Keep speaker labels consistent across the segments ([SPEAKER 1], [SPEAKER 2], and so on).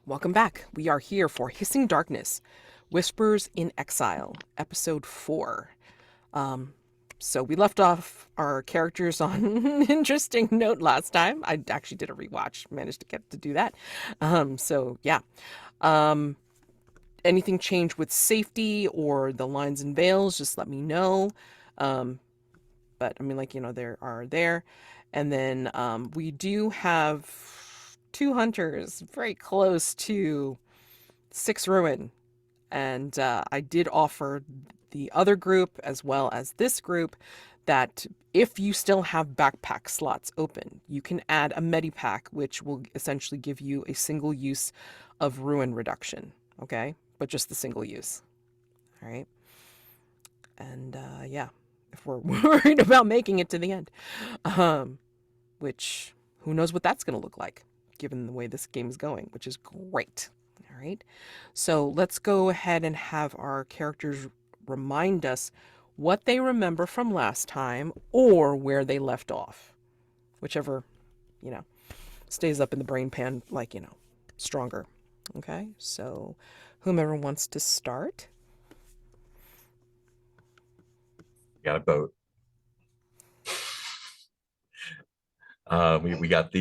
[SPEAKER 1] Welcome back. We are here for Hissing Darkness, Whispers in Exile, Episode 4. So we left off our characters on an interesting note last time. I actually did a rewatch, managed to get to do that. Yeah. Um, Anything change with safety or the lines and veils, just let me know. Um, but I mean, there are there. And then we do have two hunters very close to Six Ruin. And I did offer the other group as well as this group that if you still have backpack slots open, you can add a medipack, which will essentially give you a single use of ruin reduction. Okay? But just the single use. All right? And yeah, if we're worried about making it to the end, which who knows what that's going to look like given the way this game is going, which is great. All right. So let's go ahead and have our characters remind us what they remember from last time or where they left off. Whichever, you know, stays up in the brain pan, stronger. Okay. So whomever wants to start.
[SPEAKER 2] Got a boat. We got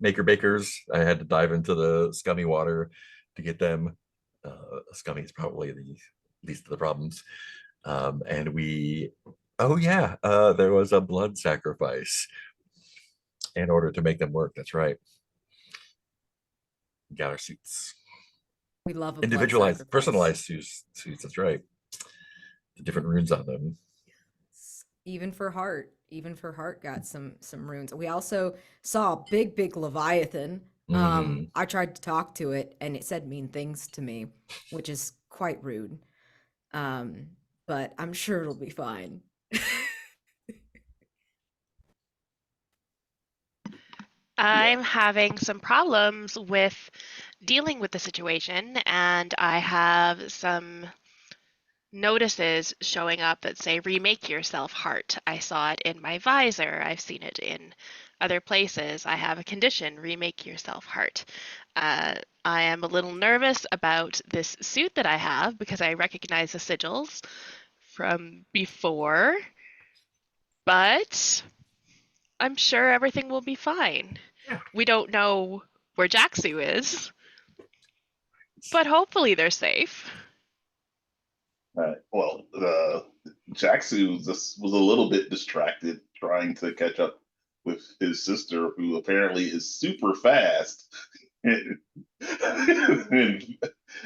[SPEAKER 2] maker bakers. I had to dive into the scummy water to get them. Scummy is probably the least of the problems. And we, oh yeah, there was a blood sacrifice in order to make them work. That's right. We got our suits.
[SPEAKER 3] We love a blood
[SPEAKER 2] Individualized,
[SPEAKER 3] sacrifice.
[SPEAKER 2] personalized suits. That's right. The different runes on them.
[SPEAKER 3] Even for Hart got some runes. We also saw a big Leviathan.
[SPEAKER 2] Mhm.
[SPEAKER 3] I tried to talk to it and it said mean things to me, which is quite rude. But I'm sure it'll be fine.
[SPEAKER 4] I'm having some problems with dealing with the situation, and I have some notices showing up that say remake yourself Hart. I saw it in my visor. I've seen it in other places. I have a condition, remake yourself Hart. I am a little nervous about this suit that I have because I recognize the sigils from before, but I'm sure everything will be fine.
[SPEAKER 2] Yeah.
[SPEAKER 4] We don't know where Jaxu is, but hopefully they're safe.
[SPEAKER 5] Well, Jaxu just was a little bit distracted trying to catch up with his sister, who apparently is super fast and,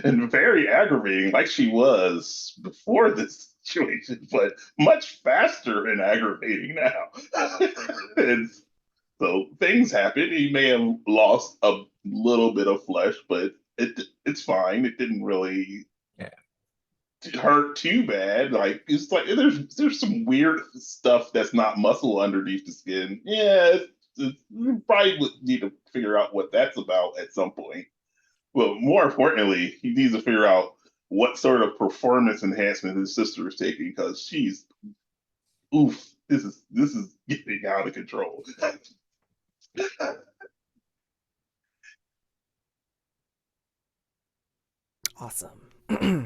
[SPEAKER 5] and very aggravating, like she was before this situation, but much faster and aggravating now. And so things happen. He may have lost a little bit of flesh, but it's fine. It didn't really
[SPEAKER 2] Yeah.
[SPEAKER 5] hurt too bad. Like it's like there's some weird stuff that's not muscle underneath the skin. Yeah, you probably would need to figure out what that's about at some point. But more importantly, he needs to figure out what sort of performance enhancement his sister is taking because she's oof. This is getting out of control.
[SPEAKER 1] Awesome.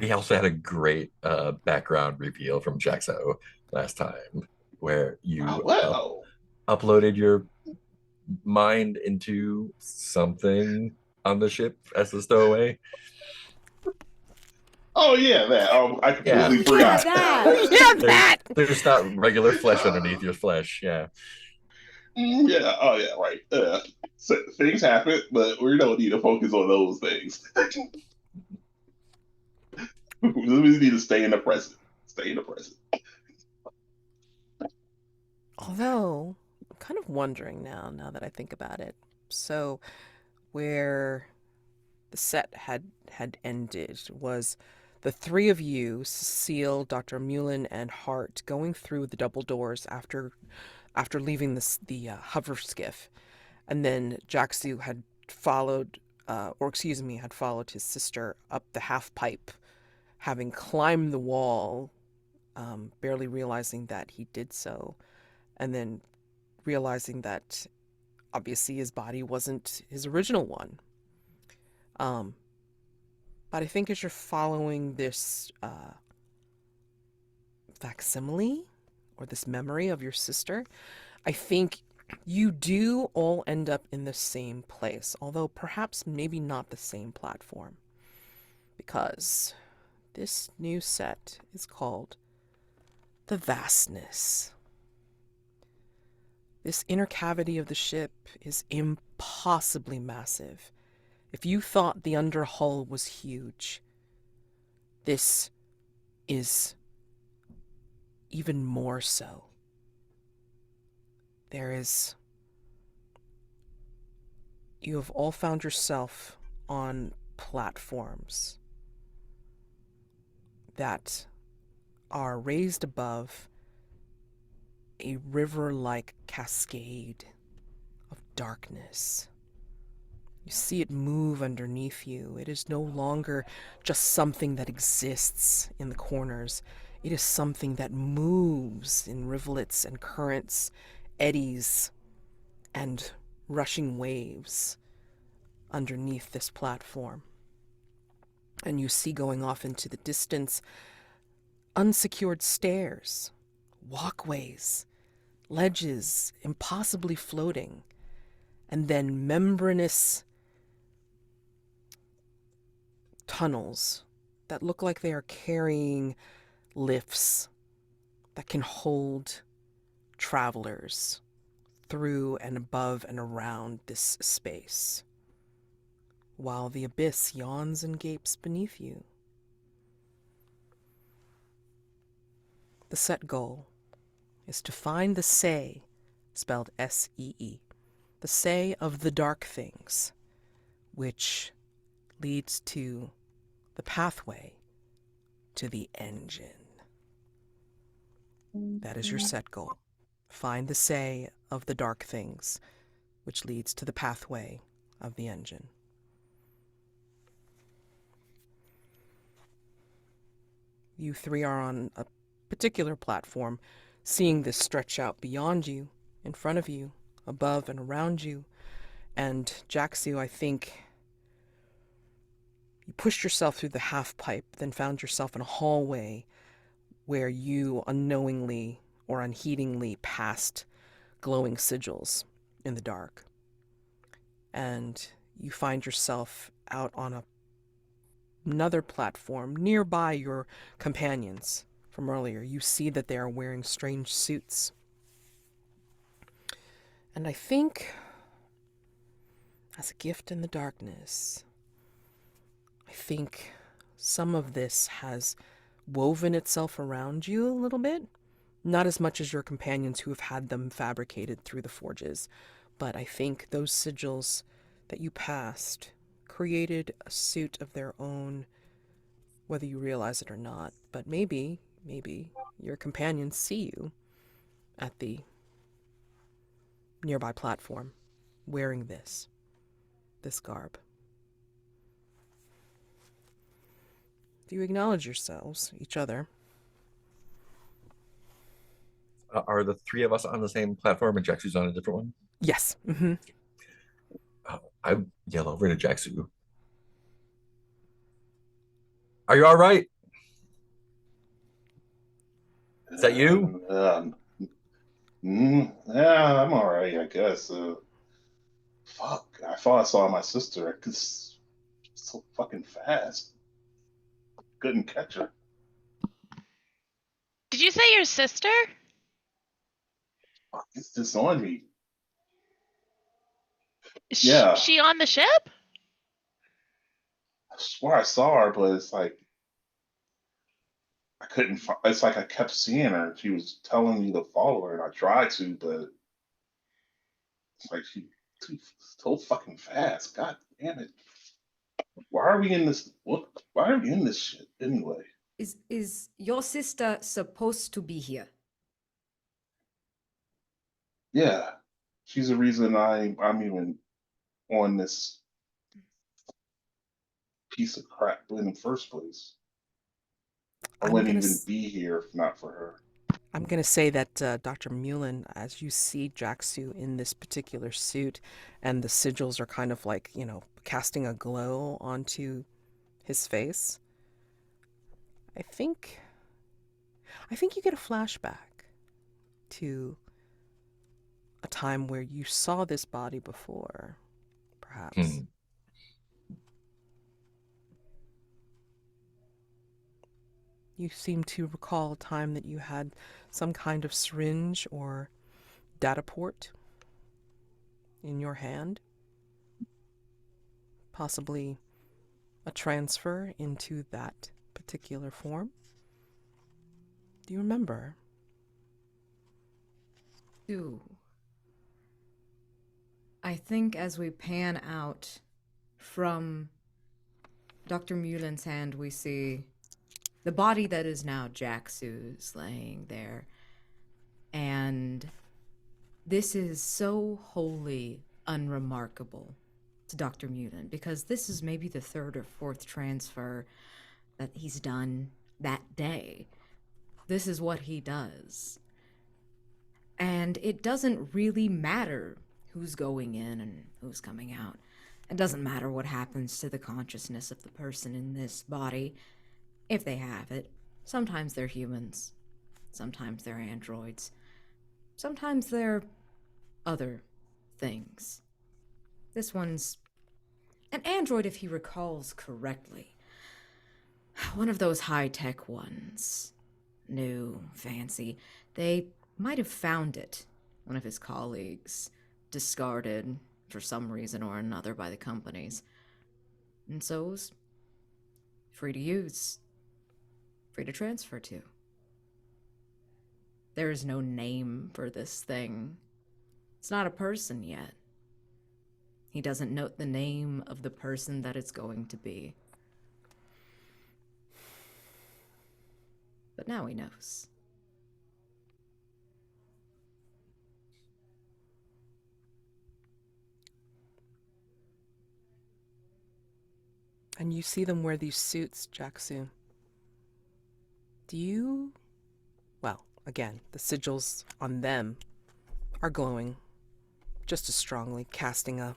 [SPEAKER 2] We also had a great background reveal from Jaxo last time, where you
[SPEAKER 5] Well,
[SPEAKER 2] uploaded your mind into something on the ship as a stowaway.
[SPEAKER 5] oh yeah, that. I
[SPEAKER 2] Yeah.
[SPEAKER 5] completely
[SPEAKER 3] Yeah,
[SPEAKER 5] forgot.
[SPEAKER 3] that.
[SPEAKER 1] that!
[SPEAKER 2] There's not regular flesh underneath your flesh. Yeah.
[SPEAKER 5] Yeah. Oh yeah. Right. So things happen, but we don't need to focus on those things. We need to stay in the present. Stay in the present.
[SPEAKER 1] Although, I'm kind of wondering now that I think about it. So, where the set had ended was the three of you, Cecile, Dr. Mullen, and Hart, going through the double doors after leaving the hover skiff, and then Jaxu had followed, had followed his sister up the half pipe, having climbed the wall, barely realizing that he did so, and then realizing that obviously his body wasn't his original one. But I think as you're following this facsimile or this memory of your sister, I think you do all end up in the same place, although perhaps maybe not the same platform, because this new set is called the Vastness. This inner cavity of the ship is impossibly massive. If you thought the underhull was huge, this is even more so. You have all found yourself on platforms that are raised above a river-like cascade of darkness. You see it move underneath you. It is no longer just something that exists in the corners. It is something that moves in rivulets and currents, eddies, and rushing waves underneath this platform. And you see going off into the distance unsecured stairs, walkways, ledges impossibly floating, and then membranous tunnels that look like they are carrying lifts that can hold travelers through and above and around this space, while the abyss yawns and gapes beneath you. The set goal is to find the Say, spelled S-E-E, the Say of the dark things, which leads to the pathway to the engine. That is your set goal. Find the Say of the dark things, which leads to the pathway of the engine. You three are on a particular platform, seeing this stretch out beyond you, in front of you, above and around you. And Jaxu, I think you pushed yourself through the half pipe, then found yourself in a hallway where you unknowingly or unheedingly passed glowing sigils in the dark. And you find yourself out on another platform nearby your companions from earlier. You see that they are wearing strange suits. And I think, as a gift in the darkness, I think some of this has woven itself around you a little bit. Not as much as your companions who have had them fabricated through the forges, but I think those sigils that you passed created a suit of their own, whether you realize it or not. But maybe your companions see you at the nearby platform wearing this garb. Do you acknowledge yourselves, each other?
[SPEAKER 2] Are the three of us on the same platform and Jaxu's on a different one?
[SPEAKER 1] Yes. Mm-hmm.
[SPEAKER 2] I yell over to Jaxu. Are you all right? Is that you?
[SPEAKER 5] Yeah, I'm all right, I guess. Fuck, I thought I saw my sister. Cause so fucking fast. Couldn't catch her.
[SPEAKER 4] Did you say your sister?
[SPEAKER 5] Fuck, it's just on me.
[SPEAKER 4] Is
[SPEAKER 5] Yeah.
[SPEAKER 4] she on the ship?
[SPEAKER 5] I swear I saw her, but it's like I couldn't. It's like I kept seeing her. She was telling me to follow her, and I tried to, but it's like she too so fucking fast. God damn it! Why are we in this? What? Why are we in this shit anyway?
[SPEAKER 3] Is your sister supposed to be here?
[SPEAKER 5] Yeah, she's the reason I'm even on this piece of crap in the first place. I
[SPEAKER 1] I'm
[SPEAKER 5] wouldn't
[SPEAKER 1] gonna
[SPEAKER 5] even
[SPEAKER 1] s-
[SPEAKER 5] be here if not for her.
[SPEAKER 1] I'm going to say that Dr. Mullen, as you see Jaxu in this particular suit, and the sigils are kind of like, casting a glow onto his face, I think you get a flashback to a time where you saw this body before, perhaps. You seem to recall a time that you had some kind of syringe or data port in your hand, possibly a transfer into that particular form. Do you remember?
[SPEAKER 3] I think as we pan out from Dr. Mullen's hand, we see the body that is now Jaxu's laying there. And this is so wholly unremarkable to Dr. Mullen, because this is maybe the third or fourth transfer that he's done that day. This is what he does. And it doesn't really matter who's going in and who's coming out. It doesn't matter what happens to the consciousness of the person in this body, if they have it. Sometimes they're humans. Sometimes they're androids. Sometimes they're other things. This one's an android, if he recalls correctly. One of those high-tech ones. New, fancy. They might have found it. One of his colleagues discarded for some reason or another by the companies. And so it was free to use. Free to transfer to. There is no name for this thing. It's not a person yet. He doesn't note the name of the person that it's going to be. But now he knows.
[SPEAKER 1] And you see them wear these suits, Jaxu. Well, again, the sigils on them are glowing just as strongly, casting a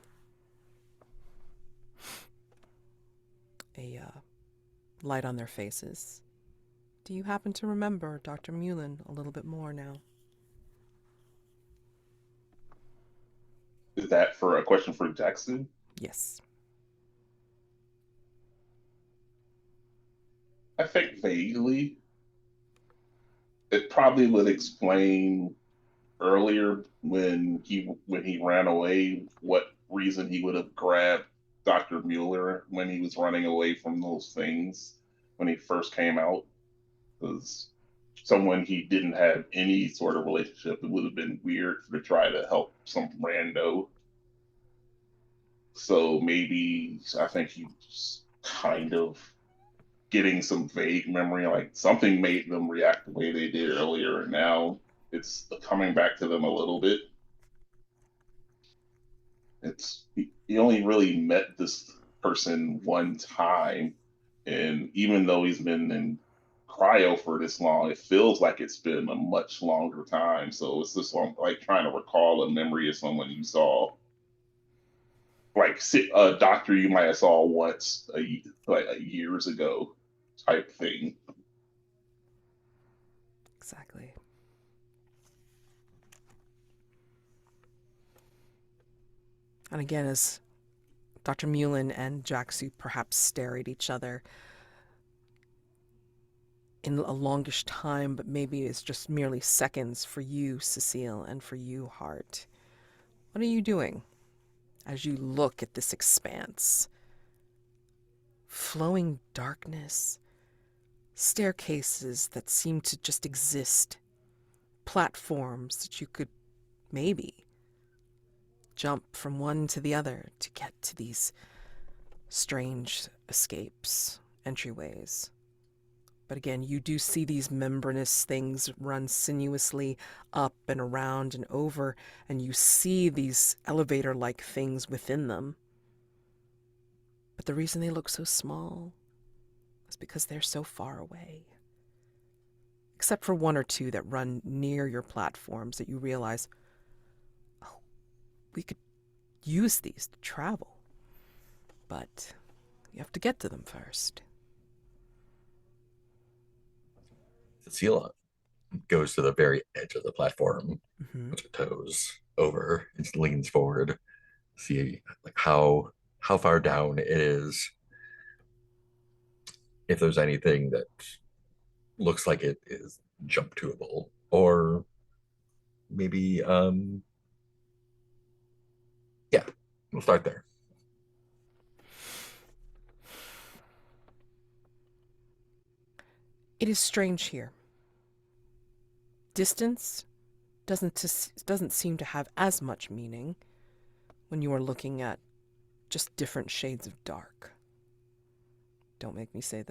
[SPEAKER 1] light on their faces. Do you happen to remember Dr. Mullen a little bit more now?
[SPEAKER 5] Is that for a question for Jackson?
[SPEAKER 1] Yes.
[SPEAKER 5] I think vaguely. It probably would explain earlier when he ran away what reason he would have grabbed Dr. Mueller when he was running away from those things when he first came out. Because someone he didn't have any sort of relationship, it would have been weird to try to help some rando. So maybe I think he's kind of getting some vague memory, like something made them react the way they did earlier, and now it's coming back to them a little bit. He only really met this person one time, and even though he's been in cryo for this long, it feels like it's been a much longer time. So it's just like trying to recall a memory of someone you saw, like a doctor you might have saw once, years ago, type thing.
[SPEAKER 1] Exactly. And again, as Dr. Mullen and Jaxu perhaps stare at each other in a longish time, but maybe it's just merely seconds for you, Cecile, and for you, Hart. What are you doing as you look at this expanse? Flowing darkness, staircases that seem to just exist, platforms that you could maybe jump from one to the other to get to these strange escapes, entryways. But again, you do see these membranous things run sinuously up and around and over, and you see these elevator-like things within them. But the reason they look so small is because they're so far away. except for one or two that run near your platforms that you realize, oh, we could use these to travel. But you have to get to them first.
[SPEAKER 2] Cecile goes to the very edge of the platform,
[SPEAKER 1] Mm-hmm.
[SPEAKER 2] puts her toes over, and leans forward, see like how far down it is. If there's anything that looks like it is jump toable, or maybe yeah, we'll start there.
[SPEAKER 1] It is strange here. Distance doesn't seem to have as much meaning when you are looking at just different shades of dark. Don't make me say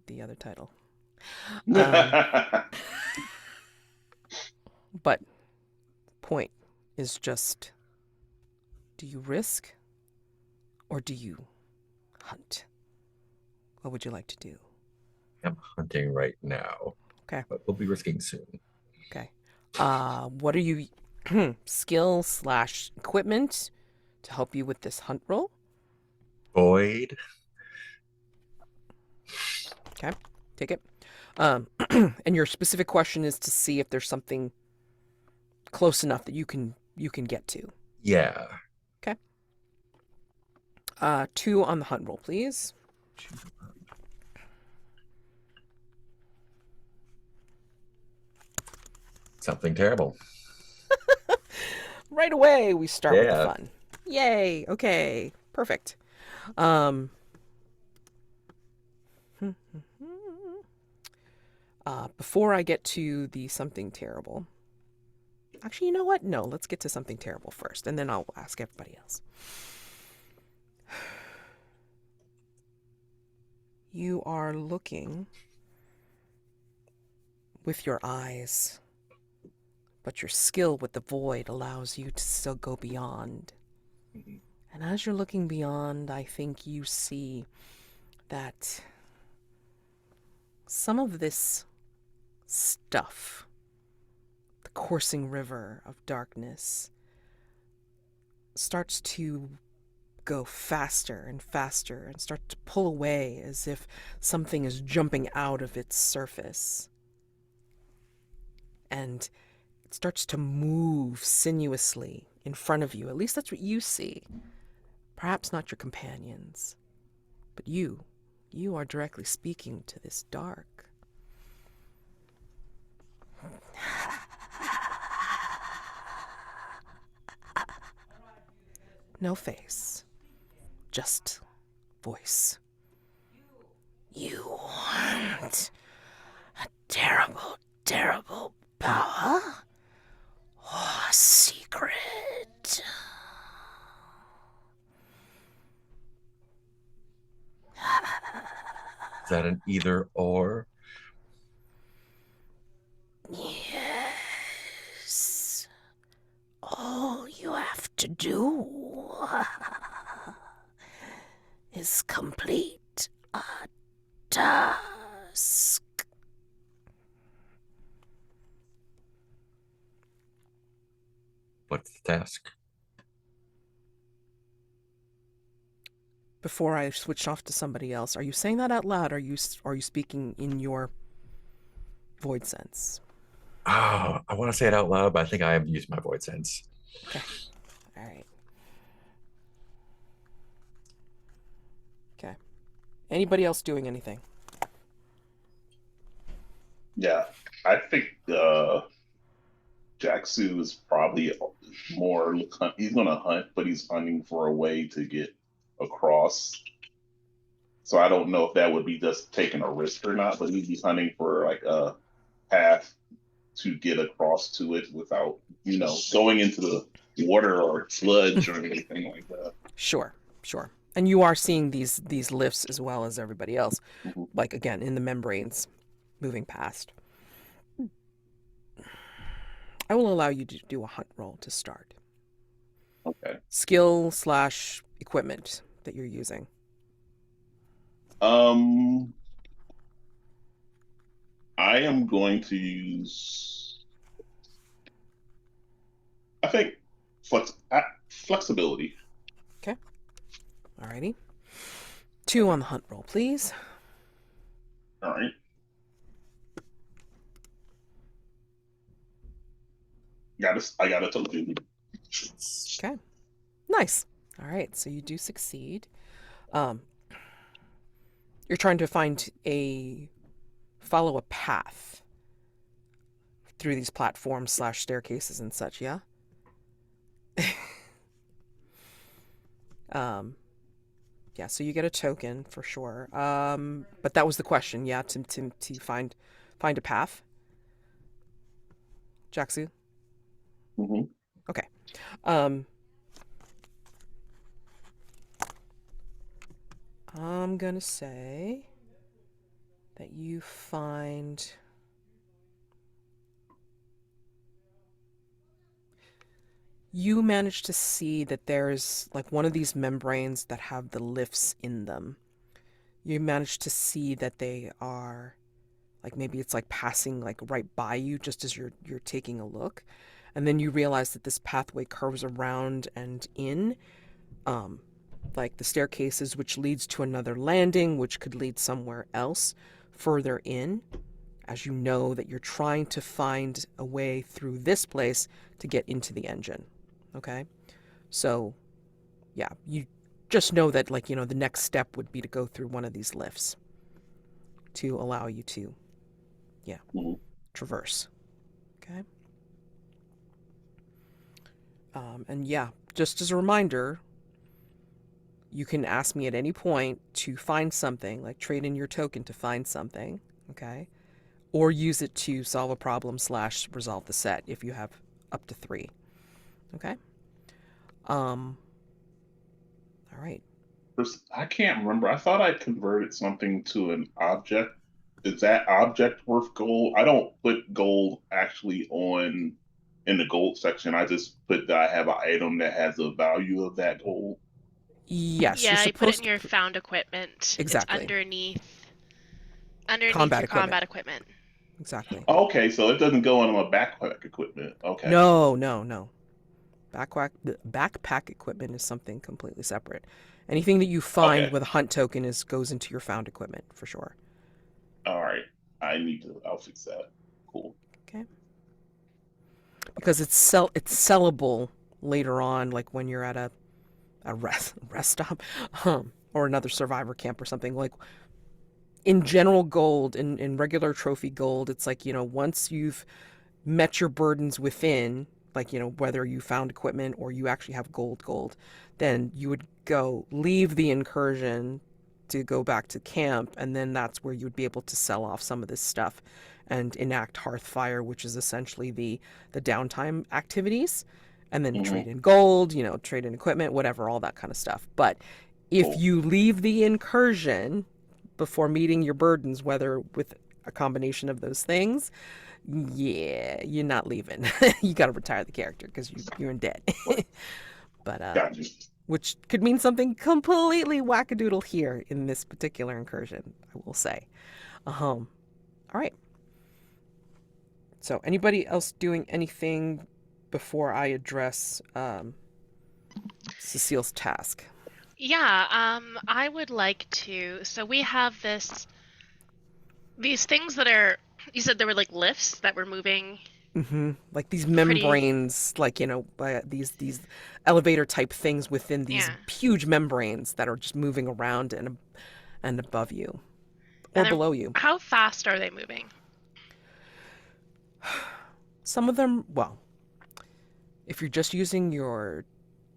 [SPEAKER 1] the other title. But point is just, do you risk or do you hunt? What would you like to do?
[SPEAKER 2] I'm hunting right now.
[SPEAKER 1] Okay.
[SPEAKER 2] But we'll be risking soon.
[SPEAKER 1] Okay. What are you skill / equipment to help you with this hunt roll?
[SPEAKER 2] Void.
[SPEAKER 1] Okay. Take it. And your specific question is to see if there's something close enough that you can get to.
[SPEAKER 2] Yeah.
[SPEAKER 1] Okay. 2 on the hunt roll, please.
[SPEAKER 2] Something terrible.
[SPEAKER 1] Right away, we start with the fun. Yay. Okay. Perfect. Before I get to the something terrible. Actually, you know what? No, let's get to something terrible first, and then I'll ask everybody else. You are looking with your eyes, but your skill with the void allows you to still go beyond. And as you're looking beyond, I think you see that some of this stuff, the coursing river of darkness, starts to go faster and faster and start to pull away as if something is jumping out of its surface. And it starts to move sinuously in front of you. At least that's what you see. Perhaps not your companions, but you are directly speaking to this dark. No face, just voice. You want a terrible, terrible power or secret?
[SPEAKER 2] Is that an either or?
[SPEAKER 1] Yes. All you have to do is complete a task.
[SPEAKER 2] What's the task?
[SPEAKER 1] Before I switch off to somebody else, are you saying that out loud? Or are you speaking in your void sense?
[SPEAKER 2] Oh, I want to say it out loud, but I think I have used my void sense.
[SPEAKER 1] Okay. All right. Okay. Anybody else doing anything?
[SPEAKER 5] Yeah, I think Jaxu is probably more. He's gonna hunt, but he's hunting for a way to get across. So I don't know if that would be just taking a risk or not, but he'd be hunting for like a path to get across to it without, going into the water or sludge or anything like that.
[SPEAKER 1] Sure. And you are seeing these lifts as well as everybody else,
[SPEAKER 5] Mm-hmm.
[SPEAKER 1] like again in the membranes, moving past. I will allow you to do a hunt roll to start.
[SPEAKER 5] Okay.
[SPEAKER 1] Skill / equipment that you're using.
[SPEAKER 5] I'm I am going to use, I think, flexibility.
[SPEAKER 1] Okay. Alrighty. 2 on the hunt roll, please.
[SPEAKER 5] All right. I got a token.
[SPEAKER 1] Okay. Nice. All right, so you do succeed. You're trying to follow a path through these platforms / staircases and such, yeah? Yeah, so you get a token for sure. But that was the question, yeah, to find a path. Jaxu?
[SPEAKER 5] Mm-hmm.
[SPEAKER 1] Okay. I'm gonna say that you manage to see that there's like one of these membranes that have the lifts in them. You manage to see that they are like, maybe it's like passing like right by you just as you're taking a look. And then you realize that this pathway curves around and in, like the staircases, which leads to another landing, which could lead somewhere else further in, as you know that you're trying to find a way through this place to get into the engine. Okay? So, yeah, you just know that, like, the next step would be to go through one of these lifts to allow you to, traverse. Okay? And yeah, just as a reminder, you can ask me at any point to find something, like trade in your token to find something, okay? Or use it to solve a problem / resolve the set if you have up to 3, okay? All right.
[SPEAKER 5] I can't remember. I thought I converted something to an object. Is that object worth gold? I don't put gold actually in the gold section. I just put that I have an item that has a value of that gold.
[SPEAKER 1] Yes,
[SPEAKER 4] Yeah,
[SPEAKER 1] you're
[SPEAKER 4] you put it
[SPEAKER 1] supposed
[SPEAKER 4] in your found equipment.
[SPEAKER 1] Exactly.
[SPEAKER 4] It's underneath
[SPEAKER 1] Combat
[SPEAKER 4] your
[SPEAKER 1] equipment.
[SPEAKER 4] combat equipment.
[SPEAKER 1] Exactly.
[SPEAKER 5] Okay, so it doesn't go on my backpack equipment. Okay.
[SPEAKER 1] No. Backpack equipment is something completely separate. Anything that you find
[SPEAKER 5] Okay.
[SPEAKER 1] with a hunt token goes into your found equipment for sure.
[SPEAKER 5] All right. I'll fix that. Cool.
[SPEAKER 1] Okay. Because it's sellable later on, like when you're at a rest stop, or another survivor camp or something. Like in general gold, in regular trophy gold, it's like, once you've met your burdens within, like, whether you found equipment or you actually have gold, then you would leave the incursion to go back to camp, and then that's where you would be able to sell off some of this stuff and enact Hearthfire, which is essentially the downtime activities, and then trade in gold, trade in equipment, whatever, all that kind of stuff. But if you leave the incursion before meeting your burdens, whether with a combination of those things, yeah, you're not leaving. You got to retire the character because you're in debt. But
[SPEAKER 5] Gotcha.
[SPEAKER 1] which could mean something completely wackadoodle here in this particular incursion, I will say. All right. So, anybody else doing anything before I address Cecile's task?
[SPEAKER 4] Yeah, I would like to. So we have these things that are. You said there were like lifts that were moving.
[SPEAKER 1] Mm-hmm. Like these membranes, like, these elevator type things within these huge membranes that are just moving around and above you or below you.
[SPEAKER 4] How fast are they moving?
[SPEAKER 1] Some of them, well, if you're just using your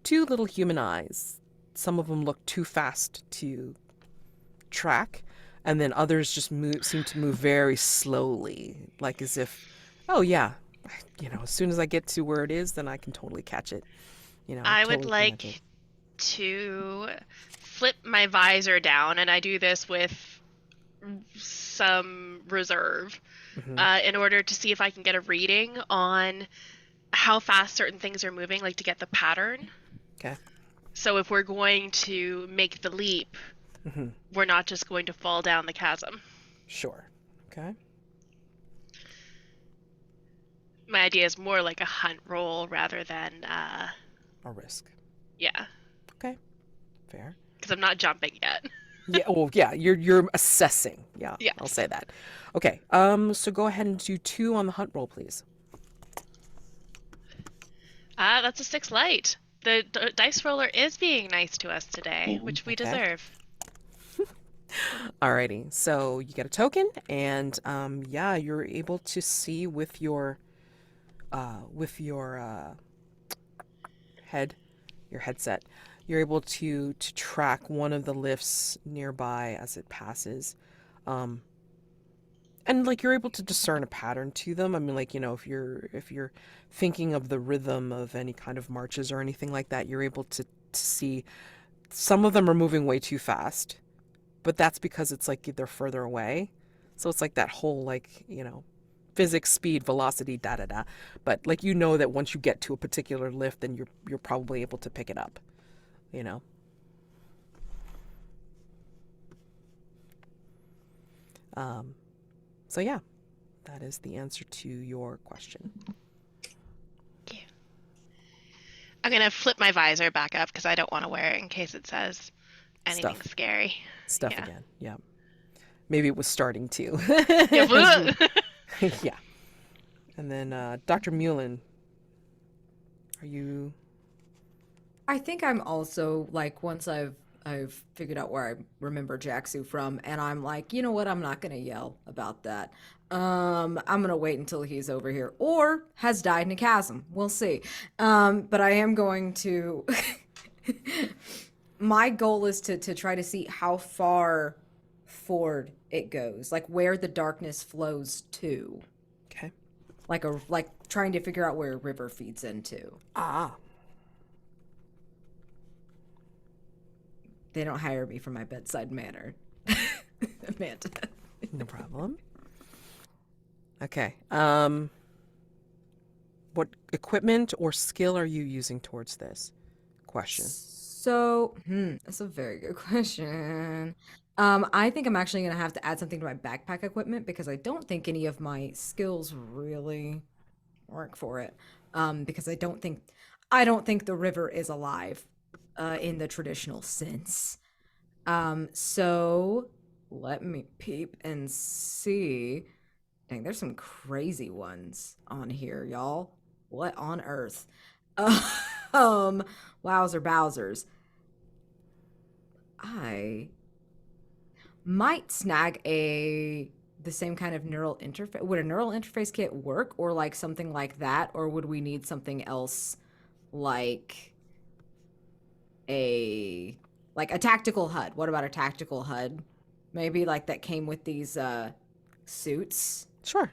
[SPEAKER 1] 2 little human eyes, some of them look too fast to track, and then others just seem to move very slowly, like as if, oh yeah, as soon as I get to where it is, then I can totally catch it.
[SPEAKER 4] I would like to flip my visor down, and I do this with some reserve, in order to see if I can get a reading on how fast certain things are moving, like to get the pattern.
[SPEAKER 1] Okay.
[SPEAKER 4] So if we're going to make the leap, we're not just going to fall down the chasm.
[SPEAKER 1] Sure. Okay.
[SPEAKER 4] My idea is more like a hunt roll rather than,
[SPEAKER 1] A risk.
[SPEAKER 4] yeah,
[SPEAKER 1] Okay. Fair.
[SPEAKER 4] because I'm not jumping yet.
[SPEAKER 1] Yeah, well, yeah, you're assessing. Yeah,
[SPEAKER 4] Yes.
[SPEAKER 1] I'll say that. Okay. So go ahead and do 2 on the hunt roll, please.
[SPEAKER 4] That's a 6 light. The dice roller is being nice to us today,
[SPEAKER 5] Mhm.
[SPEAKER 4] which we
[SPEAKER 1] Okay.
[SPEAKER 4] deserve.
[SPEAKER 1] Alrighty. So you get a token, and yeah, you're able to see with your headset, you're able to track one of the lifts nearby as it passes. And like you're able to discern a pattern to them. I mean, like, if you're thinking of the rhythm of any kind of marches or anything like that, you're able to see some of them are moving way too fast, but that's because it's like they're further away. So it's like that whole like, physics, speed, velocity, da da da. But like that once you get to a particular lift, then you're probably able to pick it up. So yeah, that is the answer to your question.
[SPEAKER 4] Thank you. I'm gonna flip my visor back up because I don't want to wear it in case it says anything
[SPEAKER 1] Stuff.
[SPEAKER 4] scary.
[SPEAKER 1] Stuff
[SPEAKER 4] Yeah.
[SPEAKER 1] again. Yeah. Maybe it was starting to.
[SPEAKER 4] Yeah.
[SPEAKER 1] Yeah. And then Dr. Mullen, are you?
[SPEAKER 3] I think I'm also like once I've figured out where I remember Jaxu from, and I'm like, you know what? I'm not gonna yell about that. I'm gonna wait until he's over here or has died in a chasm. We'll see. But I am going to. My goal is to try to see how far forward it goes, like where the darkness flows to,
[SPEAKER 1] Okay.
[SPEAKER 3] like trying to figure out where a river feeds into.
[SPEAKER 1] Ah.
[SPEAKER 3] They don't hire me for my bedside manner. Amanda.
[SPEAKER 1] No problem. Okay. What equipment or skill are you using towards this question?
[SPEAKER 3] So, that's a very good question. I think I'm actually gonna have to add something to my backpack equipment because I don't think any of my skills really work for it. Because I don't think the river is alive, in the traditional sense. So let me peep and see. Dang, there's some crazy ones on here, y'all. What on earth? Wowzer Bowsers. I might snag the same kind of neural interface. Would a neural interface kit work, or like something like that, or would we need something else, like a tactical HUD? What about a tactical HUD? Maybe like that came with these suits,
[SPEAKER 1] Sure.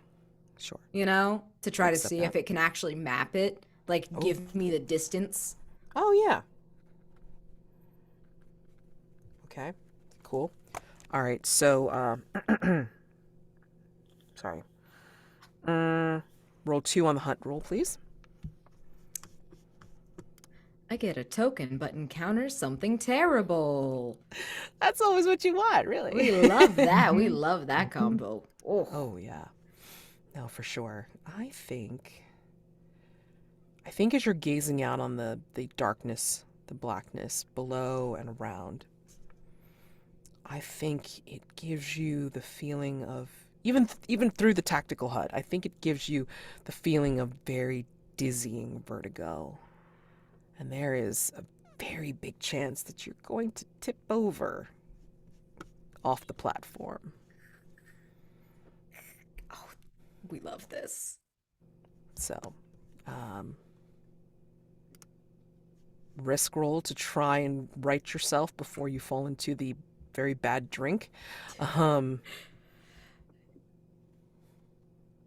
[SPEAKER 3] to try to
[SPEAKER 1] Accept
[SPEAKER 3] see
[SPEAKER 1] that.
[SPEAKER 3] if it can actually map it, like give me the distance.
[SPEAKER 1] Oh yeah. Okay. Cool. All right. So sorry. Roll 2 on the hunt roll, please.
[SPEAKER 3] I get a token, but encounter something terrible.
[SPEAKER 1] That's always what you want, really.
[SPEAKER 3] We love that. We love that combo. Oh,
[SPEAKER 1] Oh yeah. No, for sure. I think as you're gazing out on the darkness, the blackness below and around, I think it gives you the feeling of even through the tactical HUD, I think it gives you the feeling of very dizzying vertigo. And there is a very big chance that you're going to tip over off the platform.
[SPEAKER 3] we love this.
[SPEAKER 1] So, risk roll to try and right yourself before you fall into the very bad drink.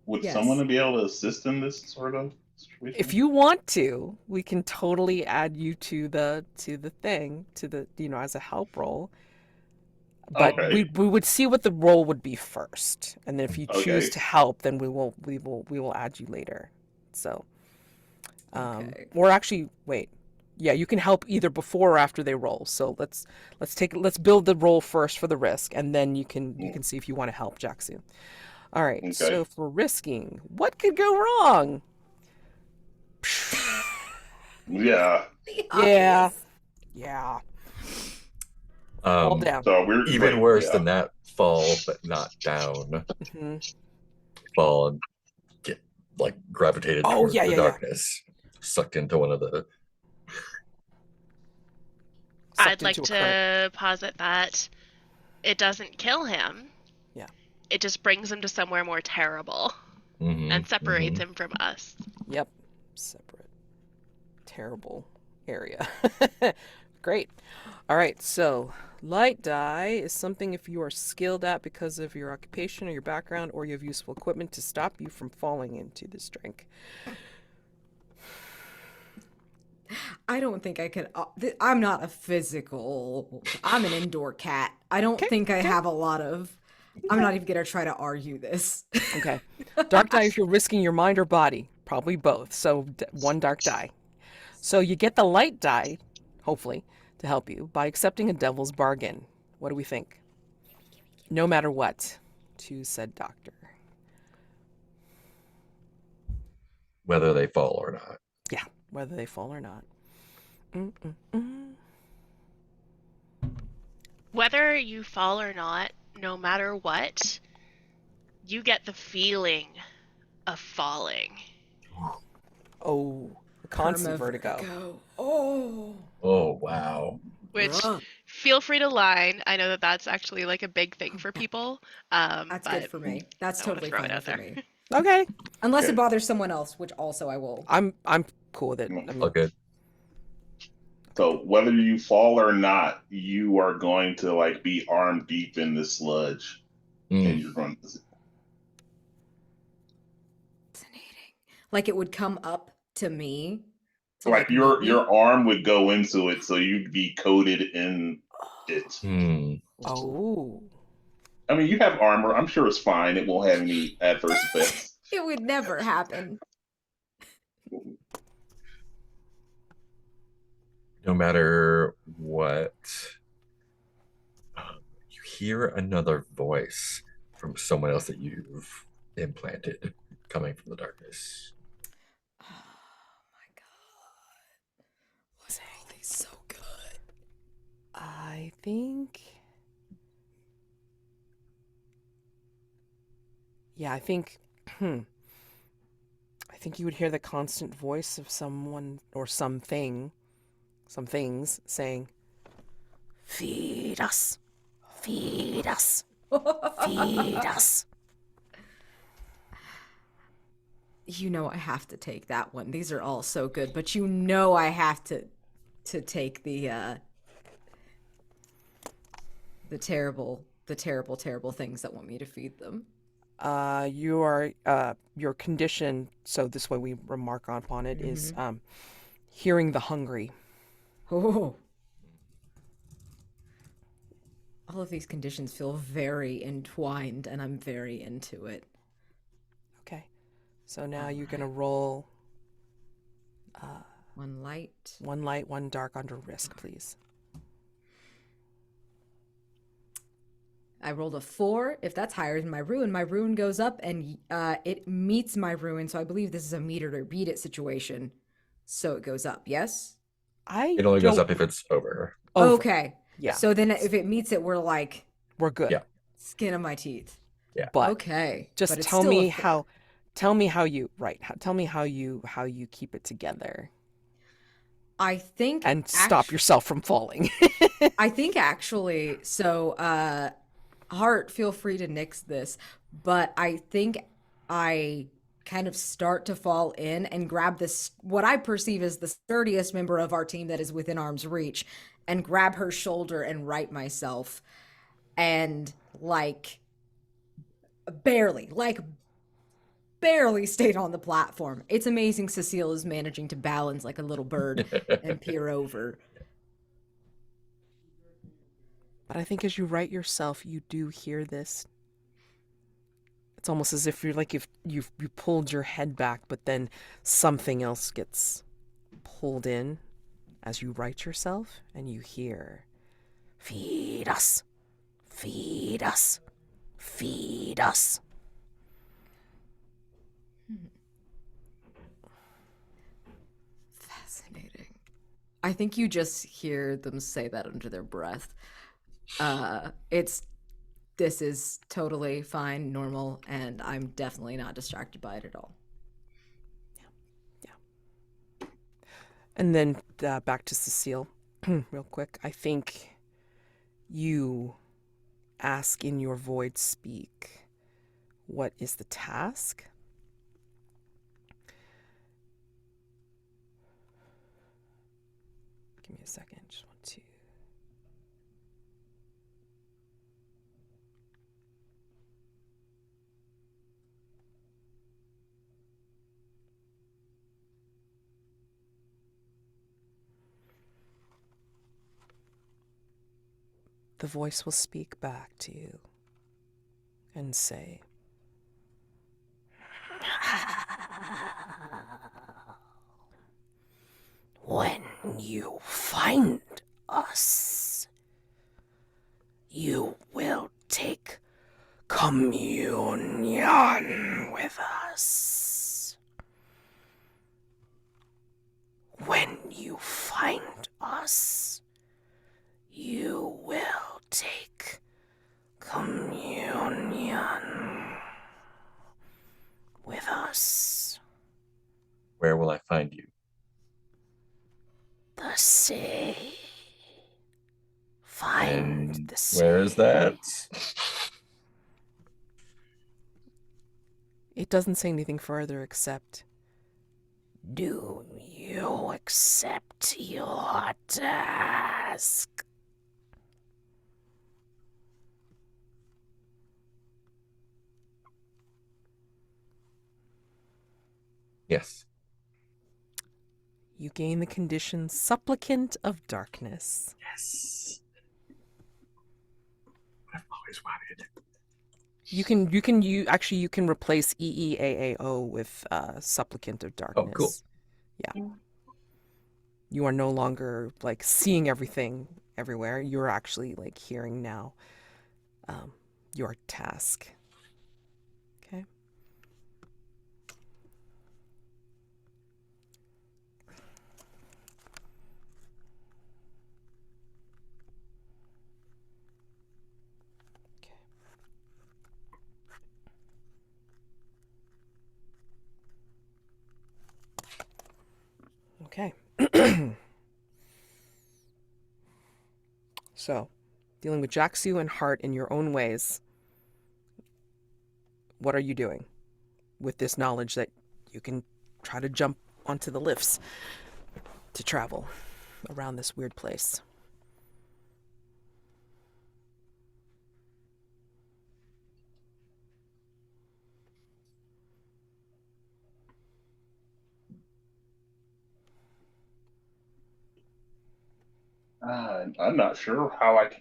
[SPEAKER 5] Would
[SPEAKER 3] Yes.
[SPEAKER 5] someone be able to assist in this sort of situation?
[SPEAKER 1] If you want to, we can totally add you to the thing, as a help roll. But
[SPEAKER 5] Okay.
[SPEAKER 1] we would see what the roll would be first, and then if you choose
[SPEAKER 5] Okay.
[SPEAKER 1] to help, then we will add you later. So,
[SPEAKER 3] Okay.
[SPEAKER 1] or actually, wait, yeah, you can help either before or after they roll. So let's build the roll first for the risk, and then you can see if you want to help Jaxu. All right.
[SPEAKER 5] Okay.
[SPEAKER 1] So for risking, what could go wrong?
[SPEAKER 5] Yeah.
[SPEAKER 3] The
[SPEAKER 1] Yeah.
[SPEAKER 3] obvious.
[SPEAKER 1] Yeah. Fall
[SPEAKER 2] Um,
[SPEAKER 1] down.
[SPEAKER 5] So we're
[SPEAKER 2] even
[SPEAKER 5] like,
[SPEAKER 2] worse
[SPEAKER 5] yeah.
[SPEAKER 2] than that, fall but not down.
[SPEAKER 1] Hmm.
[SPEAKER 2] Fall and get like gravitated
[SPEAKER 1] Oh,
[SPEAKER 2] towards
[SPEAKER 1] yeah,
[SPEAKER 2] the
[SPEAKER 1] yeah, yeah.
[SPEAKER 2] darkness, sucked into one of the.
[SPEAKER 1] Sucked
[SPEAKER 4] I'd like
[SPEAKER 1] into a current.
[SPEAKER 4] to posit that it doesn't kill him.
[SPEAKER 1] Yeah.
[SPEAKER 4] It just brings him to somewhere more terrible and separates him from us.
[SPEAKER 1] Yep. Separate. Terrible area. Great. All right. So, light die is something if you are skilled at because of your occupation or your background, or you have useful equipment to stop you from falling into this drink.
[SPEAKER 3] I don't think I could. I'm not a physical. I'm an indoor cat. I don't
[SPEAKER 1] Okay,
[SPEAKER 3] think I
[SPEAKER 1] okay.
[SPEAKER 3] have a lot of. I'm not even gonna try to argue this.
[SPEAKER 1] Okay. Dark die if you're risking your mind or body. Probably both. So, one dark die. So, you get the light die, hopefully, to help you by accepting a devil's bargain. What do we think? No matter what, to said doctor.
[SPEAKER 2] Whether they fall or not.
[SPEAKER 1] Yeah, whether they fall or not. Mm-mm-mm.
[SPEAKER 4] Whether you fall or not, no matter what, you get the feeling of falling.
[SPEAKER 1] Oh, the constant vertigo.
[SPEAKER 3] Oh.
[SPEAKER 2] Oh wow.
[SPEAKER 4] Which,
[SPEAKER 3] Ugh.
[SPEAKER 4] feel free to line. I know that that's actually like a big thing for people.
[SPEAKER 3] That's
[SPEAKER 4] but
[SPEAKER 3] good for me. That's
[SPEAKER 4] I wanna
[SPEAKER 3] totally
[SPEAKER 4] throw it
[SPEAKER 3] fine
[SPEAKER 4] out
[SPEAKER 3] for
[SPEAKER 4] there.
[SPEAKER 3] me.
[SPEAKER 1] Okay,
[SPEAKER 3] Unless
[SPEAKER 5] Okay.
[SPEAKER 3] it bothers someone else, which also I will.
[SPEAKER 1] I'm cool with it. I mean,
[SPEAKER 2] All good.
[SPEAKER 5] So whether you fall or not, you are going to like be arm deep in the sludge, and you're going.
[SPEAKER 3] Fascinating. Like it would come up to me. To
[SPEAKER 5] Like
[SPEAKER 3] meet
[SPEAKER 5] your
[SPEAKER 3] me.
[SPEAKER 5] arm would go into it, so you'd be coated in it.
[SPEAKER 2] Hmm.
[SPEAKER 1] oh,
[SPEAKER 5] I mean, you have armor. I'm sure it's fine. It won't have any adverse effects.
[SPEAKER 3] It would never happen.
[SPEAKER 2] No matter what, you hear another voice from someone else that you've implanted coming from the darkness.
[SPEAKER 3] Oh my god. Was all these so good?
[SPEAKER 1] I think. Yeah, I think. I think you would hear the constant voice of someone or something, some things saying, "Feed us, feed us, feed us."
[SPEAKER 3] You know I have to take that one. These are all so good, but you know I have to take the terrible things that want me to feed them.
[SPEAKER 1] You are your condition. So this way we remark upon it is hearing the hungry.
[SPEAKER 3] Oh. All of these conditions feel very entwined, and I'm very into it.
[SPEAKER 1] Okay, so now you're gonna roll
[SPEAKER 3] One light.
[SPEAKER 1] one light, one dark under risk, please.
[SPEAKER 3] I rolled a 4. If that's higher than my ruin goes up, and it meets my ruin. So I believe this is a meet it or beat it situation. So it goes up. Yes.
[SPEAKER 2] It only goes up if it's over.
[SPEAKER 1] Over.
[SPEAKER 3] Okay.
[SPEAKER 1] Yeah.
[SPEAKER 3] So then, if it meets it, we're like
[SPEAKER 1] We're good.
[SPEAKER 2] Yeah.
[SPEAKER 3] skin of my teeth.
[SPEAKER 2] Yeah.
[SPEAKER 1] But
[SPEAKER 3] Okay.
[SPEAKER 1] just
[SPEAKER 3] But it's
[SPEAKER 1] tell
[SPEAKER 3] still
[SPEAKER 1] me
[SPEAKER 3] a
[SPEAKER 1] how. Tell me how you tell me how you keep it together
[SPEAKER 3] I think
[SPEAKER 1] and stop yourself from falling.
[SPEAKER 3] I think actually, so Hart, feel free to nix this, but I think I kind of start to fall in and grab this, what I perceive as the sturdiest member of our team that is within arm's reach, and grab her shoulder and right myself, and barely stayed on the platform. It's amazing Cecile is managing to balance like a little bird and peer over.
[SPEAKER 1] But I think as you right yourself, you do hear this. It's almost as if you're like you pulled your head back, but then something else gets pulled in as you right yourself, and you hear, "Feed us, feed us, feed us."
[SPEAKER 3] I think you just hear them say that under their breath. This is totally fine, normal, and I'm definitely not distracted by it at all.
[SPEAKER 1] And then back to Cecile, real quick. I think you ask in your void speak, what is the task? Give me a second. Just want to. The voice will speak back to you and say, when you find us, you will take communion with us. When you find us, you will take communion with us.
[SPEAKER 2] Where will I find you?
[SPEAKER 1] The sea. Find
[SPEAKER 2] And
[SPEAKER 1] the sea.
[SPEAKER 2] where is that?
[SPEAKER 1] It doesn't say anything further except, do you accept your task?
[SPEAKER 2] Yes.
[SPEAKER 1] You gain the condition Supplicant of Darkness.
[SPEAKER 2] Yes. I've always wanted.
[SPEAKER 1] You can replace EEAAO with Supplicant of Darkness.
[SPEAKER 2] Oh, cool.
[SPEAKER 1] Yeah. You are no longer like seeing everything everywhere. You're actually like hearing now your task. Okay. Okay. So, dealing with Jaxu and Hart in your own ways, what are you doing with this knowledge that you can try to jump onto the lifts to travel around this weird place?
[SPEAKER 5] I'm not sure how I can.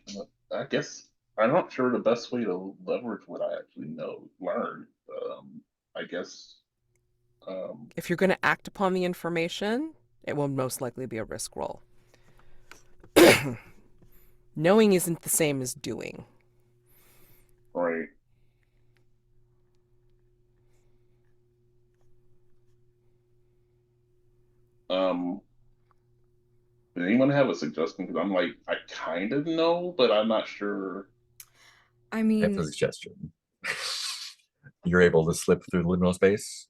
[SPEAKER 5] I guess I'm not sure the best way to leverage what I actually learn. I guess.
[SPEAKER 1] If you're going to act upon the information, it will most likely be a risk roll. Knowing isn't the same as doing.
[SPEAKER 5] Right. Does anyone have a suggestion? Because I'm like, I kind of know, but I'm not sure.
[SPEAKER 3] I
[SPEAKER 2] I have
[SPEAKER 3] mean,
[SPEAKER 2] a suggestion. You're able to slip through liminal space.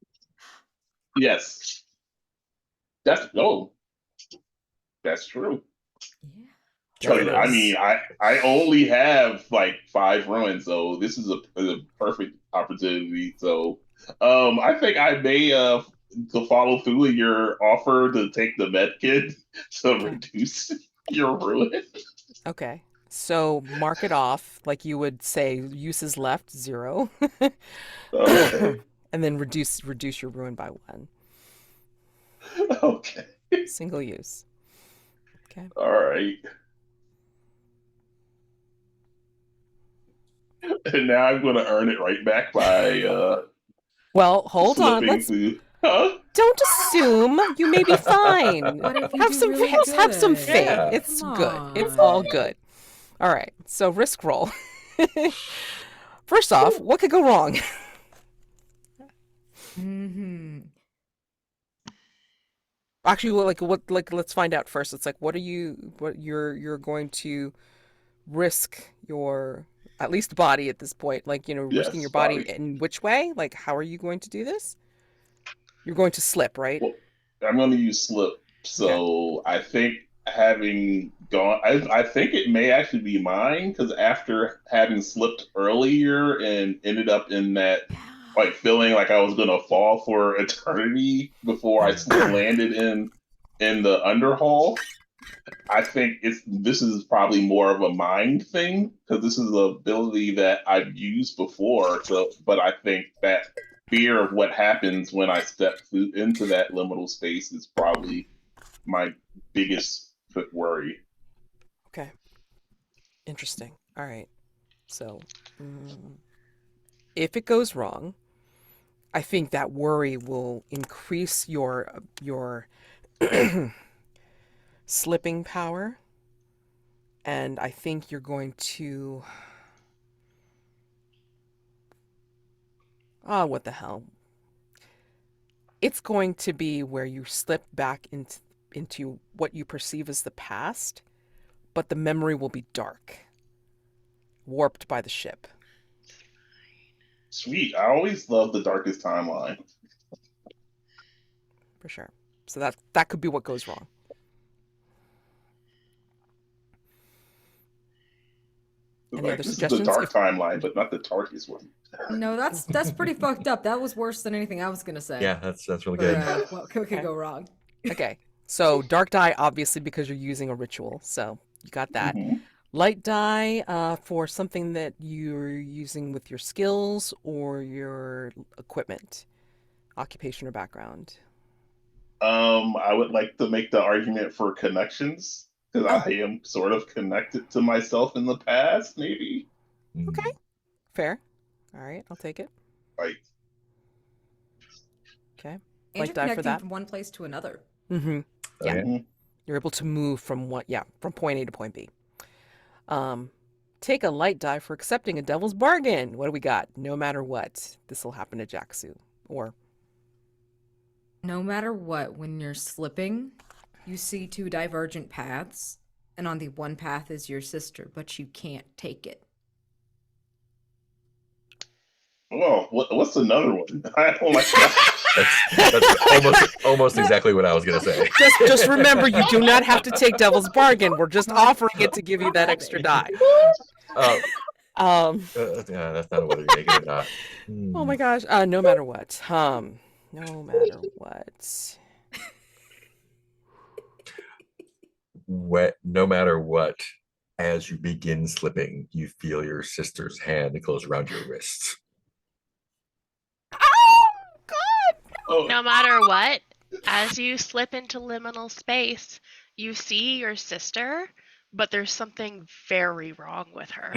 [SPEAKER 5] Yes, that's true.
[SPEAKER 3] yeah.
[SPEAKER 5] So
[SPEAKER 2] There it
[SPEAKER 5] I
[SPEAKER 2] is.
[SPEAKER 5] mean, I only have like 5 runs, so this is a perfect opportunity. So, I think I may to follow through with your offer to take the med kit to reduce your ruin.
[SPEAKER 1] Okay. So mark it off like you would say uses left 0.
[SPEAKER 5] Okay.
[SPEAKER 1] And then reduce your ruin by 1.
[SPEAKER 5] Okay.
[SPEAKER 1] Single use. Okay.
[SPEAKER 5] All right. And now I'm going to earn it right back by
[SPEAKER 1] Well, hold on.
[SPEAKER 5] slipping
[SPEAKER 1] Let's
[SPEAKER 5] through. Huh?
[SPEAKER 1] don't assume. You may be fine.
[SPEAKER 3] What if you
[SPEAKER 1] Have
[SPEAKER 3] do
[SPEAKER 1] some
[SPEAKER 3] really
[SPEAKER 1] have some
[SPEAKER 3] good?
[SPEAKER 1] faith.
[SPEAKER 2] Yeah.
[SPEAKER 1] It's
[SPEAKER 3] Come
[SPEAKER 1] good. It's
[SPEAKER 3] on.
[SPEAKER 1] all good. All right. So risk roll. First off, what could go wrong?
[SPEAKER 3] Mm-hmm.
[SPEAKER 1] Actually, well, let's find out first. It's like, what you're going to risk your, at least body at this point, like, risking
[SPEAKER 5] Yes,
[SPEAKER 1] your body
[SPEAKER 5] body.
[SPEAKER 1] in which way? Like, how are you going to do this? You're going to slip, right?
[SPEAKER 5] Well, I'm going to use slip.
[SPEAKER 1] Okay.
[SPEAKER 5] So I think having gone, I think it may actually be mine because after having slipped earlier and ended up in that like feeling like I was going to fall for eternity before I landed in the underhaul. I think this is probably more of a mind thing because this is an ability that I've used before. So, but I think that fear of what happens when I step into that liminal space is probably my biggest worry.
[SPEAKER 1] Okay. Interesting. All right. So, if it goes wrong, I think that worry will increase your slipping power, and I think you're going to. Oh, what the hell? It's going to be where you slip back into what you perceive as the past, but the memory will be dark, warped by the ship.
[SPEAKER 5] Sweet. I always love the darkest timeline.
[SPEAKER 1] For sure. So that could be what goes wrong. Any other
[SPEAKER 5] This is
[SPEAKER 1] suggestions?
[SPEAKER 5] the dark timeline, but not the darkest one.
[SPEAKER 3] No, that's pretty fucked up. That was worse than anything I was gonna say.
[SPEAKER 2] Yeah, that's really good.
[SPEAKER 3] What could go wrong?
[SPEAKER 1] Okay. So dark die, obviously, because you're using a ritual. So you got that.
[SPEAKER 5] Mhm.
[SPEAKER 1] Light die for something that you're using with your skills or your equipment, occupation or background.
[SPEAKER 5] I would like to make the argument for connections because I am sort of connected to myself in the past, maybe.
[SPEAKER 1] Okay. Fair. All right, I'll take it.
[SPEAKER 5] Like,
[SPEAKER 1] Okay.
[SPEAKER 3] And
[SPEAKER 1] Light
[SPEAKER 3] you're
[SPEAKER 1] die for
[SPEAKER 3] connecting
[SPEAKER 1] that.
[SPEAKER 3] from one place to another.
[SPEAKER 1] Mm-hmm.
[SPEAKER 2] Oh,
[SPEAKER 1] Yeah.
[SPEAKER 2] yeah.
[SPEAKER 1] You're able to move from point A to point B. Take a light die for accepting a devil's bargain. What do we got? No matter what, this will happen to Jaxu. Or
[SPEAKER 3] No matter what, when you're slipping, you see two divergent paths, and on the one path is your sister, but you can't take it.
[SPEAKER 5] oh, what's another one? Oh my god.
[SPEAKER 2] That's almost exactly what I was gonna say.
[SPEAKER 1] just remember, you do not have to take devil's bargain. We're just offering it to give you that extra die.
[SPEAKER 2] Yeah, that's not whether you're making it or not.
[SPEAKER 1] Oh my gosh. No matter what. No matter what.
[SPEAKER 2] No matter what, as you begin slipping, you feel your sister's hand close around your wrists.
[SPEAKER 1] Oh God!
[SPEAKER 5] Oh,
[SPEAKER 4] No matter what, as you slip into liminal space, you see your sister, but there's something very wrong with her.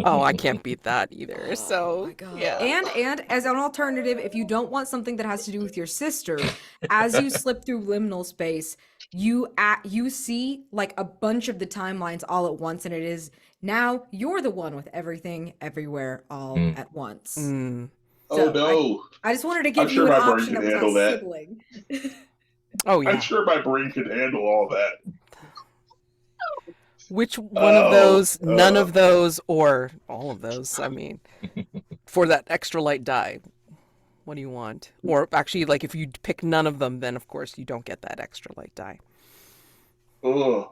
[SPEAKER 1] Oh, I can't beat that either. So,
[SPEAKER 3] Oh my God.
[SPEAKER 1] yeah.
[SPEAKER 3] And as an alternative, if you don't want something that has to do with your sister, as you slip through liminal space, you see like a bunch of the timelines all at once, and it is now you're the one with everything, everywhere, all at once.
[SPEAKER 1] Mm.
[SPEAKER 3] So
[SPEAKER 5] oh no.
[SPEAKER 3] I just wanted to give
[SPEAKER 5] I'm
[SPEAKER 3] you
[SPEAKER 5] sure
[SPEAKER 3] an
[SPEAKER 5] my brain
[SPEAKER 3] option
[SPEAKER 5] can
[SPEAKER 3] that was
[SPEAKER 5] handle
[SPEAKER 3] not
[SPEAKER 5] that.
[SPEAKER 3] sibling.
[SPEAKER 1] Oh yeah.
[SPEAKER 5] I'm sure my brain could handle all that.
[SPEAKER 1] Which one of those, none of those, or all of those? I mean, for that extra light die, what do you want? Or actually, like if you pick none of them, then of course you don't get that extra light die.
[SPEAKER 5] Ugh.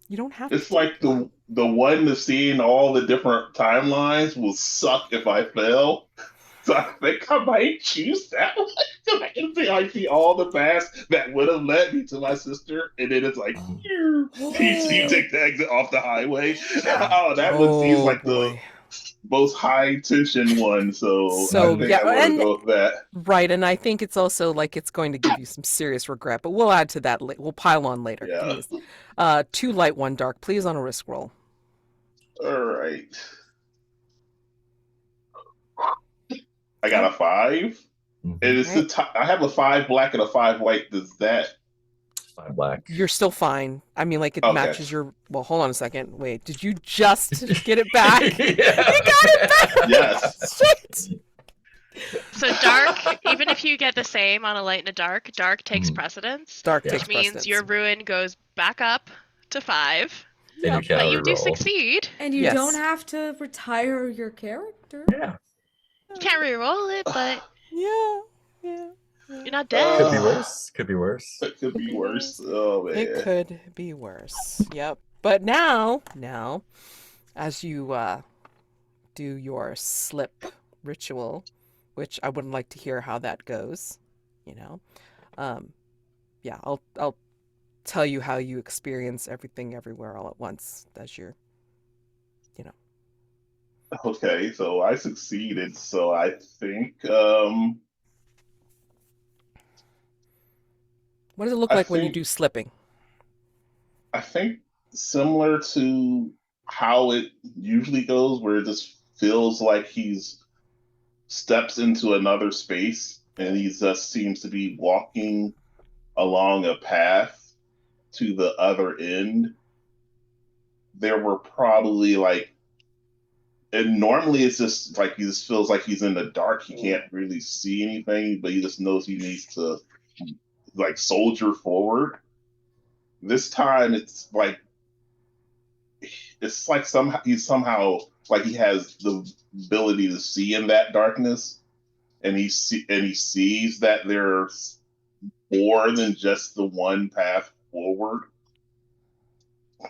[SPEAKER 1] You don't have
[SPEAKER 5] It's
[SPEAKER 1] to.
[SPEAKER 5] like the one to seeing all the different timelines will suck if I fail. So I think I might choose that one. Because I see all the paths that would have led me to my sister, and then it's like, you take the exit off the highway. Oh, that one seems like the most high tension one. So I think I want to go with that.
[SPEAKER 1] Right, and I think it's also like it's going to give you some serious regret, but we'll add to that. We'll pile on later.
[SPEAKER 5] Yeah.
[SPEAKER 1] 2 light, 1 dark. Please on a risk roll.
[SPEAKER 5] All right. I got a 5. And it's I have a 5 black and a 5 white. Does that
[SPEAKER 2] 5 black?
[SPEAKER 1] You're still fine. I mean, like it matches your. Well, hold on a second. Wait, did you just get it back?
[SPEAKER 2] Yeah.
[SPEAKER 1] You got it back.
[SPEAKER 5] Yes.
[SPEAKER 1] Shit.
[SPEAKER 4] So dark, even if you get the same on a light and a dark takes
[SPEAKER 2] Mhm.
[SPEAKER 4] precedence,
[SPEAKER 1] Dark
[SPEAKER 2] Yeah.
[SPEAKER 1] takes
[SPEAKER 4] which means
[SPEAKER 1] precedence.
[SPEAKER 4] your ruin goes back up to 5.
[SPEAKER 2] And you
[SPEAKER 1] Yep.
[SPEAKER 2] can
[SPEAKER 4] But you do
[SPEAKER 2] reroll.
[SPEAKER 4] succeed.
[SPEAKER 3] And you
[SPEAKER 1] Yes.
[SPEAKER 3] don't have to retire your character.
[SPEAKER 2] Yeah.
[SPEAKER 4] You can't re-roll it, but
[SPEAKER 1] Yeah. Yeah.
[SPEAKER 4] you're not dead.
[SPEAKER 2] Could be worse. Could be worse.
[SPEAKER 5] It could be
[SPEAKER 1] be
[SPEAKER 5] worse.
[SPEAKER 1] worse.
[SPEAKER 5] Oh
[SPEAKER 1] It
[SPEAKER 5] man.
[SPEAKER 1] could be worse. Yep. But now, as you do your slip ritual, which I would like to hear how that goes, you know. Yeah, I'll tell you how you experience everything everywhere all at once as you're, you know.
[SPEAKER 5] Okay, so I succeeded. So I think
[SPEAKER 1] What does it look
[SPEAKER 5] I
[SPEAKER 1] like when you
[SPEAKER 5] think
[SPEAKER 1] do slipping?
[SPEAKER 5] I think similar to how it usually goes, where it just feels like he's steps into another space and he just seems to be walking along a path to the other end. There were probably like, and normally it's just like he just feels like he's in the dark. He can't really see anything, but he just knows he needs to like soldier forward. This time it's like somehow like he has the ability to see in that darkness, and he sees that there's more than just the one path forward.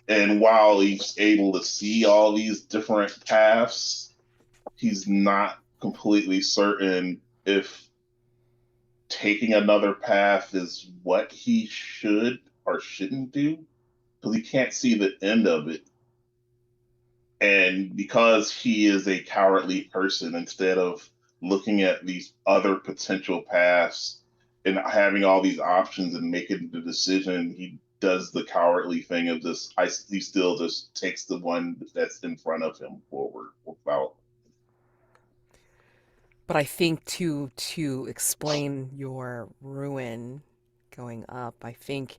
[SPEAKER 5] And while he's able to see all these different paths, he's not completely certain if taking another path is what he should or shouldn't do, because he can't see the end of it. And because he is a cowardly person, instead of looking at these other potential paths and having all these options and making the decision, he does the cowardly thing of just, he still just takes the one that's in front of him forward without.
[SPEAKER 1] But I think to explain your ruin going up, I think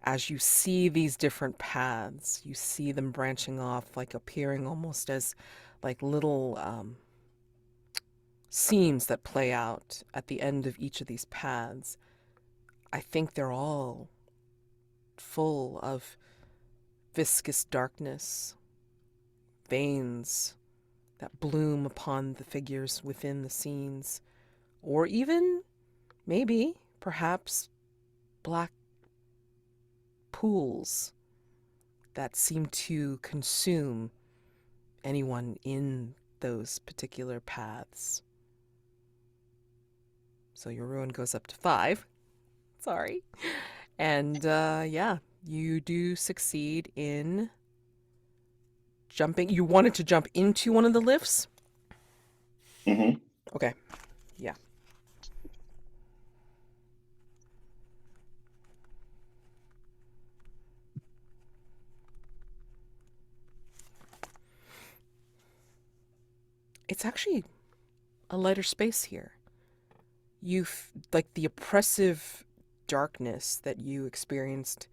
[SPEAKER 1] as you see these different paths, you see them branching off, like appearing almost as like little scenes that play out at the end of each of these paths. I think they're all full of viscous darkness, veins that bloom upon the figures within the scenes, or even, maybe, perhaps, black pools that seem to consume anyone in those particular paths. So your ruin goes up to 5. Sorry. And yeah, you do succeed in jumping. You wanted to jump into one of the lifts?
[SPEAKER 5] Mm-hmm.
[SPEAKER 1] Okay. Yeah. It's actually a lighter space here. Like the oppressive darkness that you experienced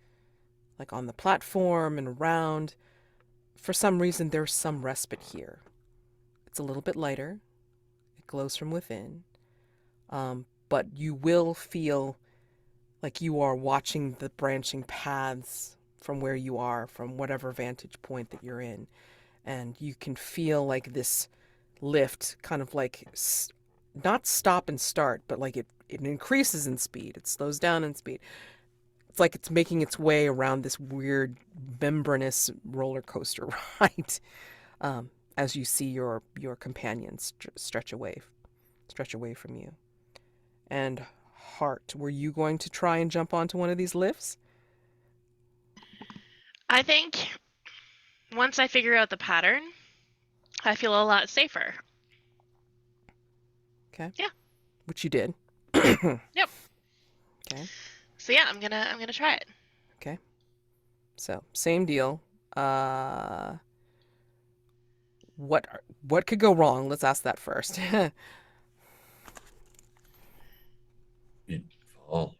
[SPEAKER 1] like on the platform and around, for some reason there's some respite here. It's a little bit lighter. It glows from within. But you will feel like you are watching the branching paths from where you are, from whatever vantage point that you're in. And you can feel like this lift kind of like not stop and start, but like it increases in speed. It slows down in speed. It's like it's making its way around this weird membranous roller coaster ride, as you see your companions stretch away from you. And Hart, were you going to try and jump onto one of these lifts?
[SPEAKER 4] I think once I figure out the pattern, I feel a lot safer.
[SPEAKER 1] Okay.
[SPEAKER 4] Yeah.
[SPEAKER 1] Which you did.
[SPEAKER 4] Yep.
[SPEAKER 1] Okay.
[SPEAKER 4] So yeah, I'm gonna try it.
[SPEAKER 1] Okay. So same deal. What could go wrong? Let's ask that first.
[SPEAKER 2] You'd fall.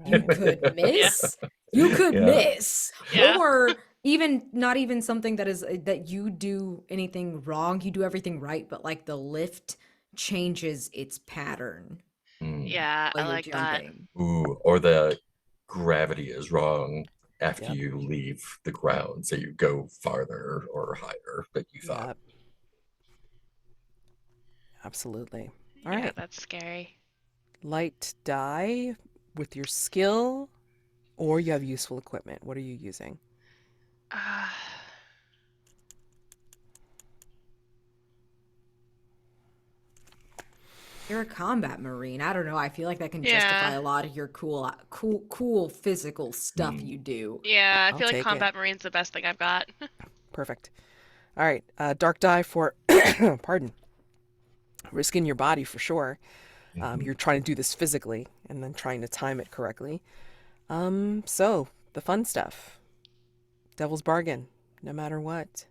[SPEAKER 3] You could miss. You could
[SPEAKER 2] Yeah.
[SPEAKER 3] miss.
[SPEAKER 4] Yeah.
[SPEAKER 3] Or even not even something that is that you do anything wrong. You do everything right, but like the lift changes its pattern
[SPEAKER 2] Mm.
[SPEAKER 4] Yeah, I
[SPEAKER 3] while you're
[SPEAKER 4] like that.
[SPEAKER 3] jumping.
[SPEAKER 2] Ooh, or the gravity is wrong after
[SPEAKER 1] Yep.
[SPEAKER 2] you leave the ground, so you go farther or higher than you thought.
[SPEAKER 1] Yep. Absolutely. All
[SPEAKER 4] Yeah,
[SPEAKER 1] right.
[SPEAKER 4] that's scary.
[SPEAKER 1] Light die with your skill, or you have useful equipment. What are you using?
[SPEAKER 4] Uh,
[SPEAKER 3] You're a combat marine. I don't know. I feel like that can
[SPEAKER 4] Yeah.
[SPEAKER 3] justify a lot of your cool physical stuff you do.
[SPEAKER 4] yeah, I
[SPEAKER 1] I'll
[SPEAKER 4] feel like
[SPEAKER 1] take it.
[SPEAKER 4] combat marine's the best thing I've got.
[SPEAKER 1] Perfect. All right. Dark die for, pardon, risking your body for sure. You're trying to do this physically and then trying to time it correctly. So the fun stuff. Devil's bargain, no matter what.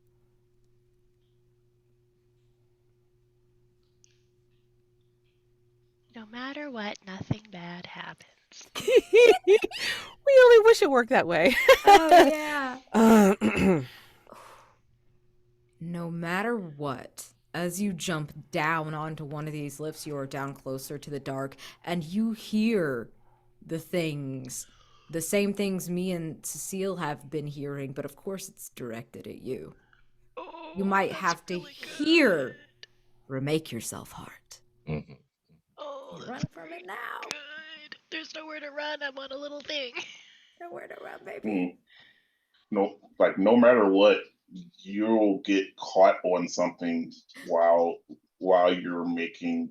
[SPEAKER 4] No matter what, nothing bad happens.
[SPEAKER 1] We only wish it worked that way.
[SPEAKER 3] Oh yeah.
[SPEAKER 1] Uh,
[SPEAKER 3] No matter what, as you jump down onto one of these lifts, you are down closer to the dark, and you hear the things, the same things me and Cecile have been hearing, but of course it's directed at you.
[SPEAKER 4] Oh,
[SPEAKER 3] You might
[SPEAKER 4] that's
[SPEAKER 3] have to
[SPEAKER 4] really
[SPEAKER 3] hear,
[SPEAKER 4] good.
[SPEAKER 3] remake yourself, Hart.
[SPEAKER 2] Mhm.
[SPEAKER 4] Oh,
[SPEAKER 3] You
[SPEAKER 4] that's
[SPEAKER 3] run from it now.
[SPEAKER 4] good. There's nowhere to run. I'm on a little thing.
[SPEAKER 3] Nowhere to run, baby.
[SPEAKER 5] No, like no matter what, you'll get caught on something while you're making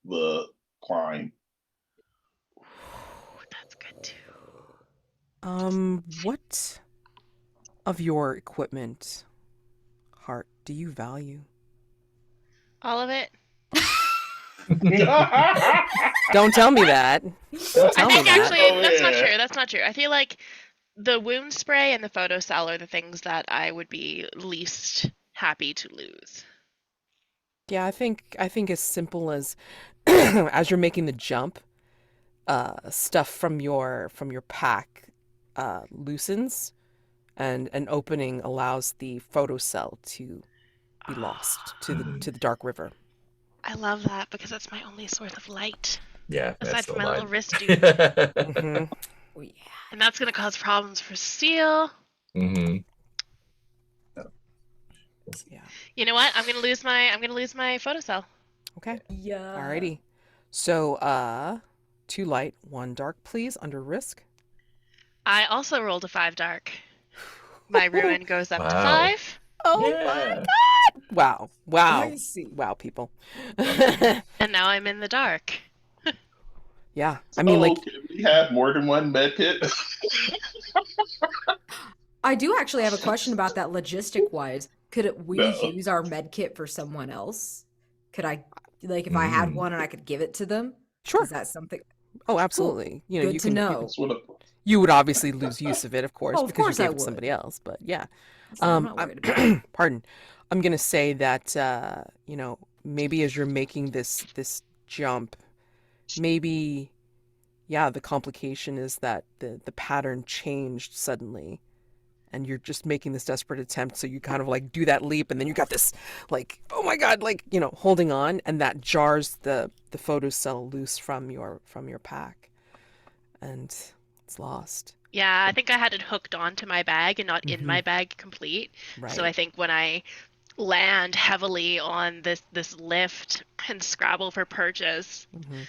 [SPEAKER 5] the climb.
[SPEAKER 4] That's good too.
[SPEAKER 1] what of your equipment, Hart, do you value?
[SPEAKER 4] All of it.
[SPEAKER 1] Don't tell me that. Don't tell
[SPEAKER 4] I
[SPEAKER 1] me
[SPEAKER 4] think
[SPEAKER 1] that.
[SPEAKER 4] actually
[SPEAKER 5] Oh,
[SPEAKER 4] that's not
[SPEAKER 5] yeah.
[SPEAKER 4] true. That's not true. I feel like the wound spray and the photocell are the things that I would be least happy to lose.
[SPEAKER 1] Yeah, I think as simple as as you're making the jump, stuff from your pack loosens, and an opening allows the photocell to be lost to the dark river.
[SPEAKER 4] I love that because that's my only source of light.
[SPEAKER 2] Yeah, that's
[SPEAKER 4] Aside
[SPEAKER 2] still
[SPEAKER 4] from my little
[SPEAKER 2] mine.
[SPEAKER 4] wrist dude.
[SPEAKER 1] Hmm.
[SPEAKER 3] Oh yeah.
[SPEAKER 4] And that's gonna cause problems for Cecile.
[SPEAKER 2] hmm
[SPEAKER 1] Yeah.
[SPEAKER 4] You know what? I'm gonna lose my photocell.
[SPEAKER 1] Okay.
[SPEAKER 3] Yeah.
[SPEAKER 1] Alrighty. So, 2 light, 1 dark, please, under risk.
[SPEAKER 4] I also rolled a 5 dark. My ruin goes up to
[SPEAKER 2] Wow.
[SPEAKER 4] 5.
[SPEAKER 1] Oh my
[SPEAKER 2] Yeah.
[SPEAKER 1] god! Wow. Wow.
[SPEAKER 3] I see.
[SPEAKER 1] Wow, people.
[SPEAKER 4] And now I'm in the dark.
[SPEAKER 1] Yeah. I mean, like,
[SPEAKER 5] can we have more than one med kit?
[SPEAKER 3] I do actually have a question about that logistic wise. We
[SPEAKER 5] No.
[SPEAKER 3] use our med kit for someone else? Could I, like, if I had
[SPEAKER 2] Mm.
[SPEAKER 3] one and I could give it to them?
[SPEAKER 1] sure.
[SPEAKER 3] Is that something?
[SPEAKER 1] Oh, absolutely. You know,
[SPEAKER 3] Good
[SPEAKER 1] you
[SPEAKER 3] to
[SPEAKER 1] can.
[SPEAKER 3] know.
[SPEAKER 5] Sort of.
[SPEAKER 1] You would obviously lose use of it, of course,
[SPEAKER 3] Oh, of
[SPEAKER 1] because
[SPEAKER 3] course
[SPEAKER 1] you
[SPEAKER 3] I
[SPEAKER 1] gave it to somebody
[SPEAKER 3] would.
[SPEAKER 1] else. But yeah.
[SPEAKER 3] So I'm not worried about it.
[SPEAKER 1] Pardon. I'm gonna say that you know, maybe as you're making this jump, maybe, yeah, the complication is that the pattern changed suddenly, and you're just making this desperate attempt. So you kind of like do that leap, and then you got this like, oh my god, like, you know, holding on, and that jars the photocell loose from your pack, and it's lost.
[SPEAKER 4] Yeah, I think I had it hooked onto my bag and not in
[SPEAKER 1] Mhm.
[SPEAKER 4] my bag complete.
[SPEAKER 1] Right.
[SPEAKER 4] So I think when I land heavily on this lift and scrabble for purchase,
[SPEAKER 1] Mhm.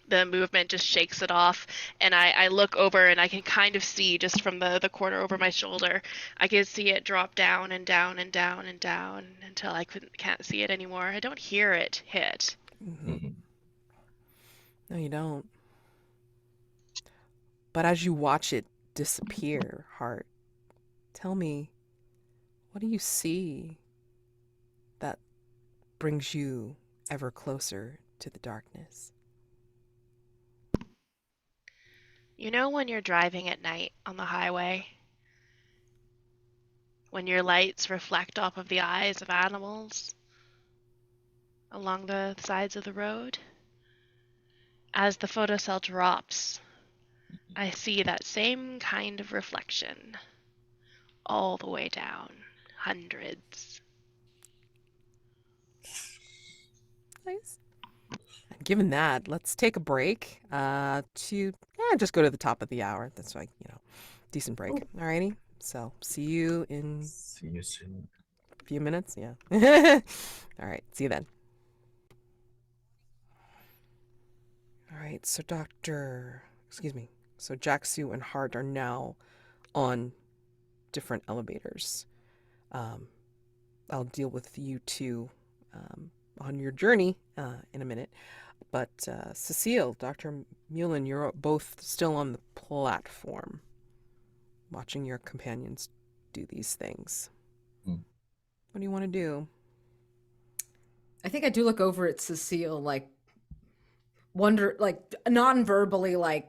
[SPEAKER 4] the movement just shakes it off, and I look over and I can kind of see just from the corner over my shoulder, I can see it drop down and down and down and down until I can't see it anymore. I don't hear it hit.
[SPEAKER 2] Mhm.
[SPEAKER 1] No, you don't. But as you watch it disappear, Hart, tell me, what do you see that brings you ever closer to the darkness?
[SPEAKER 4] You know when you're driving at night on the highway? When your lights reflect off of the eyes of animals along the sides of the road? As the photocell drops, I see that same kind of reflection all the way down, hundreds.
[SPEAKER 1] Nice. And given that, let's take a break just go to the top of the hour. That's like, decent break. Alrighty. So see you in
[SPEAKER 2] See you soon.
[SPEAKER 1] a few minutes. Yeah. All right. See you then. All right. So So Jaxu and Hart are now on different elevators. I'll deal with you two on your journey in a minute. But Cecile, Dr. Mullen, you're both still on the platform, watching your companions do these things. What do you want to do?
[SPEAKER 3] I think I do look over at Cecile, like, wonder, like, non-verbally, like...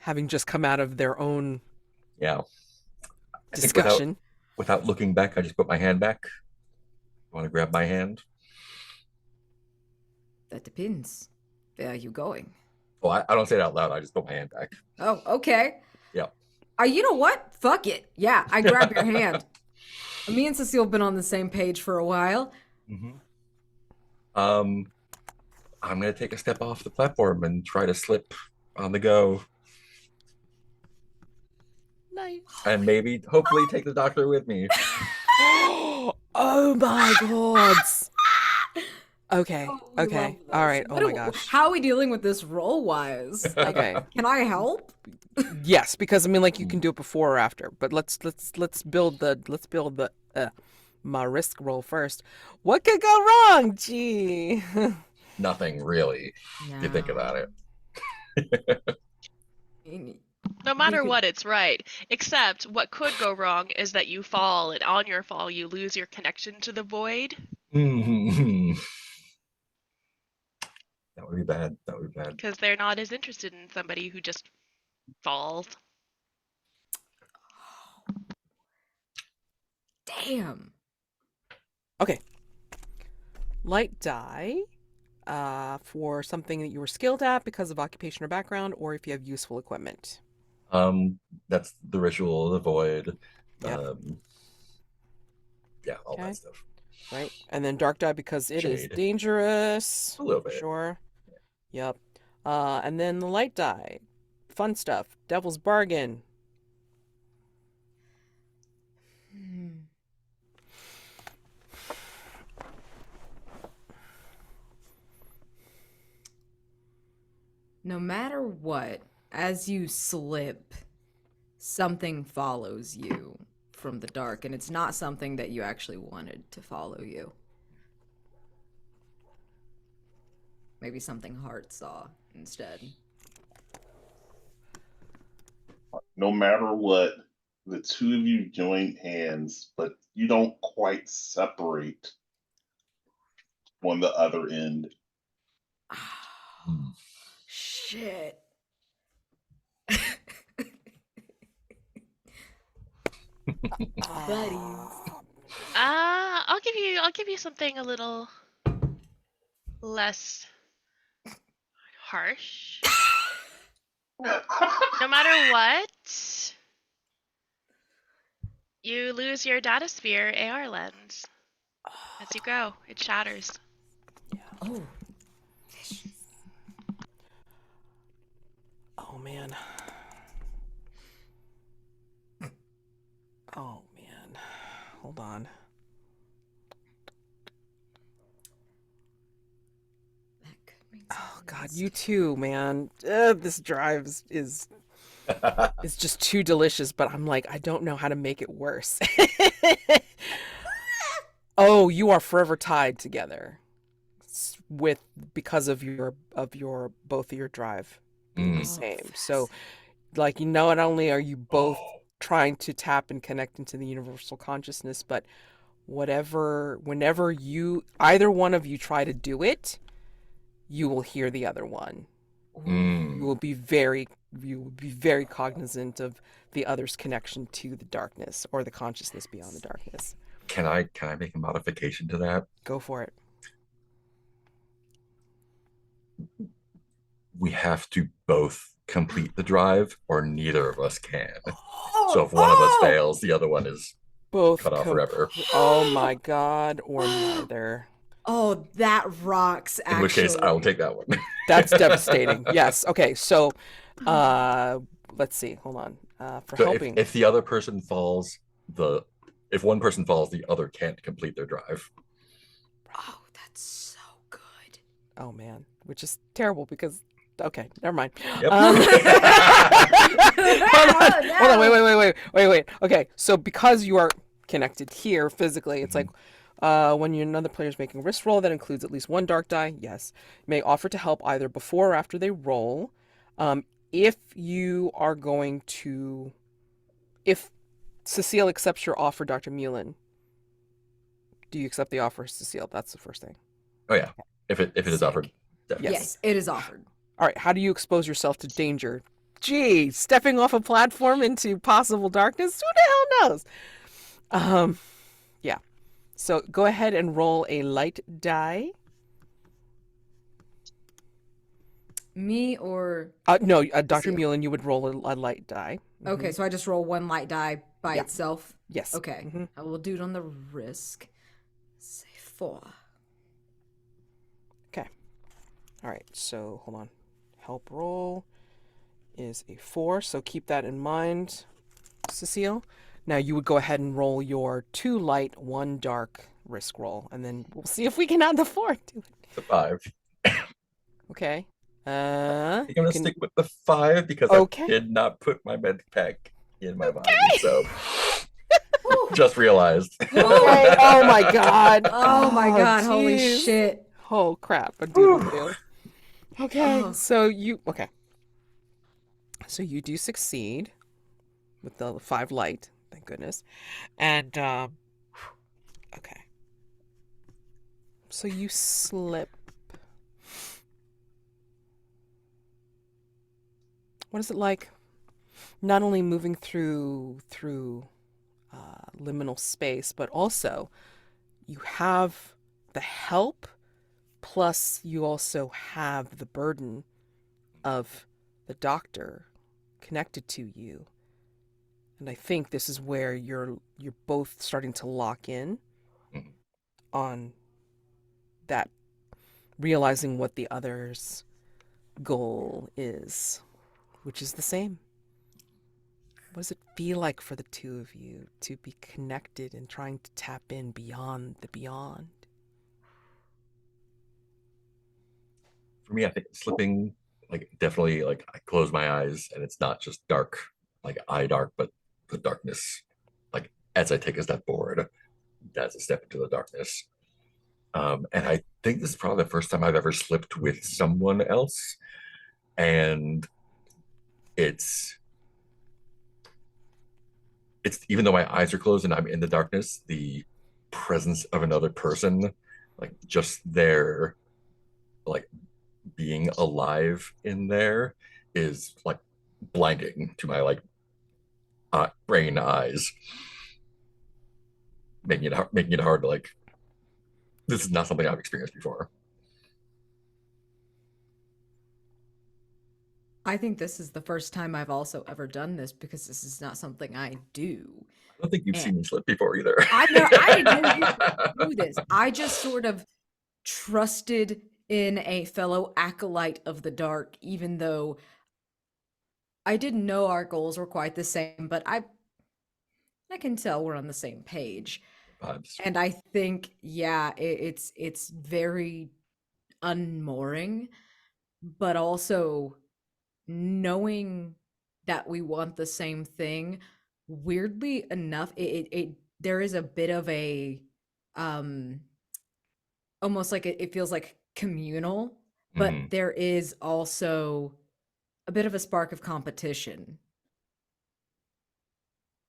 [SPEAKER 1] Having just come out of their own
[SPEAKER 2] discussion.
[SPEAKER 1] discussion.
[SPEAKER 2] Without looking back, I just put my hand back. You want to grab my hand?
[SPEAKER 3] That depends. Where are you going?
[SPEAKER 2] Oh, I don't say it out loud. I just put my hand back.
[SPEAKER 3] Oh, okay.
[SPEAKER 2] Yeah.
[SPEAKER 3] You know what? Fuck it. Yeah, I grab your hand. Me and Cecile have been on the same page for a while.
[SPEAKER 2] Mm-hmm. I'm going to take a step off the platform and try to slip on the go.
[SPEAKER 1] Nice.
[SPEAKER 2] And maybe, hopefully, take the doctor with me.
[SPEAKER 1] Oh my god. Okay.
[SPEAKER 3] We
[SPEAKER 1] Okay.
[SPEAKER 3] love
[SPEAKER 1] All right.
[SPEAKER 3] this.
[SPEAKER 1] Oh my gosh.
[SPEAKER 3] How are we dealing with this role-wise?
[SPEAKER 1] Okay.
[SPEAKER 3] Can I help?
[SPEAKER 1] Yes, because I mean, like, you can do it before or after. But let's build the my risk roll first. What could go wrong? Gee.
[SPEAKER 2] Nothing, really, if you think about it.
[SPEAKER 4] No matter
[SPEAKER 3] could-
[SPEAKER 4] what, it's right. Except what could go wrong is that you fall, and on your fall, you lose your connection to the void.
[SPEAKER 2] Mm-hmm. That would be bad. That would be bad.
[SPEAKER 4] Because they're not as interested in somebody who just falls.
[SPEAKER 3] Damn.
[SPEAKER 1] Okay. Light die for something that you were skilled at because of occupation or background, or if you have useful equipment.
[SPEAKER 2] That's the ritual of the void.
[SPEAKER 1] Yep.
[SPEAKER 2] All
[SPEAKER 1] Okay.
[SPEAKER 2] that stuff.
[SPEAKER 1] Right. And then dark die because it is
[SPEAKER 2] Shade.
[SPEAKER 1] dangerous.
[SPEAKER 2] A little bit.
[SPEAKER 1] Sure. Yep. And then the light die. Fun stuff. Devil's bargain.
[SPEAKER 3] No matter what, as you slip, something follows you from the dark, and it's not something that you actually wanted to follow you. Maybe something Hart saw instead.
[SPEAKER 5] No matter what, the two of you join hands, but you don't quite separate on the other end.
[SPEAKER 3] Shit. Buddies.
[SPEAKER 4] I'll give you something a little less harsh. No matter what, you lose your data sphere AR lens. As you go, it shatters.
[SPEAKER 3] Oh.
[SPEAKER 1] Oh man. Oh man. Hold on.
[SPEAKER 3] That could mean
[SPEAKER 1] Oh
[SPEAKER 3] something
[SPEAKER 1] god,
[SPEAKER 3] else.
[SPEAKER 1] you too, man. This drive is just too delicious, but I'm like, I don't know how to make it worse. Oh, you are forever tied together because of your both of your drive being the same. So like, not only are you both trying to tap and connect into the universal consciousness, but whenever either one of you try to do it, you will hear the other one. You will be very cognizant of the other's connection to the darkness or the consciousness beyond the darkness.
[SPEAKER 2] Can I make a modification to that?
[SPEAKER 1] Go for it.
[SPEAKER 2] We have to both complete the drive, or neither of us can. So if one of us fails, the other one is
[SPEAKER 1] Both
[SPEAKER 2] cut off forever.
[SPEAKER 1] Oh my god, or neither.
[SPEAKER 3] Oh, that rocks,
[SPEAKER 2] In
[SPEAKER 3] actually.
[SPEAKER 2] which case, I will take that one.
[SPEAKER 1] That's devastating. Yes. Okay. So, let's see. Hold on. For
[SPEAKER 2] So
[SPEAKER 1] helping.
[SPEAKER 2] if the other person falls, if one person falls, the other can't complete their drive.
[SPEAKER 3] Oh, that's so good.
[SPEAKER 1] Oh man, which is terrible because. Okay, never mind.
[SPEAKER 2] Yep.
[SPEAKER 1] Hold on.
[SPEAKER 3] No.
[SPEAKER 1] Hold on. Wait. Okay, so because you are connected here physically, it's like when another player is making a risk roll that includes at least one dark die. Yes, you may offer to help either before or after they roll. If you are going to, if Cecile accepts your offer, Dr. Mullen, do you accept the offer, Cecile? That's the first thing.
[SPEAKER 2] Oh yeah, if it is offered, definitely.
[SPEAKER 3] Yes, it is offered.
[SPEAKER 1] All right, how do you expose yourself to danger? Gee, stepping off a platform into possible darkness? Who the hell knows? Yeah. So go ahead and roll a light die.
[SPEAKER 3] Me or
[SPEAKER 1] No, Dr.
[SPEAKER 3] Cecile.
[SPEAKER 1] Mullen, you would roll a light die.
[SPEAKER 3] okay, so I just roll one light die by
[SPEAKER 1] Yeah.
[SPEAKER 3] itself.
[SPEAKER 1] Yes.
[SPEAKER 3] Okay,
[SPEAKER 1] Mhm.
[SPEAKER 3] I will do it on the risk. Say 4.
[SPEAKER 1] Okay. All right, so hold on. Help roll is a 4, so keep that in mind, Cecile. Now you would go ahead and roll your 2 light, 1 dark risk roll, and then we'll see if we can add the 4 to it.
[SPEAKER 2] It's a 5.
[SPEAKER 1] Okay.
[SPEAKER 2] I think I'm
[SPEAKER 1] you
[SPEAKER 2] gonna
[SPEAKER 1] can-
[SPEAKER 2] stick with the 5 because
[SPEAKER 1] Okay.
[SPEAKER 2] I did not put my med pack in my body. So just realized.
[SPEAKER 1] Okay. Oh my god.
[SPEAKER 3] Oh my god, holy
[SPEAKER 1] jeez.
[SPEAKER 3] shit.
[SPEAKER 1] Oh crap. A doodle-doo. Okay.
[SPEAKER 3] Oh.
[SPEAKER 1] So you do succeed with the 5 light, thank goodness. And okay. So you slip. What is it like? Not only moving through liminal space, but also you have the help, plus you also have the burden of the doctor connected to you. And I think this is where you're both starting to lock in
[SPEAKER 2] Mhm.
[SPEAKER 1] on that, realizing what the other's goal is, which is the same. What does it feel like for the two of you to be connected and trying to tap in beyond the beyond?
[SPEAKER 2] For me, I think slipping, like definitely, like I close my eyes and it's not just dark, like eye dark, but the darkness. Like as I take a step forward, as a step into the darkness. And I think this is probably the first time I've ever slipped with someone else, and it's even though my eyes are closed and I'm in the darkness, the presence of another person, like just there, like being alive in there, is like blinding to my like brain eyes, making it hard to like. This is not something I've experienced before.
[SPEAKER 3] I think this is the first time I've also ever done this because this is not something I do.
[SPEAKER 2] I don't think you've seen me slip before either.
[SPEAKER 3] I didn't know you could do this. I just sort of trusted in a fellow acolyte of the dark, even though I didn't know our goals were quite the same, but I can tell we're on the same page.
[SPEAKER 2] Vibes.
[SPEAKER 3] And I think, yeah, it's very unmooring, but also knowing that we want the same thing. Weirdly enough, it there is a bit of a almost like it feels like communal, but
[SPEAKER 2] Mhm.
[SPEAKER 3] there is also a bit of a spark of competition.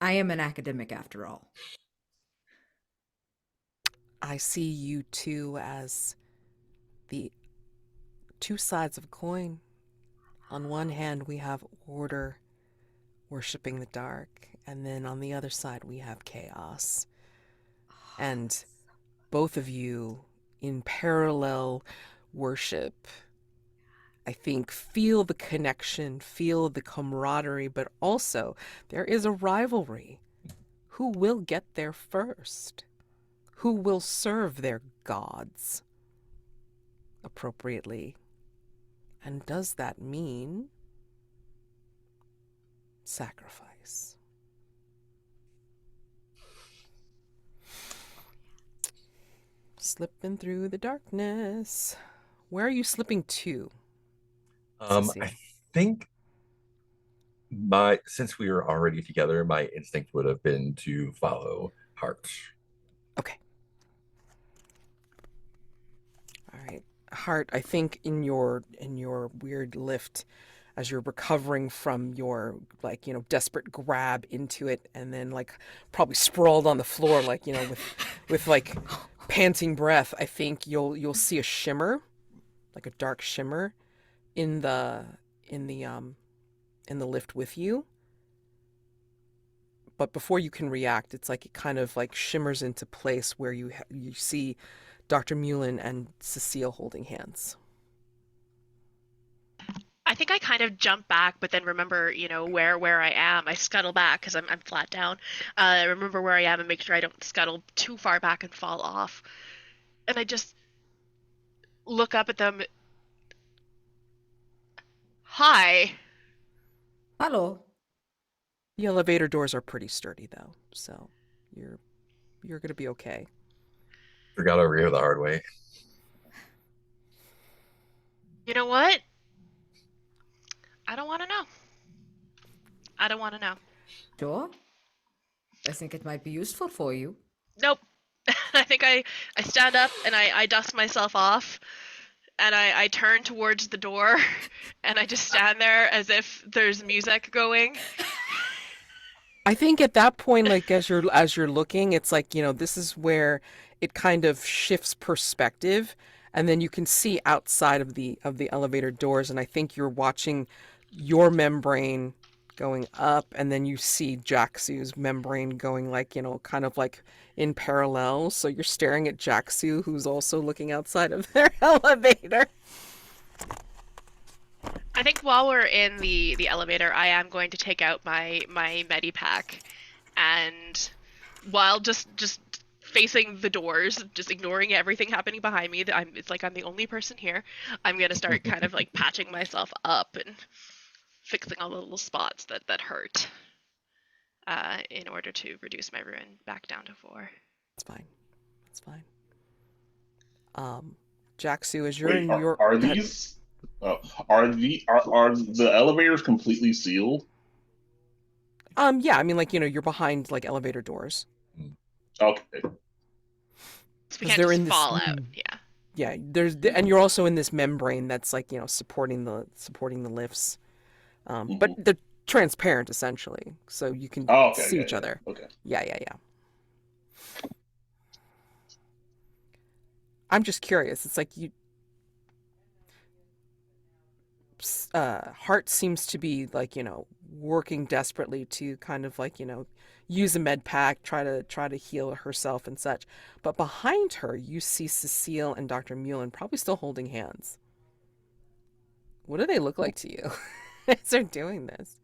[SPEAKER 3] I am an academic after all.
[SPEAKER 1] I see you two as the two sides of a coin. On one hand, we have order worshiping the dark, and then on the other side, we have chaos. And both of you, in parallel worship, I think, feel the connection, feel the camaraderie, but also there is a rivalry. who will get there first? Who will serve their gods appropriately? And does that mean sacrifice? Slipping through the darkness. Where are you slipping to? Cecile?
[SPEAKER 2] I think since we were already together, my instinct would have been to follow Hart.
[SPEAKER 1] Okay. All right. Hart, I think in your weird lift, as you're recovering from your desperate grab into it, and then probably sprawled on the floor with panting breath, I think you'll see a shimmer, like a dark shimmer in the lift with you. But before you can react, it's it kind of shimmers into place where you see Dr. Mullen and Cecile holding hands.
[SPEAKER 4] I think I kind of jump back, but then remember, where I am. I scuttle back because I'm flat down. I remember where I am and make sure I don't scuttle too far back and fall off. And I just look up at them. Hi.
[SPEAKER 3] Hello.
[SPEAKER 1] The elevator doors are pretty sturdy, though, so you're gonna be okay.
[SPEAKER 2] Forgot over here the hard way.
[SPEAKER 4] You know what? I don't want to know. I don't want to know.
[SPEAKER 3] Sure. I think it might be useful for you.
[SPEAKER 4] Nope. I think I stand up and I dust myself off and I turn towards the door and I just stand there as if there's music going.
[SPEAKER 1] I think at that point, as you're looking, it's this is where it kind of shifts perspective, and then you can see outside of the elevator doors, and I think you're watching your membrane going up, and then you see Jaxu's membrane going kind of in parallel. So you're staring at Jaxu, who's also looking outside of their elevator.
[SPEAKER 4] I think while we're in the elevator, I am going to take out my Medipack, and while just facing the doors, just ignoring everything happening behind me, it's like I'm the only person here. I'm gonna start kind of patching myself up and fixing all the little spots that hurt, in order to reduce my ruin back down to 4.
[SPEAKER 1] It's fine. It's fine. Jaxu, as you're
[SPEAKER 5] Wait,
[SPEAKER 1] in your
[SPEAKER 5] are these are the elevators completely sealed?
[SPEAKER 1] yeah, I mean you're behind elevator doors.
[SPEAKER 5] Okay.
[SPEAKER 4] So we can't just fall out. Yeah.
[SPEAKER 1] Yeah, and you're also in this membrane that's supporting the lifts. But they're transparent essentially, so you can see each other.
[SPEAKER 5] Okay.
[SPEAKER 1] Yeah. I'm just curious. It's Hart seems to be working desperately to kind of use a med pack, try to heal herself and such. But behind her, you see Cecile and Dr. Mullen probably still holding hands. What do they look like to you as they're doing this?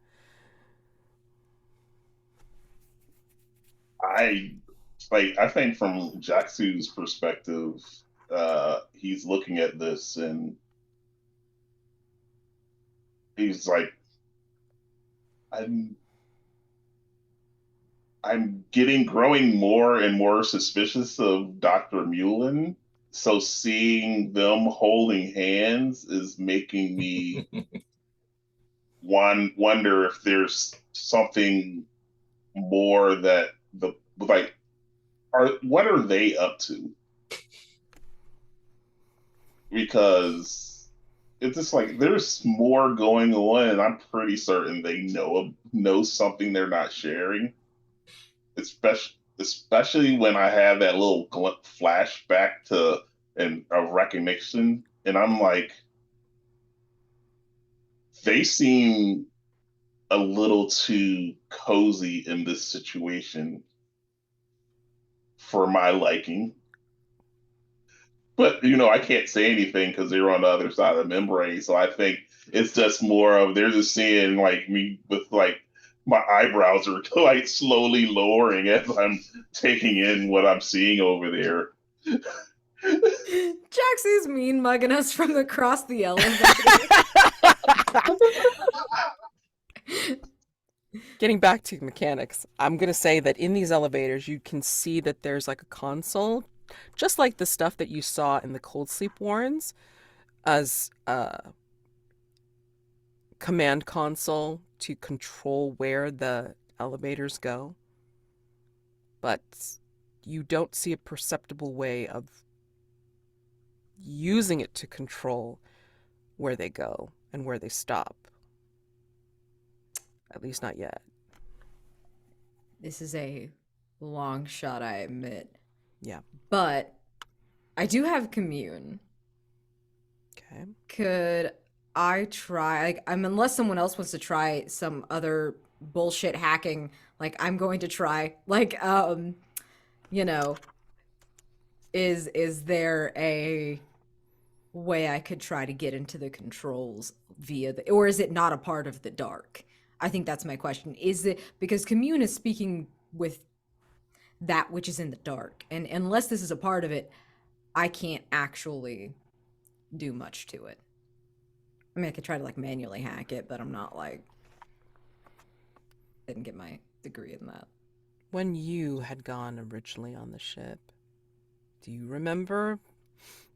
[SPEAKER 5] I think from Jaxu's perspective, he's looking at this and he's like, I'm growing more and more suspicious of Dr. Mullen. So seeing them holding hands is making me wonder if there's something more that what are they up to? Because it's just there's more going on, and I'm pretty certain they know something they're not sharing. Especially when I have that little flashback to a recognition, and I'm like, they seem a little too cozy in this situation for my liking. But I can't say anything because they're on the other side of the membrane. So I think it's just more of they're just seeing me with my eyebrows are like slowly lowering as I'm taking in what I'm seeing over there.
[SPEAKER 3] Jaxu's mean mugging us from across the elevator.
[SPEAKER 1] Getting back to mechanics, I'm going to say that in these elevators, you can see that there's like a console, just like the stuff that you saw in the Cold Sleep Warrens, as a command console to control where the elevators go. But you don't see a perceptible way of using it to control where they go and where they stop. At least not yet.
[SPEAKER 3] This is a long shot, I admit.
[SPEAKER 1] Yeah.
[SPEAKER 3] But I do have commune.
[SPEAKER 1] Okay.
[SPEAKER 3] Could I try, unless someone else wants to try some other bullshit hacking, I'm going to try, you know, is there a way I could try to get into the controls via or is it not a part of the dark? I think that's my question. Is it because commune is speaking with that which is in the dark, and unless this is a part of it, I can't actually do much to it. I mean, I could try to manually hack it, but I'm not didn't get my degree in that.
[SPEAKER 1] When you had gone originally on the ship, do you remember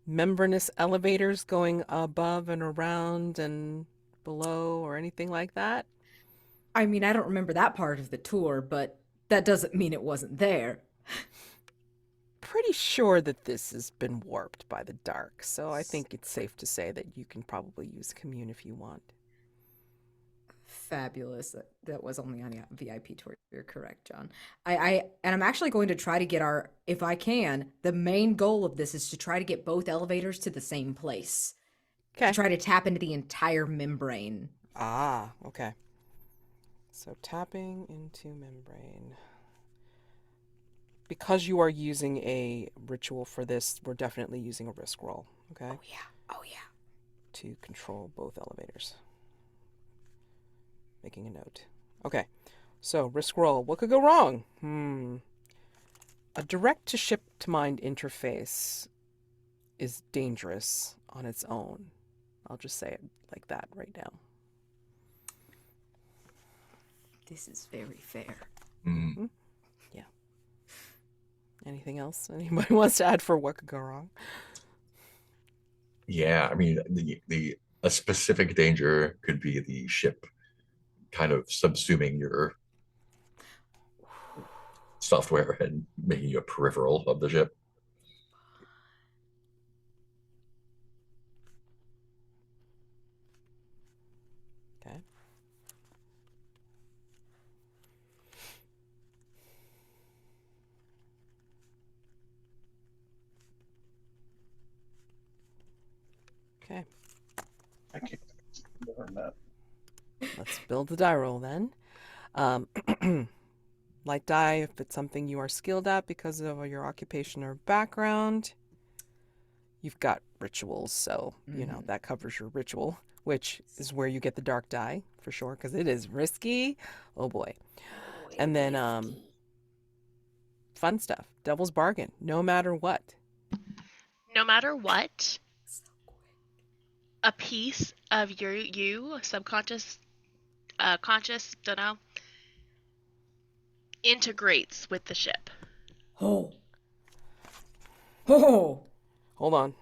[SPEAKER 1] membranous elevators going above and around and below or anything like that?
[SPEAKER 3] I mean, I don't remember that part of the tour, but that doesn't mean it wasn't there.
[SPEAKER 1] Pretty sure that this has been warped by the dark, so I think it's safe to say that you can probably use commune if you want.
[SPEAKER 3] Fabulous. That was only on a VIP tour. You're correct, Jonn. And I'm actually going to try to get if I can, the main goal of this is to try to get both elevators to the same place.
[SPEAKER 1] Okay.
[SPEAKER 3] To try to tap into the entire membrane.
[SPEAKER 1] Ah, okay. So tapping into membrane. Because you are using a ritual for this, we're definitely using a risk roll, okay?
[SPEAKER 3] Oh yeah.
[SPEAKER 1] To control both elevators. Making a note. Okay, so risk roll. What could go wrong? A direct-to-ship-to-mind interface is dangerous on its own. I'll just say it like that right now.
[SPEAKER 3] This is very fair.
[SPEAKER 2] Mm.
[SPEAKER 1] Yeah. Anything else anybody wants to add for what could go wrong?
[SPEAKER 2] Yeah, I mean, a specific danger could be the ship kind of subsuming your software and making you a peripheral of the ship.
[SPEAKER 1] Okay. Okay.
[SPEAKER 5] I can't learn that.
[SPEAKER 1] Let's build the die roll then. Light die if it's something you are skilled at because of your occupation or background. You've got rituals, so, that covers your ritual, which is where you get the dark die, for sure, because it is risky. Oh, boy. And then, fun stuff. Devil's bargain, no matter what.
[SPEAKER 4] No matter what, a piece of you, subconscious, conscious, don't know, integrates with the ship.
[SPEAKER 3] Oh.
[SPEAKER 1] Hold on.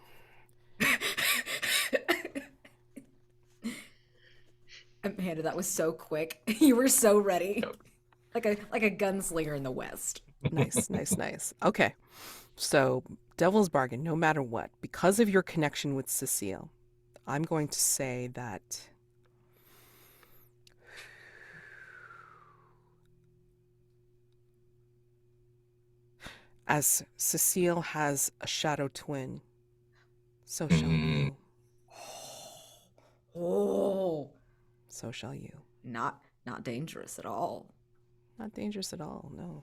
[SPEAKER 3] Amanda, that was so quick. You were so ready.
[SPEAKER 2] Yep.
[SPEAKER 3] Like a gunslinger in the West.
[SPEAKER 1] Nice. Okay. So, devil's bargain, no matter what. Because of your connection with Cecile, I'm going to say that as Cecile has a shadow twin, so shall you.
[SPEAKER 3] Oh.
[SPEAKER 1] So shall you.
[SPEAKER 3] Not dangerous at all.
[SPEAKER 1] Not dangerous at all, no.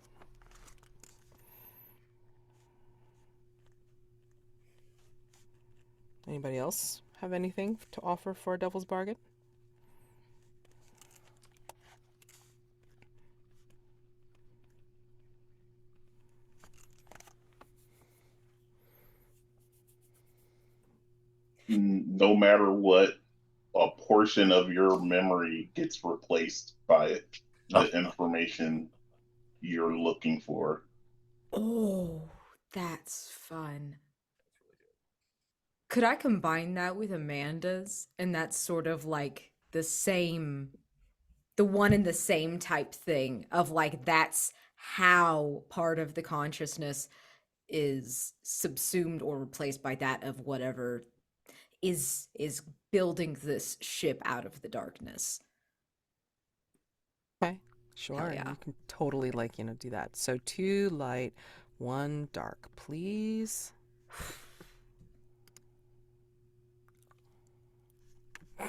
[SPEAKER 1] Anybody else have anything to offer for a devil's bargain?
[SPEAKER 5] no matter what, a portion of your memory gets replaced by
[SPEAKER 2] Oh,
[SPEAKER 5] the information you're looking for.
[SPEAKER 3] Oh, that's fun. Could I combine that with Amanda's? And that's sort of like the one and the same type thing of like, that's how part of the consciousness is subsumed or replaced by that of whatever is building this ship out of the darkness.
[SPEAKER 1] Okay, sure.
[SPEAKER 3] yeah.
[SPEAKER 1] You can totally do that. So 2 light, 1 dark, please.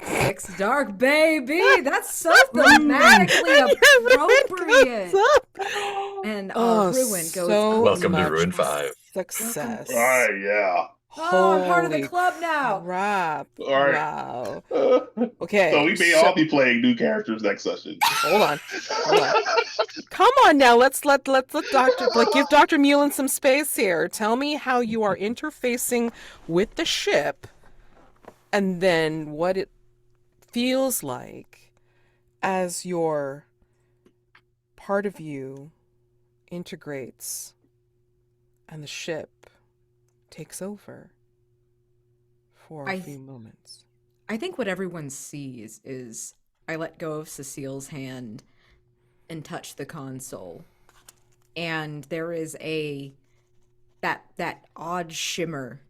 [SPEAKER 3] Six dark, baby. That's so thematically appropriate. And ruin goes up.
[SPEAKER 2] Welcome to
[SPEAKER 1] much
[SPEAKER 2] Ruin 5.
[SPEAKER 1] Success.
[SPEAKER 5] All right, yeah.
[SPEAKER 3] Oh, I'm part of the
[SPEAKER 1] Holy
[SPEAKER 3] club now.
[SPEAKER 1] crap.
[SPEAKER 5] All right.
[SPEAKER 1] Wow.
[SPEAKER 5] So
[SPEAKER 1] Okay.
[SPEAKER 5] we may all be playing new characters next session.
[SPEAKER 1] Hold on. Come on now. Let's let Dr. give Dr. Mullen some space here. Tell me how you are interfacing with the ship, and then what it feels like as your part of you integrates and the ship takes over for a few moments.
[SPEAKER 3] I think what everyone sees is I let go of Cecile's hand and touch the console. And there is that odd shimmer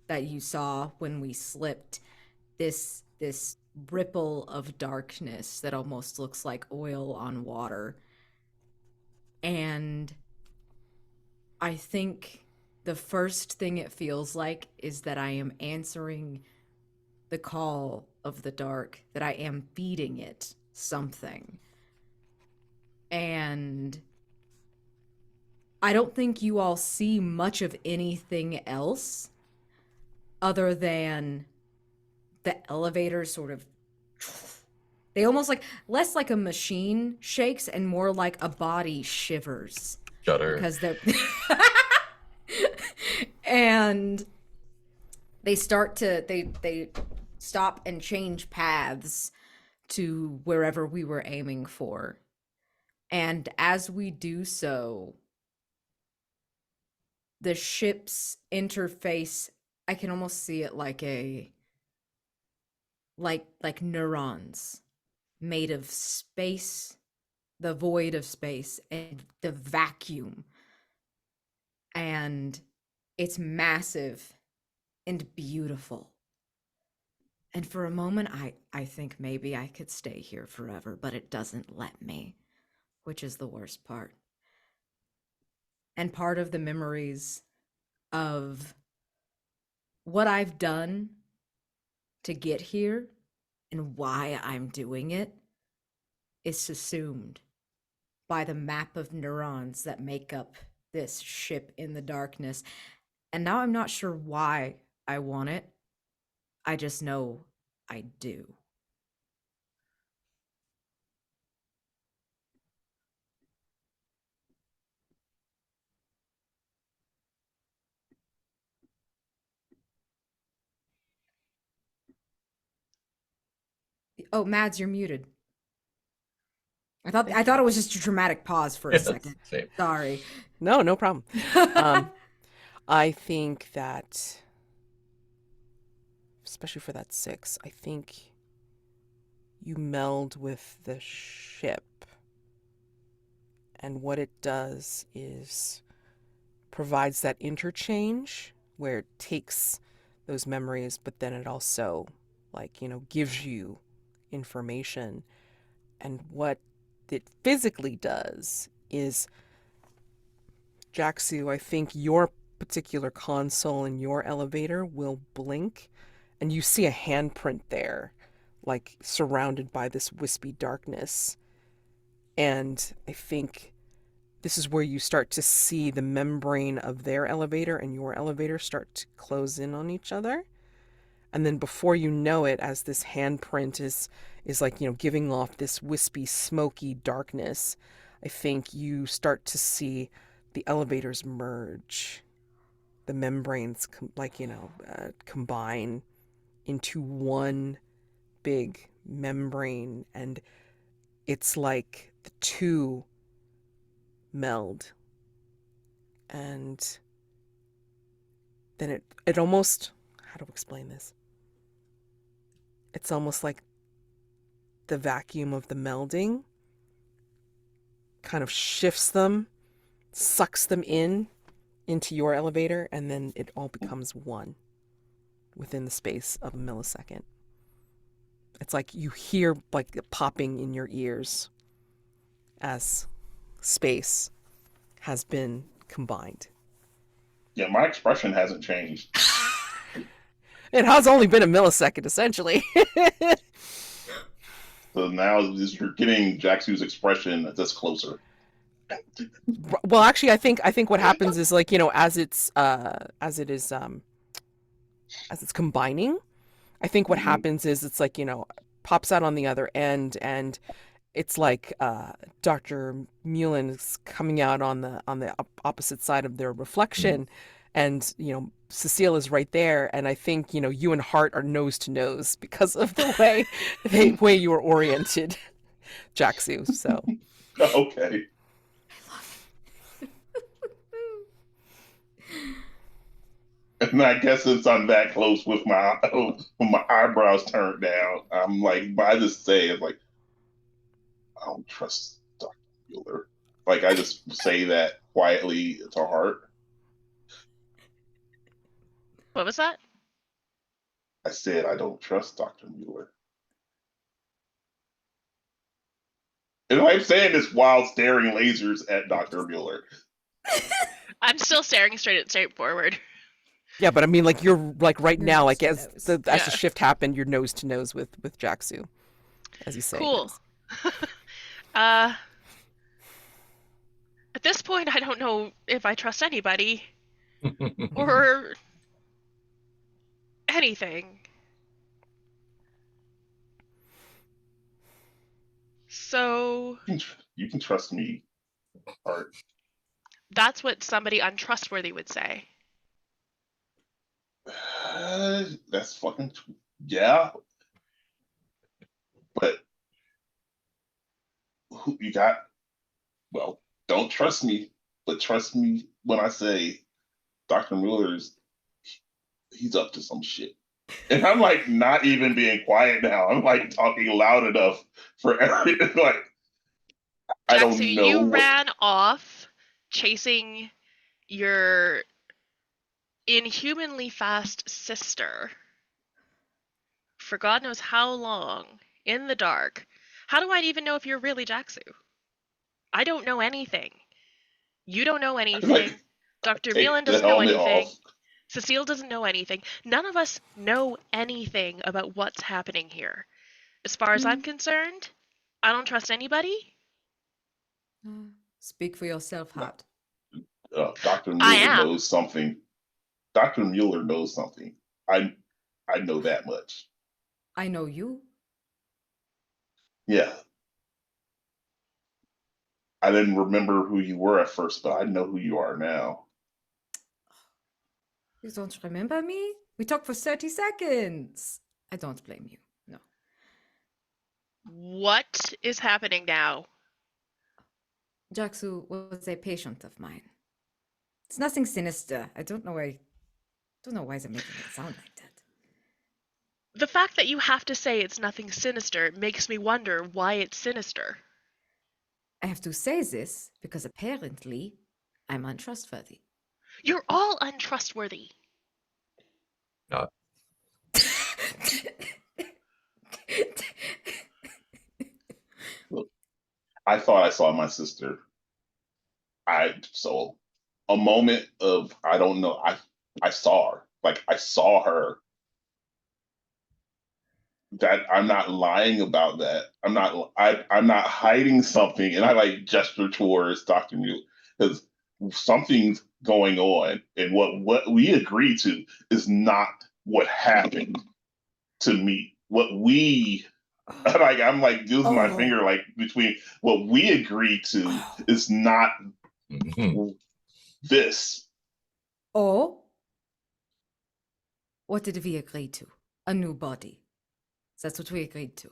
[SPEAKER 3] that you saw when we slipped, this ripple of darkness that almost looks like oil on water. And I think the first thing it feels like is that I am answering the call of the dark, that I am feeding it something. And I don't think you all see much of anything else other than the elevator sort of, they almost like, less like a machine shakes and more like a body shivers.
[SPEAKER 2] Shudder.
[SPEAKER 3] Because they're and they start to they stop and change paths to wherever we were aiming for. And as we do so, the ship's interface, I can almost see it like like neurons made of space, the void of space, and the vacuum. And it's massive and beautiful. And for a moment, I think maybe I could stay here forever, but it doesn't let me, which is the worst part. And part of the memories of what I've done to get here and why I'm doing it is subsumed by the map of neurons that make up this ship in the darkness. And now I'm not sure why I want it. I just know I do. Oh, Mads, you're muted. I thought it was just a dramatic pause for a second.
[SPEAKER 2] Same.
[SPEAKER 3] Sorry.
[SPEAKER 1] No problem. I think that, especially for that 6, I think you meld with the ship. And what it does is provides that interchange where it takes those memories, but then it also, gives you information. And what it physically does is, Jaxu, I think your particular console in your elevator will blink, and you see a handprint there, like surrounded by this wispy darkness. And I think this is where you start to see the membrane of their elevator and your elevator start to close in on each other. And then before you know it, as this handprint is giving off this wispy, smoky darkness, I think you start to see the elevators merge. The membranes combine into one big membrane, and it's like the two meld, and then it almost, how to explain this? It's almost like the vacuum of the melding kind of shifts them, sucks them into your elevator, and then it all becomes one within the space of a millisecond. It's like you hear like popping in your ears as space has been combined.
[SPEAKER 5] Yeah, my expression hasn't changed.
[SPEAKER 1] It has only been a millisecond, essentially.
[SPEAKER 5] So now you're getting Jaxu's expression that's closer.
[SPEAKER 1] Well, actually, I think what happens is, like, as it's combining, I think what happens is it's like, pops out on the other end, and it's like Dr. Mullen is coming out on the opposite side of their reflection, and Cecile is right there, and I think you and Hart are nose to nose because of the way you are oriented, Jaxu. So
[SPEAKER 5] Okay. And I guess since I'm that close with my eyebrows turned down, I'm like, by this say, it's like, I don't trust Dr. Mueller. Like, I just say that quietly to Hart.
[SPEAKER 4] What was that?
[SPEAKER 5] I said, I don't trust Dr. Mueller. And I'm saying this while staring lasers at Dr. Mueller.
[SPEAKER 4] I'm still staring straight forward.
[SPEAKER 1] yeah, but I mean, like, you're like right
[SPEAKER 3] You're
[SPEAKER 1] now,
[SPEAKER 3] nose
[SPEAKER 1] like
[SPEAKER 3] to
[SPEAKER 1] as
[SPEAKER 3] nose.
[SPEAKER 1] the
[SPEAKER 4] Yeah.
[SPEAKER 1] shift happened, you're nose to nose with Jaxu, as you say.
[SPEAKER 4] Cool. At this point, I don't know if I trust anybody or anything. So
[SPEAKER 5] You can trust me, Hart.
[SPEAKER 4] that's what somebody untrustworthy would say.
[SPEAKER 5] That's fucking yeah. But who you got? Well, don't trust me, but trust me when I say Dr. Mueller's he's up to some shit. And I'm like not even being quiet now. I'm like talking loud enough for everything. Like I don't
[SPEAKER 4] Jaxu,
[SPEAKER 5] know.
[SPEAKER 4] you ran off chasing your inhumanly fast sister for God knows how long in the dark. How do I even know if you're really Jaxu? I don't know anything. You don't know anything.
[SPEAKER 5] Like,
[SPEAKER 4] Dr.
[SPEAKER 5] take
[SPEAKER 4] Mullen
[SPEAKER 5] the
[SPEAKER 4] doesn't know
[SPEAKER 5] helmet
[SPEAKER 4] anything.
[SPEAKER 5] off.
[SPEAKER 4] Cecile doesn't know anything. None of us know anything about what's happening here. As far as I'm concerned, I don't trust anybody.
[SPEAKER 3] Speak for yourself, Hart.
[SPEAKER 5] Dr.
[SPEAKER 4] I
[SPEAKER 5] Mueller
[SPEAKER 4] am.
[SPEAKER 5] knows something. Dr. Mueller knows something. I know that much.
[SPEAKER 3] I know you.
[SPEAKER 5] Yeah. I didn't remember who you were at first, but I know who you are now.
[SPEAKER 3] You don't remember me? We talked for 30 seconds. I don't blame you. No.
[SPEAKER 4] What is happening now?
[SPEAKER 3] Jaxu was a patient of mine. It's nothing sinister. I don't know why they're making it sound like that.
[SPEAKER 4] The fact that you have to say it's nothing sinister makes me wonder why it's sinister.
[SPEAKER 3] I have to say this because apparently I'm untrustworthy.
[SPEAKER 4] You're all untrustworthy.
[SPEAKER 5] Look, I thought I saw my sister. So a moment of I don't know. I saw her. Like I saw her. That I'm not lying about that. I'm not hiding something, and I like gesture towards Dr. Mueller because something's going on, and what we agree to is not what happened to me. What we like, I'm like using my finger like between what we agreed to is not this.
[SPEAKER 3] Oh? What did we agree to? a new body. That's what we agreed to.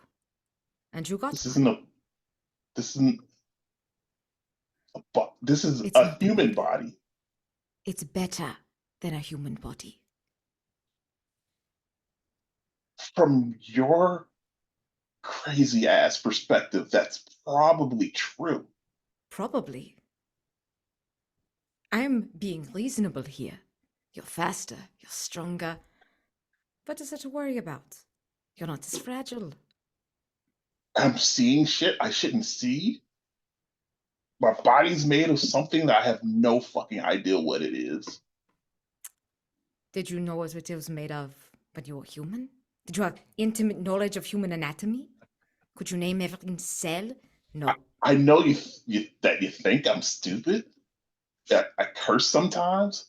[SPEAKER 3] And you got
[SPEAKER 5] This
[SPEAKER 3] one.
[SPEAKER 5] isn't a. This isn't. This is
[SPEAKER 3] It's
[SPEAKER 5] a
[SPEAKER 3] not a
[SPEAKER 5] human
[SPEAKER 3] body.
[SPEAKER 5] body.
[SPEAKER 3] It's better than a human body.
[SPEAKER 5] From your crazy ass perspective, that's probably true.
[SPEAKER 3] Probably. I'm being reasonable here. You're faster, you're stronger. What is there to worry about? You're not as fragile.
[SPEAKER 5] I'm seeing shit I shouldn't see. My body's made of something that I have no fucking idea what it is.
[SPEAKER 3] Did you know what it was made of when you were human? Did you have intimate knowledge of human anatomy? Could you name every cell? No.
[SPEAKER 5] I know that you think I'm stupid. That I curse sometimes,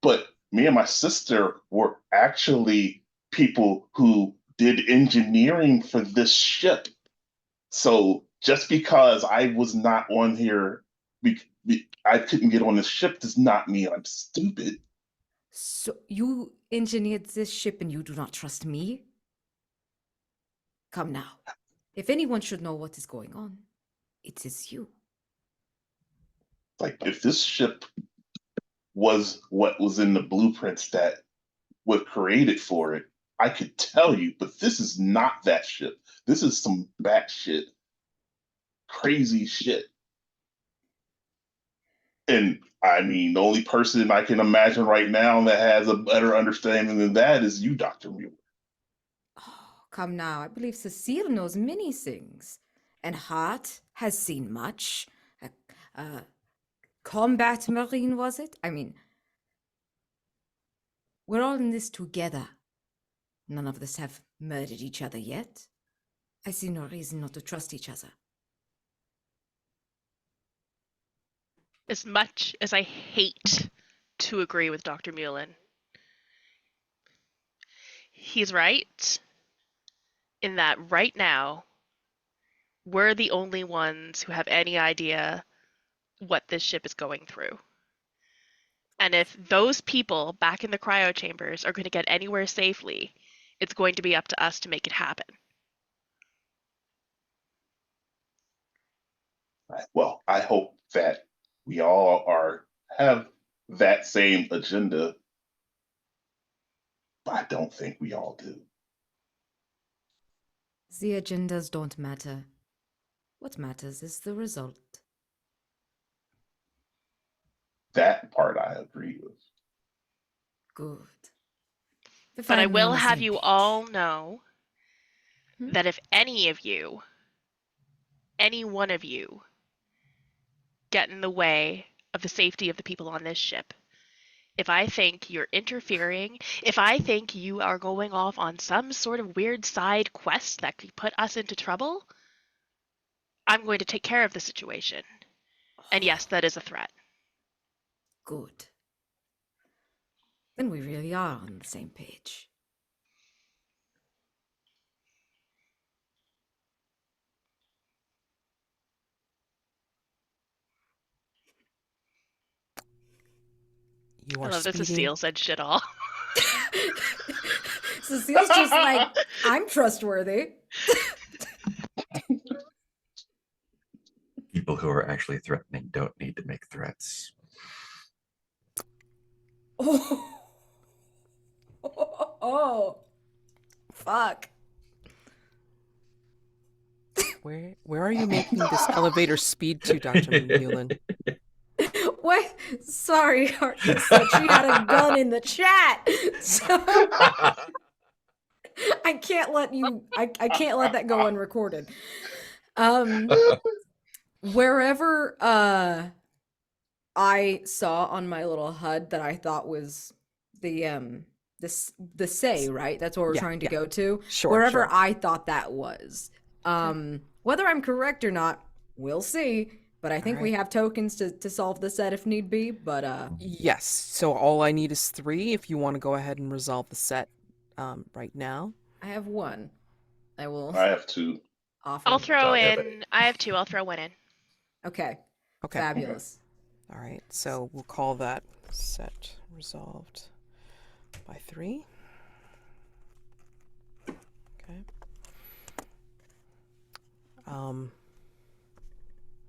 [SPEAKER 5] but me and my sister were actually people who did engineering for this ship. So just because I was not on here, I couldn't get on the ship does not mean I'm stupid.
[SPEAKER 3] So you engineered this ship and you do not trust me? Come now. If anyone should know what is going on, it is you.
[SPEAKER 5] Like if this ship was what was in the blueprints that were created for it, I could tell you, but this is not that ship. This is some batshit, crazy shit. And I mean, the only person I can imagine right now that has a better understanding than that is you, Dr. Mueller.
[SPEAKER 3] Oh, come now. I believe Cecile knows many things. And Hart has seen much. Combat Marine, was it? I mean, we're all in this together. None of us have murdered each other yet. I see no reason not to trust each other.
[SPEAKER 4] As much as I hate to agree with Dr. Mullen, he's right in that right now, we're the only ones who have any idea what this ship is going through. And if those people back in the cryo chambers are going to get anywhere safely, it's going to be up to us to make it happen.
[SPEAKER 5] Well, I hope that we all have that same agenda, but I don't think we all do.
[SPEAKER 3] The agendas don't matter. What matters is the result.
[SPEAKER 5] That part I agree with.
[SPEAKER 3] Good. We're
[SPEAKER 4] But I
[SPEAKER 3] finally on
[SPEAKER 4] will
[SPEAKER 3] the
[SPEAKER 4] have
[SPEAKER 3] same
[SPEAKER 4] you
[SPEAKER 3] page.
[SPEAKER 4] all know
[SPEAKER 3] Hmm?
[SPEAKER 4] that if any of you, any one of you, get in the way of the safety of the people on this ship, if I think you're interfering, if I think you are going off on some sort of weird side quest that could put us into trouble, I'm going to take care of the situation. And yes, that is a threat.
[SPEAKER 3] Good. Then we really are on the same page.
[SPEAKER 1] You
[SPEAKER 4] I
[SPEAKER 1] are
[SPEAKER 4] love that
[SPEAKER 1] speeding.
[SPEAKER 4] Cecile said shit all.
[SPEAKER 3] Cecile's just like, I'm trustworthy.
[SPEAKER 2] People who are actually threatening don't need to make threats.
[SPEAKER 3] Oh. Oh. Fuck.
[SPEAKER 1] Where are you making this elevator speed to, Dr. Mullen?
[SPEAKER 3] What? Sorry, Hart just said she had a gun in the chat. So I can't let you I can't let that go unrecorded. Wherever I saw on my little HUD that I thought was the say, right? That's what we're
[SPEAKER 1] Yeah,
[SPEAKER 3] trying to
[SPEAKER 1] yeah.
[SPEAKER 3] go to.
[SPEAKER 1] Sure,
[SPEAKER 3] Wherever
[SPEAKER 1] sure.
[SPEAKER 3] I thought that was. Whether I'm correct or not, we'll see. But I think we
[SPEAKER 1] Alright.
[SPEAKER 3] have tokens to solve the set if need be. But
[SPEAKER 1] Yes. So all I need is 3 if you want to go ahead and resolve the set right now.
[SPEAKER 3] I have 1. I will
[SPEAKER 5] I have 2.
[SPEAKER 3] offer.
[SPEAKER 4] I'll throw
[SPEAKER 2] Yeah,
[SPEAKER 4] in, I have 2, I'll throw 1 in.
[SPEAKER 3] Okay.
[SPEAKER 1] Okay.
[SPEAKER 3] Fabulous.
[SPEAKER 1] All right. So we'll call that set resolved by 3. Okay.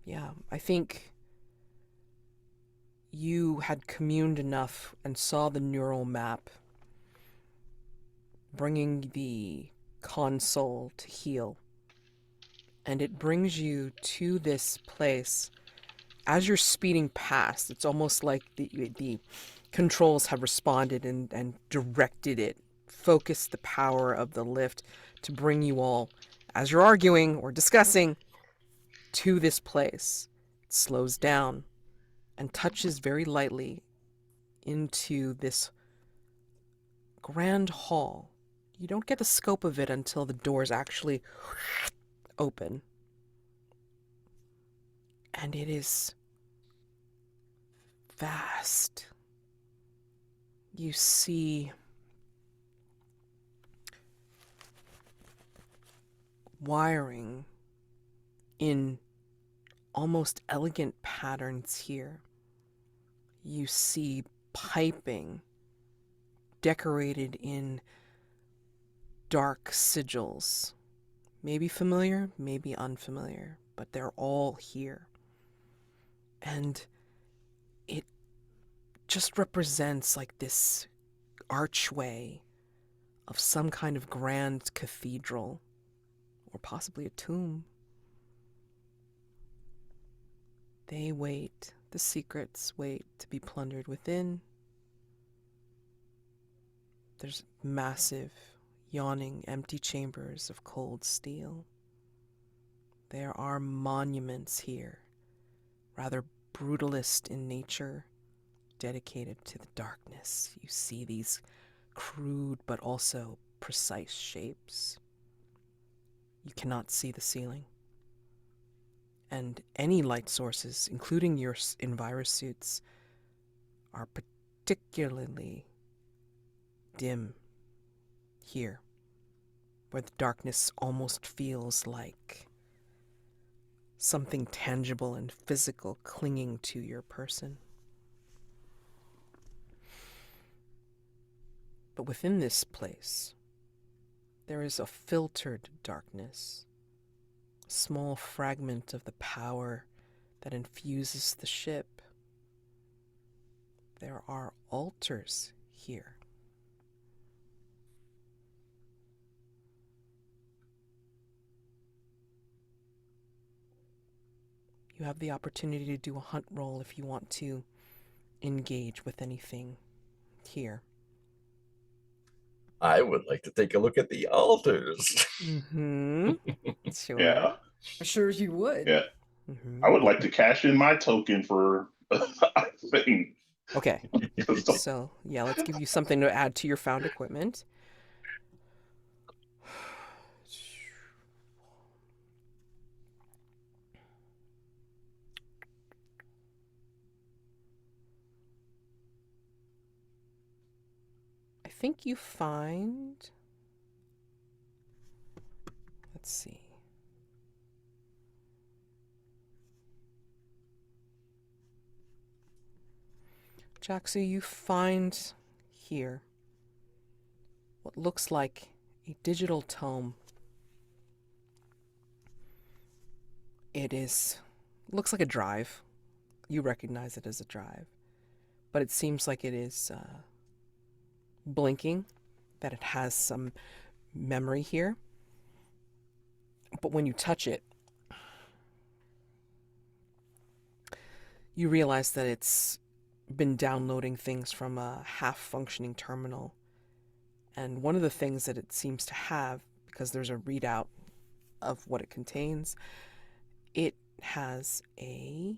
[SPEAKER 1] Yeah, I think you had communed enough and saw the neural map bringing the console to heal. And it brings you to this place. As you're speeding past, it's almost like the controls have responded and directed it, focused the power of the lift to bring you all, as you're arguing or discussing, to this place. It slows down and touches very lightly into this grand hall. You don't get the scope of it until the doors actually open. And it is vast. You see wiring in almost elegant patterns here. You see piping decorated in dark sigils. Maybe familiar, maybe unfamiliar, but they're all here. And it just represents like this archway of some kind of grand cathedral, or possibly a tomb. They wait, the secrets wait to be plundered within. There's massive, yawning, empty chambers of cold steel. There are monuments here, rather brutalist in nature, dedicated to the darkness. You see these crude but also precise shapes. You cannot see the ceiling. And any light sources, including your envirosuits, are particularly dim here, where the darkness almost feels like something tangible and physical clinging to your person. But within this place, there is a filtered darkness, a small fragment of the power that infuses the ship. There are altars here. You have the opportunity to do a hunt roll if you want to engage with anything here.
[SPEAKER 2] I would like to take a look at the altars.
[SPEAKER 1] Mm-hmm. Sure.
[SPEAKER 5] Yeah,
[SPEAKER 3] Sure you would.
[SPEAKER 5] yeah.
[SPEAKER 1] Mm-hmm.
[SPEAKER 5] I would like to cash in my token for a thing.
[SPEAKER 1] Okay. So, yeah, let's give you something to add to your found equipment. I think you find... Let's see. Jaxu, you find here what looks like a digital tome. It looks like a drive. You recognize it as a drive. But it seems like it is blinking, that it has some memory here. But when you touch it, you realize that it's been downloading things from a half-functioning terminal. And one of the things that it seems to have, because there's a readout of what it contains, it has a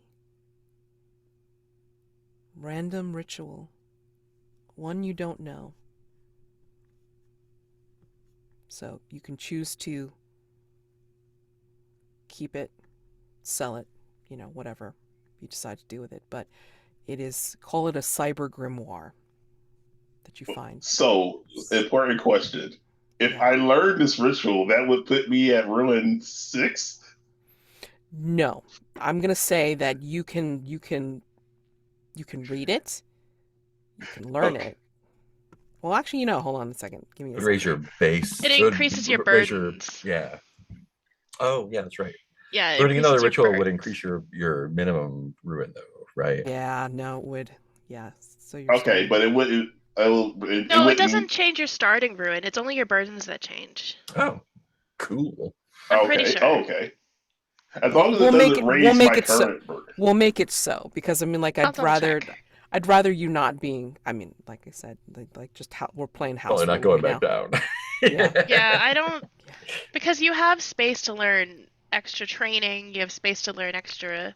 [SPEAKER 1] random ritual, one you don't know. So you can choose to keep it, sell it, whatever you decide to do with it. But it is, call it a cyber grimoire that you find.
[SPEAKER 5] So, important question. If
[SPEAKER 1] Yeah.
[SPEAKER 5] I learned this ritual, that would put me at ruin 6?
[SPEAKER 1] No, I'm gonna say that you can read it, you can learn
[SPEAKER 5] Okay.
[SPEAKER 1] it, Well, actually, hold on a second. Give me a
[SPEAKER 2] Would raise
[SPEAKER 1] second.
[SPEAKER 2] your base.
[SPEAKER 4] It
[SPEAKER 2] would
[SPEAKER 4] increases your
[SPEAKER 2] raise
[SPEAKER 4] burdens.
[SPEAKER 2] yeah. Oh, yeah, that's right.
[SPEAKER 4] Yeah, it
[SPEAKER 2] Burning another
[SPEAKER 4] increases your
[SPEAKER 2] ritual would
[SPEAKER 4] burdens.
[SPEAKER 2] increase your minimum ruin, though, right?
[SPEAKER 1] Yeah, no, it would. Yeah, so you're
[SPEAKER 5] Okay,
[SPEAKER 1] starting.
[SPEAKER 5] but it wouldn't.
[SPEAKER 4] No, it
[SPEAKER 5] wouldn't.
[SPEAKER 4] doesn't change your starting ruin. It's only your burdens that change.
[SPEAKER 2] Oh, cool.
[SPEAKER 4] I'm pretty
[SPEAKER 5] Okay.
[SPEAKER 4] sure.
[SPEAKER 5] Okay. As long as it doesn't raise my current burden.
[SPEAKER 1] We'll make it so, because I mean, like,
[SPEAKER 4] I'll double check.
[SPEAKER 1] I'd rather you not being. I mean, like I said, like just how we're playing house
[SPEAKER 2] Probably not
[SPEAKER 1] rule
[SPEAKER 2] going
[SPEAKER 1] right
[SPEAKER 2] back
[SPEAKER 1] now.
[SPEAKER 2] down.
[SPEAKER 4] Yeah, I don't, because you have space to learn extra training, you have space to learn extra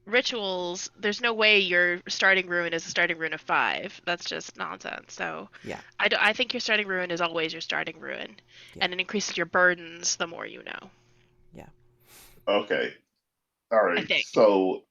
[SPEAKER 4] rituals. There's no way your starting ruin is a starting ruin of 5. That's just nonsense. So
[SPEAKER 1] Yeah.
[SPEAKER 4] I think your starting ruin is always your starting ruin, and it increases your burdens the more you know.
[SPEAKER 1] Yeah.
[SPEAKER 5] Okay. All right.
[SPEAKER 4] I think.
[SPEAKER 5] So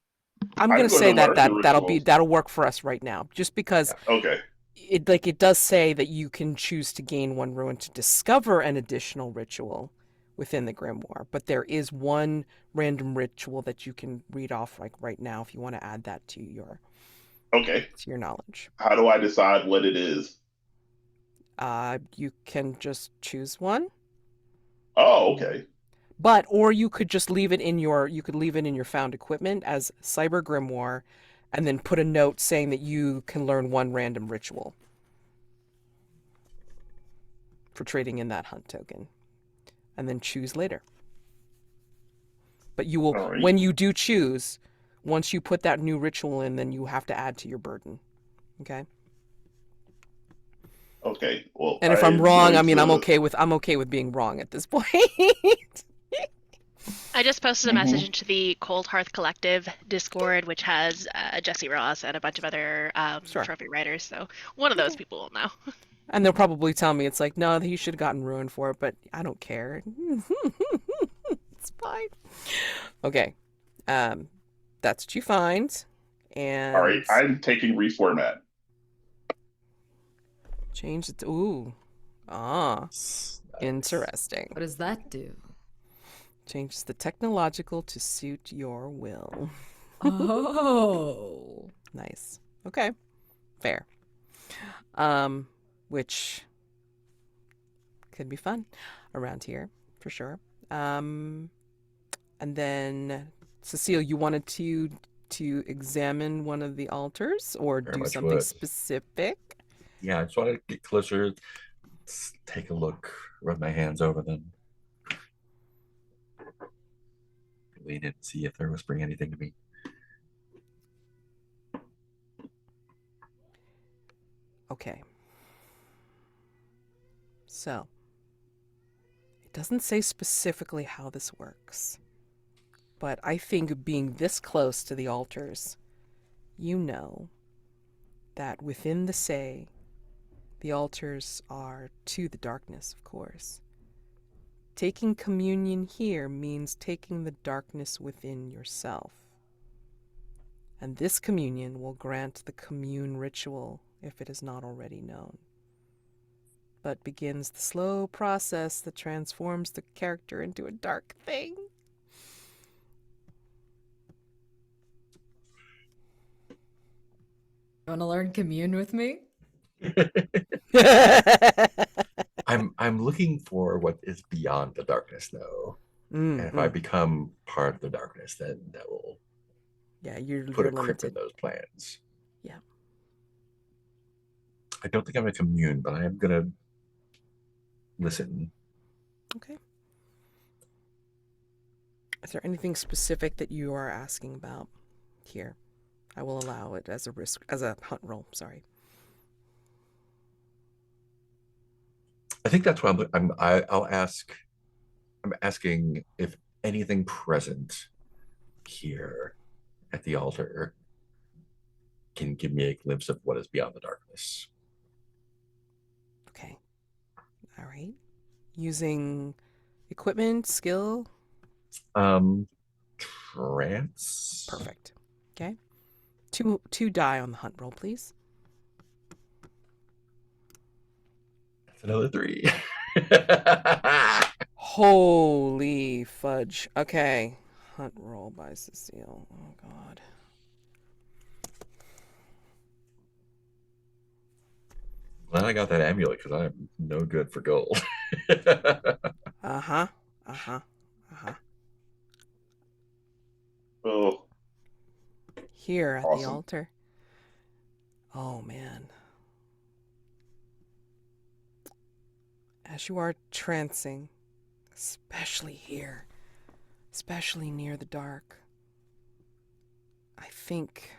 [SPEAKER 1] I'm gonna
[SPEAKER 5] going
[SPEAKER 1] say
[SPEAKER 5] to
[SPEAKER 1] that
[SPEAKER 5] learn the rituals.
[SPEAKER 1] that'll work for us right now, just because
[SPEAKER 5] Okay.
[SPEAKER 1] it does say that you can choose to gain 1 ruin to discover an additional ritual within the grimoire, but there is 1 random ritual that you can read off like right now if you want to add that to your knowledge.
[SPEAKER 5] How do I decide what it is?
[SPEAKER 1] You can just choose 1.
[SPEAKER 5] Oh, okay.
[SPEAKER 1] Or you could just leave it in your found equipment as Cyber Grimoire, and then put a note saying that you can learn 1 random ritual for trading in that hunt token, and then choose later. But you will,
[SPEAKER 5] All right.
[SPEAKER 1] when you do choose, once you put that new ritual in, then you have to add to your burden. Okay.
[SPEAKER 5] Okay. Well,
[SPEAKER 1] And if I'm wrong, I mean, I'm okay with being wrong at this point.
[SPEAKER 4] I just posted a message into the Cold Hearth Collective Discord, which has Jesse Ross and a bunch of other trophy writers. So one of those people will know.
[SPEAKER 1] And they'll probably tell me it's like, no, he should have gotten ruined for it, but I don't care. It's fine. Okay. That's what you find. And
[SPEAKER 5] all right. I'm taking reformat.
[SPEAKER 1] change it to, ooh. Ah. Interesting.
[SPEAKER 3] What does that do?
[SPEAKER 1] Changes the technological to suit your will.
[SPEAKER 3] Oh.
[SPEAKER 1] Nice. Okay. Fair. Which could be fun around here for sure. And then Cecile, you wanted to examine one of the altars or
[SPEAKER 2] Very
[SPEAKER 1] do
[SPEAKER 2] much
[SPEAKER 1] something
[SPEAKER 2] would.
[SPEAKER 1] specific?
[SPEAKER 2] Yeah, I just want to get closer, take a look, run my hands over them, lean in and see if they're whispering anything to me.
[SPEAKER 1] Okay. So, it doesn't say specifically how this works, but I think being this close to the altars, you know that within the Say, the altars are to the darkness, of course. Taking communion here means taking the darkness within yourself. And this communion will grant the commune ritual if it is not already known, but begins the slow process that transforms the character into a dark thing.
[SPEAKER 3] You want to learn commune with me?
[SPEAKER 2] I'm looking for what is beyond the darkness, though. And if I become part of the darkness, then that will
[SPEAKER 1] you're
[SPEAKER 2] put a crimp in
[SPEAKER 1] limited.
[SPEAKER 2] those plans.
[SPEAKER 1] Yeah.
[SPEAKER 2] I don't think I'm a commune, but I am gonna listen.
[SPEAKER 1] Okay. Is there anything specific that you are asking about here? I will allow it as a hunt roll. Sorry.
[SPEAKER 2] I think that's what I'll ask. I'm asking if anything present here at the altar can give me a glimpse of what is beyond the darkness.
[SPEAKER 1] Okay. All right. Using equipment, skill.
[SPEAKER 2] Trance.
[SPEAKER 1] Perfect. Okay. Two die on the hunt roll, please.
[SPEAKER 2] That's another 3.
[SPEAKER 1] Holy fudge. Okay. Hunt roll by Cecile. Oh, God.
[SPEAKER 2] Well, I got that amulet because I'm no good for gold.
[SPEAKER 1] Uh-huh. Uh-huh. Uh-huh.
[SPEAKER 5] Oh,
[SPEAKER 1] Here at the
[SPEAKER 5] awesome.
[SPEAKER 1] altar. Oh, man. As you are trancing, especially here, especially near the dark, I think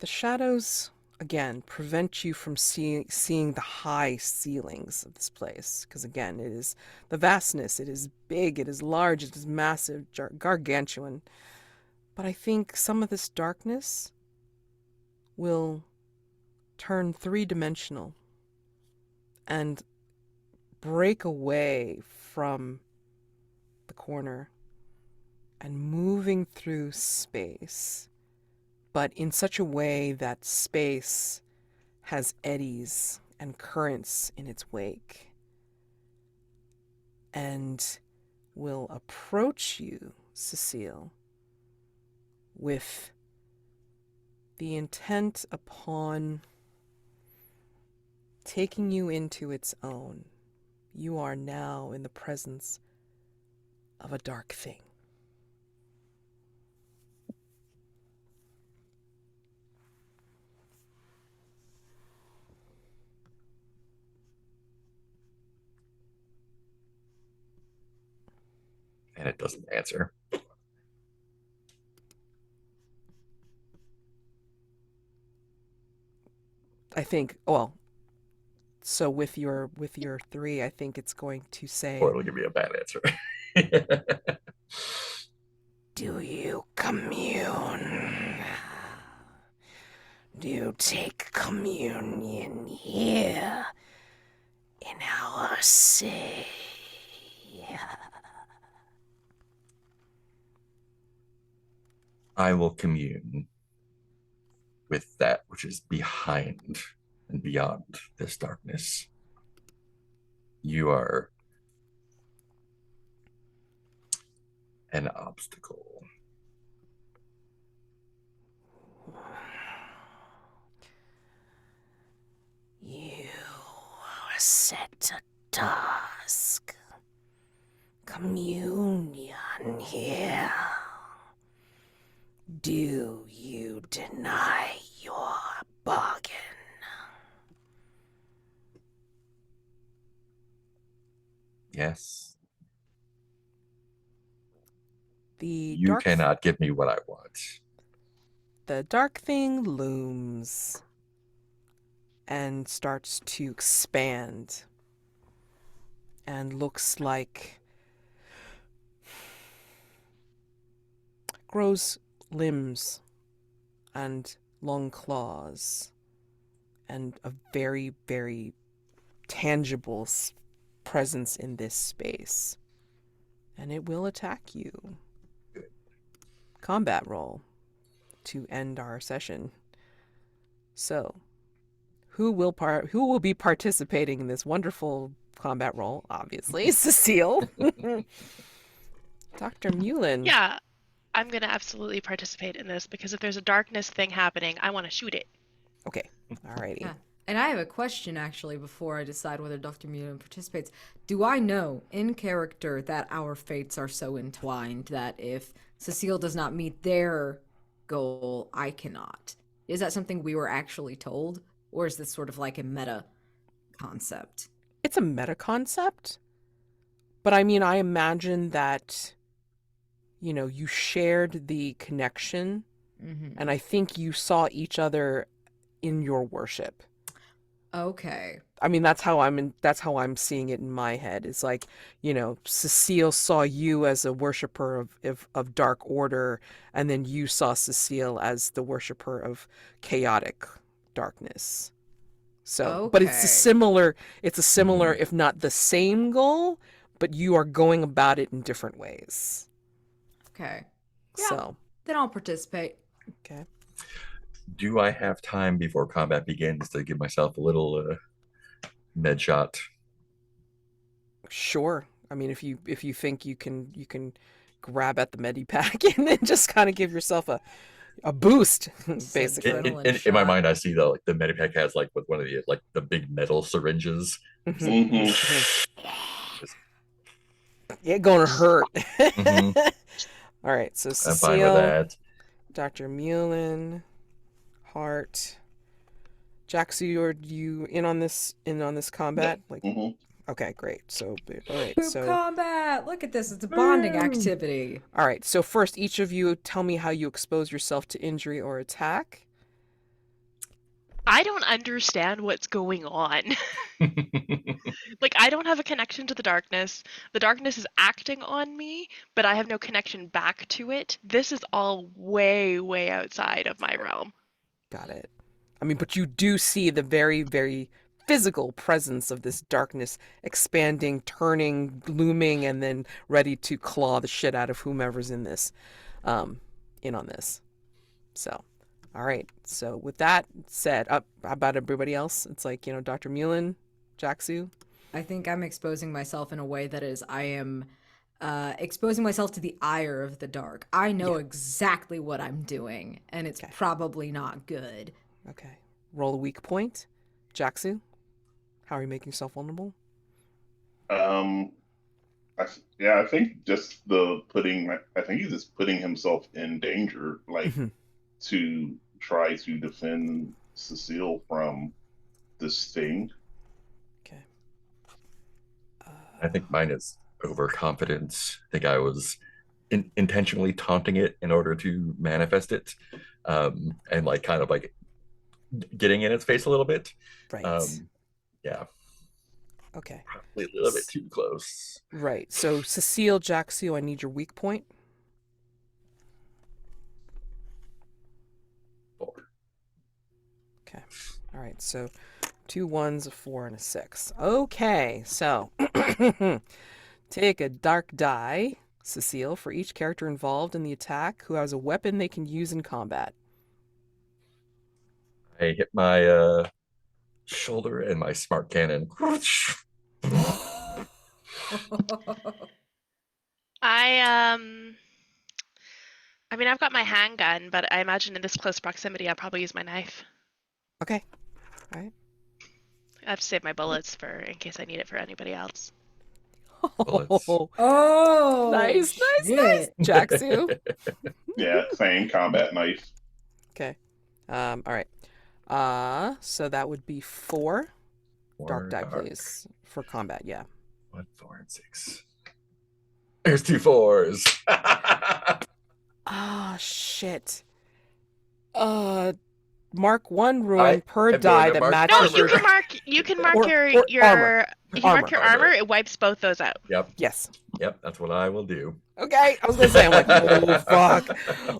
[SPEAKER 1] the shadows, again, prevent you from seeing the high ceilings of this place. Because, again, it is the vastness. It is big, it is large, it is massive, gargantuan. But I think some of this darkness will turn three-dimensional and break away from the corner and moving through space, but in such a way that space has eddies and currents in its wake, and will approach you, Cecile, with the intent upon taking you into its own. You are now in the presence of a dark thing.
[SPEAKER 2] And it doesn't answer.
[SPEAKER 1] I think, well, so with your 3, I think it's going to say,
[SPEAKER 2] Or it'll give me a bad answer.
[SPEAKER 1] do you commune? Do you take communion here in our city?
[SPEAKER 2] I will commune with that which is behind and beyond this darkness. You are an obstacle.
[SPEAKER 1] You are set a task. Communion here. Do you deny your bargain?
[SPEAKER 2] Yes.
[SPEAKER 1] The
[SPEAKER 2] You cannot give me what I want.
[SPEAKER 1] The dark thing looms and starts to expand and looks like grows limbs and long claws and a very, very tangible presence in this space. And it will attack you. Combat roll to end our session. So, who will be participating in this wonderful combat roll? Obviously, Cecile. Dr. Mullen.
[SPEAKER 4] Yeah, I'm going to absolutely participate in this because if there's a darkness thing happening, I want to shoot it.
[SPEAKER 1] Okay. Alrighty.
[SPEAKER 3] Yeah. And I have a question, actually, before I decide whether Dr. Mullen participates. Do I know, in character, that our fates are so entwined that if Cecile does not meet their goal, I cannot? Is that something we were actually told? Or is this sort of like a meta concept?
[SPEAKER 1] It's a meta concept. But I mean, I imagine that, you shared the connection.
[SPEAKER 3] Mm-hmm.
[SPEAKER 1] And I think you saw each other in your worship.
[SPEAKER 3] Okay.
[SPEAKER 1] I mean, that's how I'm seeing it in my head. It's like, Cecile saw you as a worshiper of dark order, and then you saw Cecile as the worshiper of chaotic darkness. So, but it's a similar, if not the same goal, but you are going about it in different ways.
[SPEAKER 3] Okay. Yeah.
[SPEAKER 1] So
[SPEAKER 3] then I'll participate.
[SPEAKER 1] Okay.
[SPEAKER 2] Do I have time before combat begins to give myself a little med shot?
[SPEAKER 1] Sure. I mean, if you think you can grab at the medipack and then just kind of give yourself a A boost,
[SPEAKER 3] It's
[SPEAKER 1] basically.
[SPEAKER 3] adrenaline
[SPEAKER 2] In my
[SPEAKER 3] shot.
[SPEAKER 2] mind, I see the medipack has like with one of the big metal syringes. Just,
[SPEAKER 1] It gonna hurt.
[SPEAKER 2] Mhm.
[SPEAKER 1] All right, so
[SPEAKER 2] I'm fine with
[SPEAKER 1] Cecile,
[SPEAKER 2] that.
[SPEAKER 1] Dr. Mullen, Hart, Jaxu, are you in on this combat? Like, okay, great. So, all right,
[SPEAKER 3] Poop
[SPEAKER 1] so
[SPEAKER 3] combat! Look at this. It's a bonding activity.
[SPEAKER 1] all right. So first, each of you tell me how you expose yourself to injury or attack.
[SPEAKER 4] I don't understand what's going on. Like, I don't have a connection to the darkness. The darkness is acting on me, but I have no connection back to it. This is all way, way outside of my realm.
[SPEAKER 1] Got it. I mean, but you do see the very, very physical presence of this darkness expanding, turning, looming, and then ready to claw the shit out of whomever's in this, in on this. So, all right. So with that said, how about everybody else? It's like, Dr. Mullen, Jaxu.
[SPEAKER 3] I think I'm exposing myself in a way that is, I am exposing myself to the ire of the dark. I know exactly what I'm doing, and it's probably not good.
[SPEAKER 1] Okay. Roll a weak point. Jaxu, how are you making yourself vulnerable?
[SPEAKER 5] I think just I think he's just putting himself in danger, like to try to defend Cecile from this thing.
[SPEAKER 1] Okay.
[SPEAKER 2] I think mine is overconfidence. I think I was intentionally taunting it in order to manifest it, and like kind of like getting in its face a little bit.
[SPEAKER 1] Right.
[SPEAKER 2] Yeah.
[SPEAKER 1] Okay.
[SPEAKER 2] Probably a little bit too close.
[SPEAKER 1] Right. So Cecile, Jaxu, I need your weak point.
[SPEAKER 2] 4.
[SPEAKER 1] Okay. All right. So 2 1s, a 4, and a 6. Okay. So take a dark die, Cecile, for each character involved in the attack who has a weapon they can use in combat.
[SPEAKER 2] I hit my shoulder and my smart cannon.
[SPEAKER 4] I mean, I've got my handgun, but I imagine in this close proximity, I'll probably use my knife.
[SPEAKER 1] Okay. All right.
[SPEAKER 4] I have to save my bullets in case I need it for anybody else.
[SPEAKER 2] Bullets.
[SPEAKER 3] Oh,
[SPEAKER 1] nice.
[SPEAKER 3] shit.
[SPEAKER 1] Jaxu.
[SPEAKER 5] Yeah, same combat knife.
[SPEAKER 1] Okay. All right. So that would be 4 dark die, please, for combat. Yeah.
[SPEAKER 2] 1, 4, and 6. There's 2 4s.
[SPEAKER 1] Ah, shit. Mark 1 ruin per
[SPEAKER 2] I'm
[SPEAKER 1] die
[SPEAKER 2] going to
[SPEAKER 1] that
[SPEAKER 2] mark
[SPEAKER 1] matches
[SPEAKER 4] No, you
[SPEAKER 1] your...
[SPEAKER 4] can mark. You can mark
[SPEAKER 1] Or
[SPEAKER 4] your.
[SPEAKER 1] armor.
[SPEAKER 4] If you mark your
[SPEAKER 2] Armor.
[SPEAKER 4] armor, it wipes both those out.
[SPEAKER 2] Yep.
[SPEAKER 1] Yes.
[SPEAKER 2] Yep. That's what I will do.
[SPEAKER 1] Okay. I was gonna say, I'm like, oh fuck.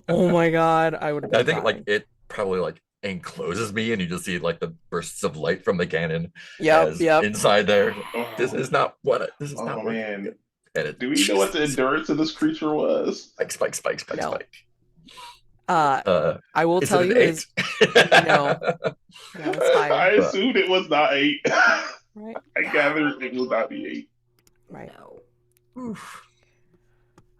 [SPEAKER 1] Oh my god. I would have been
[SPEAKER 2] I think
[SPEAKER 1] dying.
[SPEAKER 2] like it probably like encloses me, and you just see like the bursts of light from the cannon.
[SPEAKER 1] Yep.
[SPEAKER 2] Inside there.
[SPEAKER 5] Oh,
[SPEAKER 2] This is not what. This is
[SPEAKER 5] oh
[SPEAKER 2] not.
[SPEAKER 5] man.
[SPEAKER 2] And it,
[SPEAKER 5] Do we know what the endurance of this creature was?
[SPEAKER 2] spike.
[SPEAKER 1] No.
[SPEAKER 2] Uh,
[SPEAKER 1] I will
[SPEAKER 2] is
[SPEAKER 1] tell
[SPEAKER 2] it
[SPEAKER 1] you
[SPEAKER 2] an 8?
[SPEAKER 1] is no. Yeah, that's higher.
[SPEAKER 5] I assumed it was not 8.
[SPEAKER 1] Right.
[SPEAKER 5] I gathered it will not be 8.
[SPEAKER 1] Right.
[SPEAKER 3] No.
[SPEAKER 2] Oof.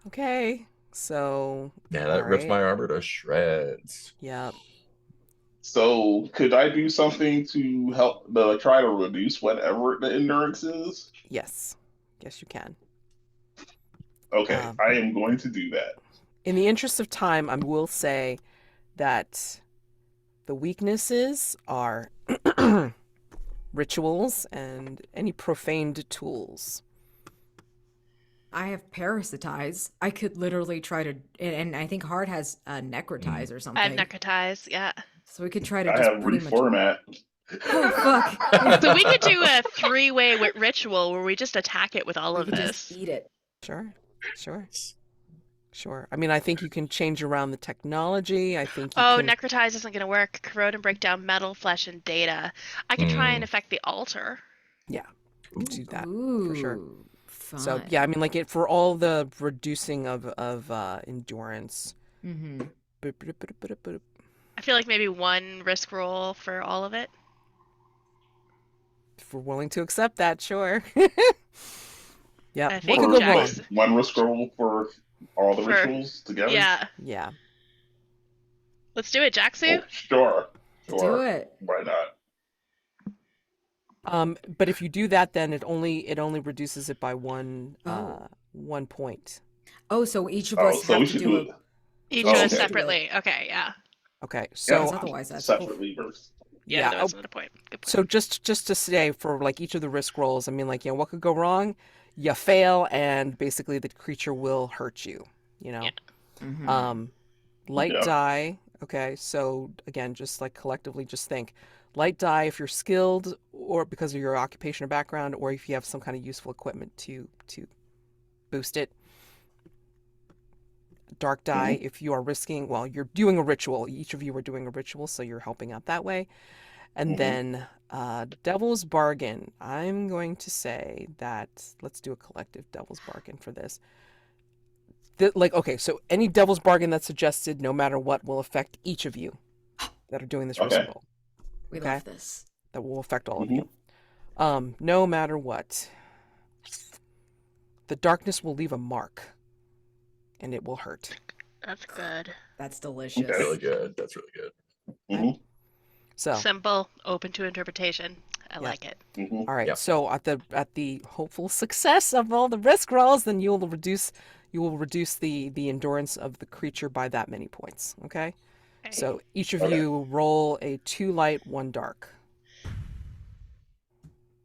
[SPEAKER 1] Okay. So
[SPEAKER 2] Yeah, that rips my armor to shreds.
[SPEAKER 1] Yep.
[SPEAKER 5] So could I do something to help try to reduce whatever the endurance is?
[SPEAKER 1] Yes. Yes, you can.
[SPEAKER 5] Okay, I am going to do that.
[SPEAKER 1] In the interest of time, I will say that the weaknesses are rituals and any profaned tools.
[SPEAKER 3] I have parasitize. I could literally try to, and I think Hart has necrotize or something.
[SPEAKER 4] I have necrotize, yeah.
[SPEAKER 3] So we could try to
[SPEAKER 5] I
[SPEAKER 3] just
[SPEAKER 5] have
[SPEAKER 3] pretty much.
[SPEAKER 5] reformat.
[SPEAKER 3] Oh fuck!
[SPEAKER 4] So we could do a 3-way ritual where we just attack it with all
[SPEAKER 3] We
[SPEAKER 4] of
[SPEAKER 3] could
[SPEAKER 4] this.
[SPEAKER 3] just eat it.
[SPEAKER 1] Sure. I mean, I think you can change around the technology. I think you can...
[SPEAKER 4] necrotize isn't going to work. Corrode and break down metal, flesh, and data. I could try and affect the altar.
[SPEAKER 1] Yeah, do that
[SPEAKER 3] Ooh,
[SPEAKER 1] for sure.
[SPEAKER 3] Fun.
[SPEAKER 1] So yeah, I mean, like for all the reducing of endurance.
[SPEAKER 3] Mm-hmm.
[SPEAKER 4] I feel like maybe 1 risk roll for all of it.
[SPEAKER 1] If we're willing to accept that, sure. Yeah,
[SPEAKER 4] I
[SPEAKER 1] what
[SPEAKER 4] think
[SPEAKER 1] could go
[SPEAKER 4] Jax-
[SPEAKER 1] wrong?
[SPEAKER 5] One risk roll for all the rituals together?
[SPEAKER 4] Yeah.
[SPEAKER 1] Yeah.
[SPEAKER 4] Let's do it, Jaxu.
[SPEAKER 5] Oh, sure.
[SPEAKER 3] Do it.
[SPEAKER 5] Why not?
[SPEAKER 1] But if you do that, then it only reduces it by one
[SPEAKER 3] Oh.
[SPEAKER 1] 1 point.
[SPEAKER 3] Oh, so each of
[SPEAKER 5] Oh,
[SPEAKER 3] us
[SPEAKER 5] so
[SPEAKER 3] have
[SPEAKER 5] we
[SPEAKER 3] to
[SPEAKER 5] should
[SPEAKER 3] do
[SPEAKER 5] do
[SPEAKER 3] a.
[SPEAKER 5] it.
[SPEAKER 4] Each
[SPEAKER 5] Oh,
[SPEAKER 4] of us
[SPEAKER 5] okay.
[SPEAKER 4] separately. Okay, yeah.
[SPEAKER 1] Okay,
[SPEAKER 5] Yeah,
[SPEAKER 1] so
[SPEAKER 3] Because otherwise that's
[SPEAKER 5] separately versus.
[SPEAKER 4] Yeah,
[SPEAKER 1] yeah.
[SPEAKER 4] that was another point. Good point.
[SPEAKER 1] So just to say for like each of the risk rolls, I mean, like, what could go wrong? You fail, and basically the creature will hurt you.
[SPEAKER 4] Yeah.
[SPEAKER 3] Mhm.
[SPEAKER 1] Light
[SPEAKER 5] Yeah.
[SPEAKER 1] die. Okay, so again, just like collectively, just think light die if you're skilled, or because of your occupation or background, or if you have some kind of useful equipment to boost it. Dark die if you are risking. Well, you're doing a ritual. Each of you are doing a ritual, so you're helping out that way. And then Devil's Bargain. I'm going to say that let's do a collective Devil's Bargain for this. Okay, so any Devil's Bargain that's suggested, no matter what, will affect each of you that are doing this risk
[SPEAKER 5] Okay.
[SPEAKER 1] roll.
[SPEAKER 3] We
[SPEAKER 1] Okay.
[SPEAKER 3] love this.
[SPEAKER 1] That will affect all of you. No matter what, the darkness will leave a mark, and it will hurt.
[SPEAKER 4] That's good.
[SPEAKER 3] That's delicious.
[SPEAKER 5] Okay.
[SPEAKER 2] Really good. That's really good.
[SPEAKER 5] Mhm.
[SPEAKER 1] So,
[SPEAKER 4] Simple, open to interpretation. I
[SPEAKER 1] Yeah.
[SPEAKER 4] like it.
[SPEAKER 5] Mhm.
[SPEAKER 1] all right.
[SPEAKER 2] Yep.
[SPEAKER 1] So at the hopeful success of all the risk rolls, then you will reduce the endurance of the creature by that many points. Okay.
[SPEAKER 4] Okay.
[SPEAKER 1] So each of
[SPEAKER 5] Okay.
[SPEAKER 1] you roll a 2 light, 1 dark.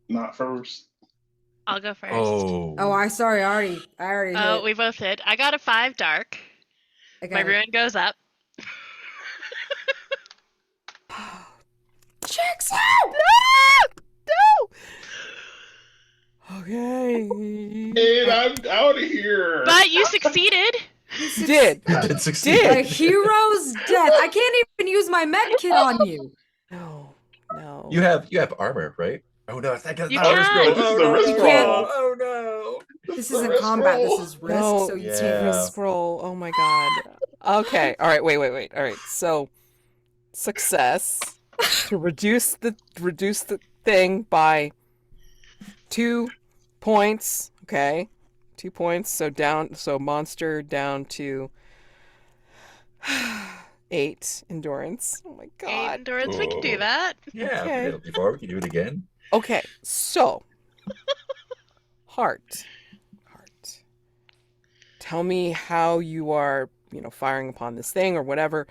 [SPEAKER 5] Not first.
[SPEAKER 4] I'll go first.
[SPEAKER 2] Oh.
[SPEAKER 3] Oh, I already
[SPEAKER 4] Oh,
[SPEAKER 3] hit.
[SPEAKER 4] we both hit. I got a 5 dark.
[SPEAKER 3] I
[SPEAKER 4] My
[SPEAKER 3] got it.
[SPEAKER 4] ruin goes up.
[SPEAKER 3] Jaxu!
[SPEAKER 1] No! Okay.
[SPEAKER 5] And I'm out of here.
[SPEAKER 4] But you succeeded.
[SPEAKER 1] You did.
[SPEAKER 2] You did succeed.
[SPEAKER 3] A hero's death. I can't even use my med kit on you.
[SPEAKER 1] No.
[SPEAKER 2] You have armor, right? Oh no, that's
[SPEAKER 4] You
[SPEAKER 2] not a risk
[SPEAKER 4] can't.
[SPEAKER 2] roll.
[SPEAKER 5] This is
[SPEAKER 2] Oh,
[SPEAKER 5] the
[SPEAKER 2] no,
[SPEAKER 5] risk
[SPEAKER 2] no,
[SPEAKER 5] roll.
[SPEAKER 2] no. Oh no.
[SPEAKER 3] This
[SPEAKER 5] The
[SPEAKER 3] isn't
[SPEAKER 5] risk
[SPEAKER 3] combat.
[SPEAKER 5] roll.
[SPEAKER 3] This is risk.
[SPEAKER 1] No,
[SPEAKER 3] So you
[SPEAKER 2] Yeah.
[SPEAKER 3] take risk.
[SPEAKER 1] scroll. Oh my god. Okay. All right. Wait. All right. So, success to reduce the thing by 2 points. Okay, 2 points. So monster down to 8 endurance. Oh my
[SPEAKER 4] 8
[SPEAKER 1] god.
[SPEAKER 4] endurance. We can do
[SPEAKER 2] Oh.
[SPEAKER 4] that.
[SPEAKER 2] Yeah,
[SPEAKER 1] Okay.
[SPEAKER 2] we did it before. We can do it again.
[SPEAKER 1] Okay. So, Hart. Tell me how you are, firing upon this thing or whatever,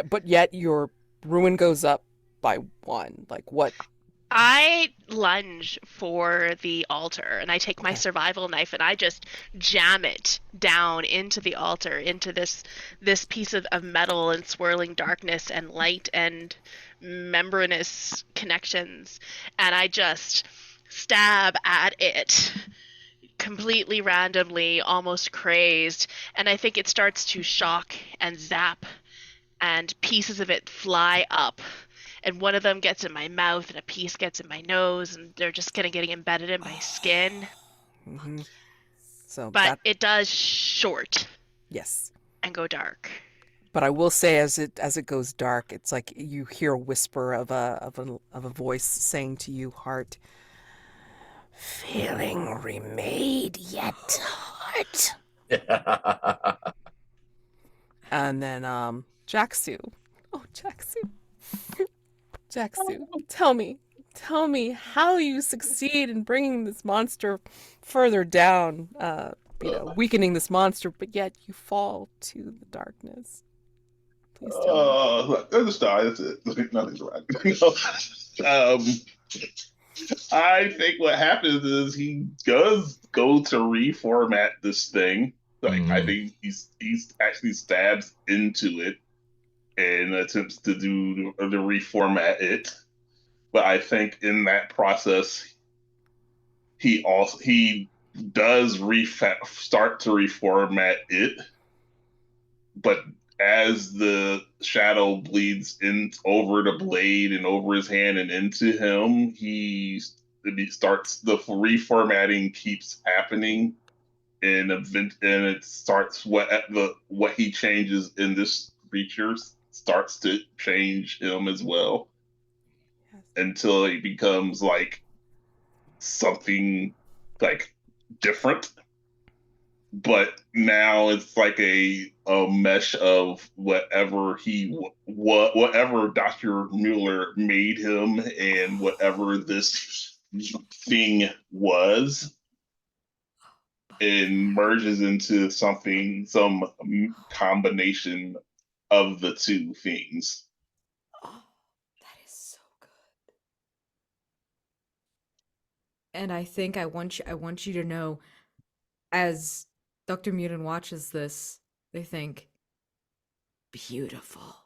[SPEAKER 1] but yet your ruin goes up by 1. Like what?
[SPEAKER 4] I lunge for the altar and I take my
[SPEAKER 1] Okay.
[SPEAKER 4] survival knife and I just jam it down into the altar, into this piece of metal and swirling darkness and light and membranous connections, and I just stab at it completely randomly, almost crazed, and I think it starts to shock and zap and pieces of it fly up, and one of them gets in my mouth and a piece gets in my nose, and they're just kind of getting embedded in my skin.
[SPEAKER 1] Mm-hmm. So
[SPEAKER 4] But
[SPEAKER 1] that,
[SPEAKER 4] it does short
[SPEAKER 1] yes.
[SPEAKER 4] and go dark.
[SPEAKER 1] But I will say, as it goes dark, it's like you hear a whisper of a voice saying to you, Hart, "Feeling remade yet, Hart?" And then Jaxu. Oh, Jaxu, tell me how you succeed in bringing this monster further down, weakening this monster, but yet you fall to the darkness. Please tell me.
[SPEAKER 5] Look, just die. That's it. Nothing's wrong. I think what happens is he does go to reformat this thing. Like I think he's actually stabs into it and attempts to do to reformat it. But I think in that process, he does start to reformat it. But as the shadow bleeds in over the blade and over his hand and into him, he starts the reformatting keeps happening, and it starts what he changes in this creature starts to change him as well, until he becomes like something like different but now it's like a mesh of whatever whatever Dr. Mueller made him and whatever this thing was. It merges into something, some combination of the two things.
[SPEAKER 3] Oh, that is so good. And I think I want you to know, as Dr. Mutin watches this, they think, beautiful.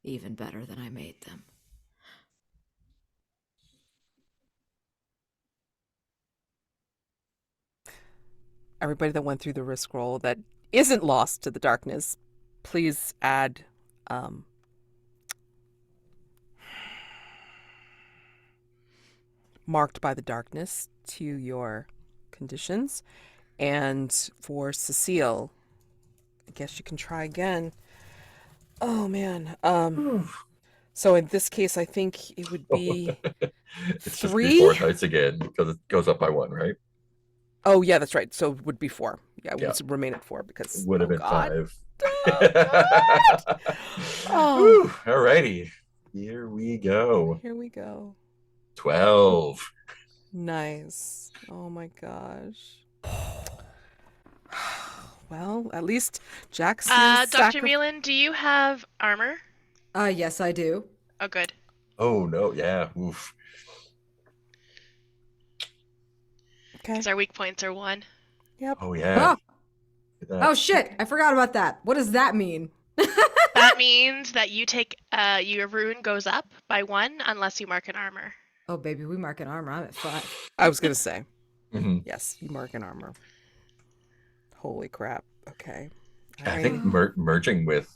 [SPEAKER 3] Even better than I made them.
[SPEAKER 1] Everybody that went through the risk roll that isn't lost to the darkness, please add marked by the darkness to your conditions. And for Cecile, I guess you can try again. Oh man. So in this case, I think it would be
[SPEAKER 2] It's just
[SPEAKER 1] 3.
[SPEAKER 2] D4 dice again because it goes up by 1, right?
[SPEAKER 1] Oh yeah, that's right. So it would be 4. Yeah, it
[SPEAKER 2] Yeah.
[SPEAKER 1] would remain at 4 because
[SPEAKER 2] Would have
[SPEAKER 1] oh
[SPEAKER 2] been
[SPEAKER 1] god.
[SPEAKER 2] 5.
[SPEAKER 1] Oh,
[SPEAKER 2] Whew, alrighty. Here we go.
[SPEAKER 1] here we go.
[SPEAKER 2] 12.
[SPEAKER 1] Nice. Oh my gosh. Well, at least Jaxu
[SPEAKER 4] Dr. Mullen, do you have armor?
[SPEAKER 3] Yes, I do.
[SPEAKER 4] Oh, good.
[SPEAKER 2] Oh no, yeah. Oof.
[SPEAKER 1] Okay.
[SPEAKER 4] Because our weak points are 1.
[SPEAKER 1] Yep.
[SPEAKER 2] Oh yeah. Look at that.
[SPEAKER 3] Oh shit! I forgot about that. What does that mean?
[SPEAKER 4] That means that you take your rune goes up by 1 unless you mark an armor.
[SPEAKER 3] Oh baby, we mark an armor. I'm at 5.
[SPEAKER 1] I was gonna say.
[SPEAKER 2] Mhm.
[SPEAKER 1] Yes, you mark an armor. Holy crap. Okay.
[SPEAKER 2] I think merging with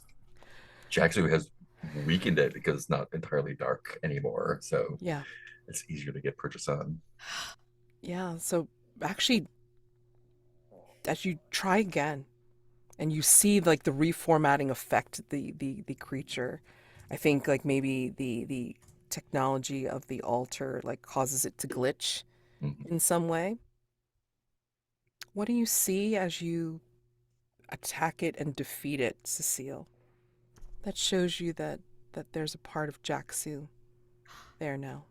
[SPEAKER 2] Jaxu has weakened it because it's not entirely dark anymore. So
[SPEAKER 1] Yeah.
[SPEAKER 2] it's easier to get purchase on.
[SPEAKER 1] Yeah. So actually, as you try again, and you see like the reformatting affect the creature, I think like maybe the technology of the altar like causes it to glitch
[SPEAKER 2] Mhm.
[SPEAKER 1] in some way. What do you see as you attack it and defeat it, Cecile? That shows you that there's a part of Jaxu there now.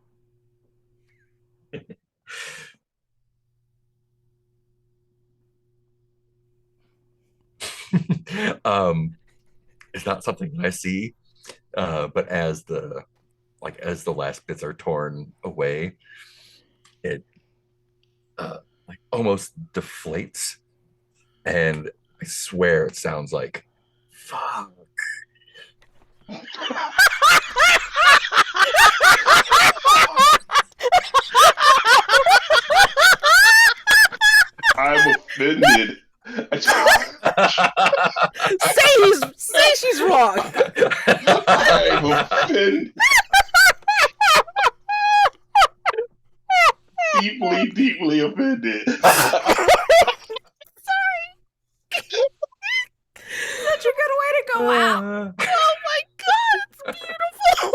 [SPEAKER 2] It's not something that I see, but as the last bits are torn away, it like almost deflates, and I swear it sounds like fuck.
[SPEAKER 5] I'm offended.
[SPEAKER 1] Say she's wrong.
[SPEAKER 5] I'm offended. Deeply, deeply offended.
[SPEAKER 3] Such a good way to go out.
[SPEAKER 1] Oh my god, it's beautiful.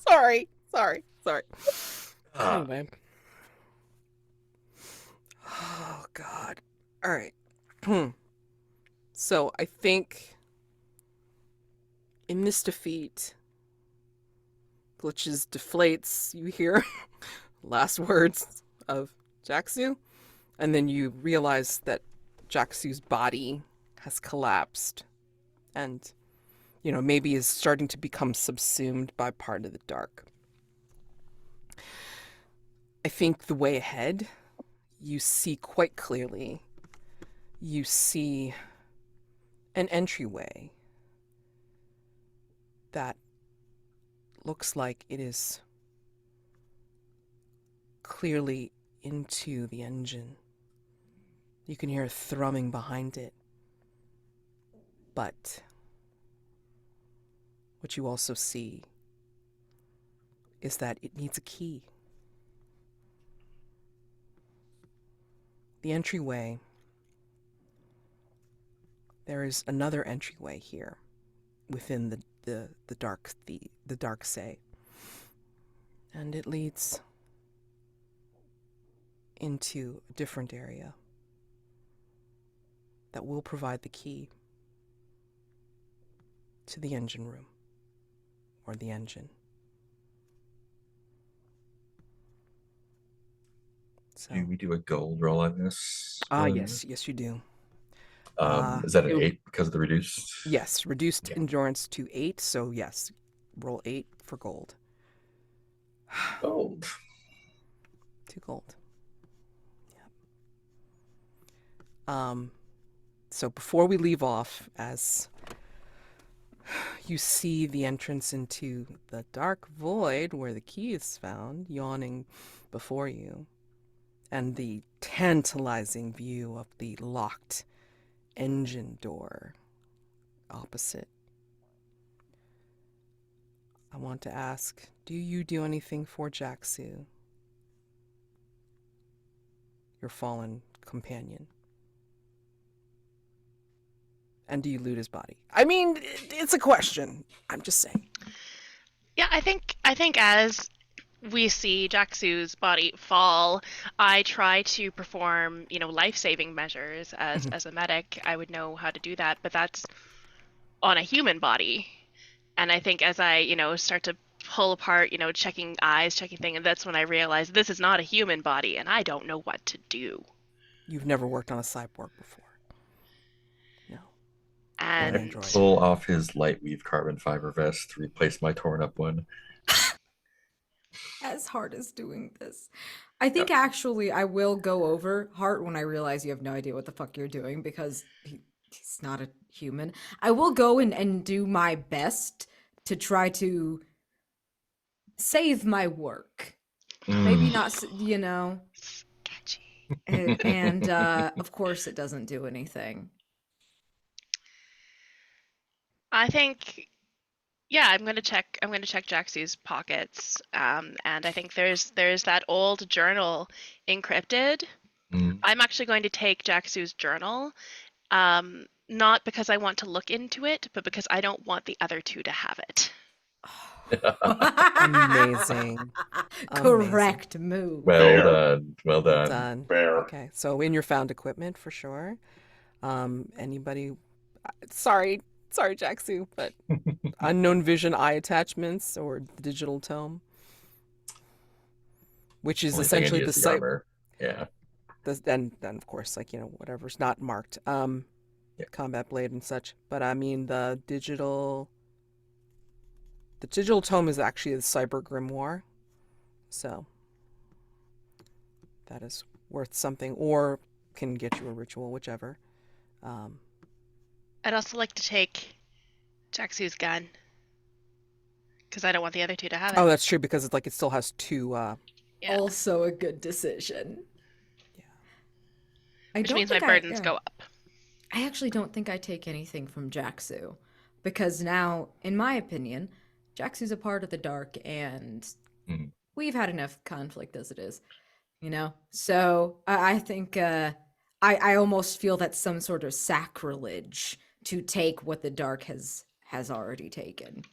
[SPEAKER 1] sorry. Anyway. Oh god. All right. So I think in this defeat, glitches deflates. You hear last words of Jaxu, and then you realize that Jaxu's body has collapsed, and maybe is starting to become subsumed by part of the dark. I think the way ahead, you see quite clearly. You see an entryway that looks like it is clearly into the engine. You can hear a thrumming behind it. But what you also see is that it needs a key. The entryway, there is another entryway here within the dark say. And it leads into a different area. that will provide the key to the engine room, or the engine. So,
[SPEAKER 2] Do we do a gold roll on this?
[SPEAKER 1] yes, you do.
[SPEAKER 2] Is that an
[SPEAKER 1] you-
[SPEAKER 2] 8 because of the reduced?
[SPEAKER 1] Yes, reduced
[SPEAKER 2] Yeah.
[SPEAKER 1] endurance to 8, so yes, roll 8 for gold.
[SPEAKER 2] Gold.
[SPEAKER 1] 2 gold. So before we leave off, as you see the entrance into the dark void where the key is found, yawning before you, and the tantalizing view of the locked engine door opposite, I want to ask, do you do anything for Jaxu, your fallen companion? And do you loot his body? I mean, it's a question. I'm just saying.
[SPEAKER 4] Yeah, I think as we see Jaxu's body fall, I try to perform, life-saving measures as a medic. I would know how to do that, but that's on a human body. And I think as I, start to pull apart, checking eyes, checking things, and that's when I realize this is not a human body, and I don't know what to do.
[SPEAKER 1] You've never worked on a cyborg before. No.
[SPEAKER 4] And
[SPEAKER 1] An android.
[SPEAKER 2] Pull off his light weave carbon fiber vest to replace my torn up one.
[SPEAKER 3] As Hart is doing this. I think actually I will go over Hart when I realize you have no idea what the fuck you're doing because he's not a human. I will go and do my best to try to save my work. Maybe not,
[SPEAKER 4] sketchy.
[SPEAKER 3] and of course it doesn't do anything.
[SPEAKER 4] I think, I'm gonna check Jaxu's pockets, and I think there's that old journal encrypted. I'm actually going to take Jaxu's journal, not because I want to look into it, but because I don't want the other two to have it.
[SPEAKER 1] Amazing.
[SPEAKER 3] Correct move.
[SPEAKER 2] Well
[SPEAKER 5] Fair.
[SPEAKER 2] done. Well
[SPEAKER 1] Well
[SPEAKER 2] done.
[SPEAKER 1] done.
[SPEAKER 5] Fair.
[SPEAKER 1] Okay, so in your found equipment for sure. Anybody? Sorry, Jaxu, but unknown vision eye attachments or the digital tome, which is
[SPEAKER 2] Only thing I
[SPEAKER 1] essentially
[SPEAKER 2] need
[SPEAKER 1] the
[SPEAKER 2] is
[SPEAKER 1] site.
[SPEAKER 2] armor. Yeah.
[SPEAKER 1] Then of course, whatever's not marked, combat blade and such. But I mean the digital tome is actually the cyber grimoire, so that is worth something, or can get you a ritual, whichever.
[SPEAKER 4] I'd also like to take Jaxu's gun, because I don't want the other two to have it.
[SPEAKER 1] Oh, that's true, because it's it still has 2.
[SPEAKER 4] Yeah.
[SPEAKER 3] Also a good decision.
[SPEAKER 1] Yeah.
[SPEAKER 4] Which means my burdens go up.
[SPEAKER 3] I actually don't think I take anything from Jaxu, because now, in my opinion, Jaxu's a part of the dark, and we've had enough conflict as it is, So I think I almost feel that's some sort of sacrilege to take what the dark has already taken.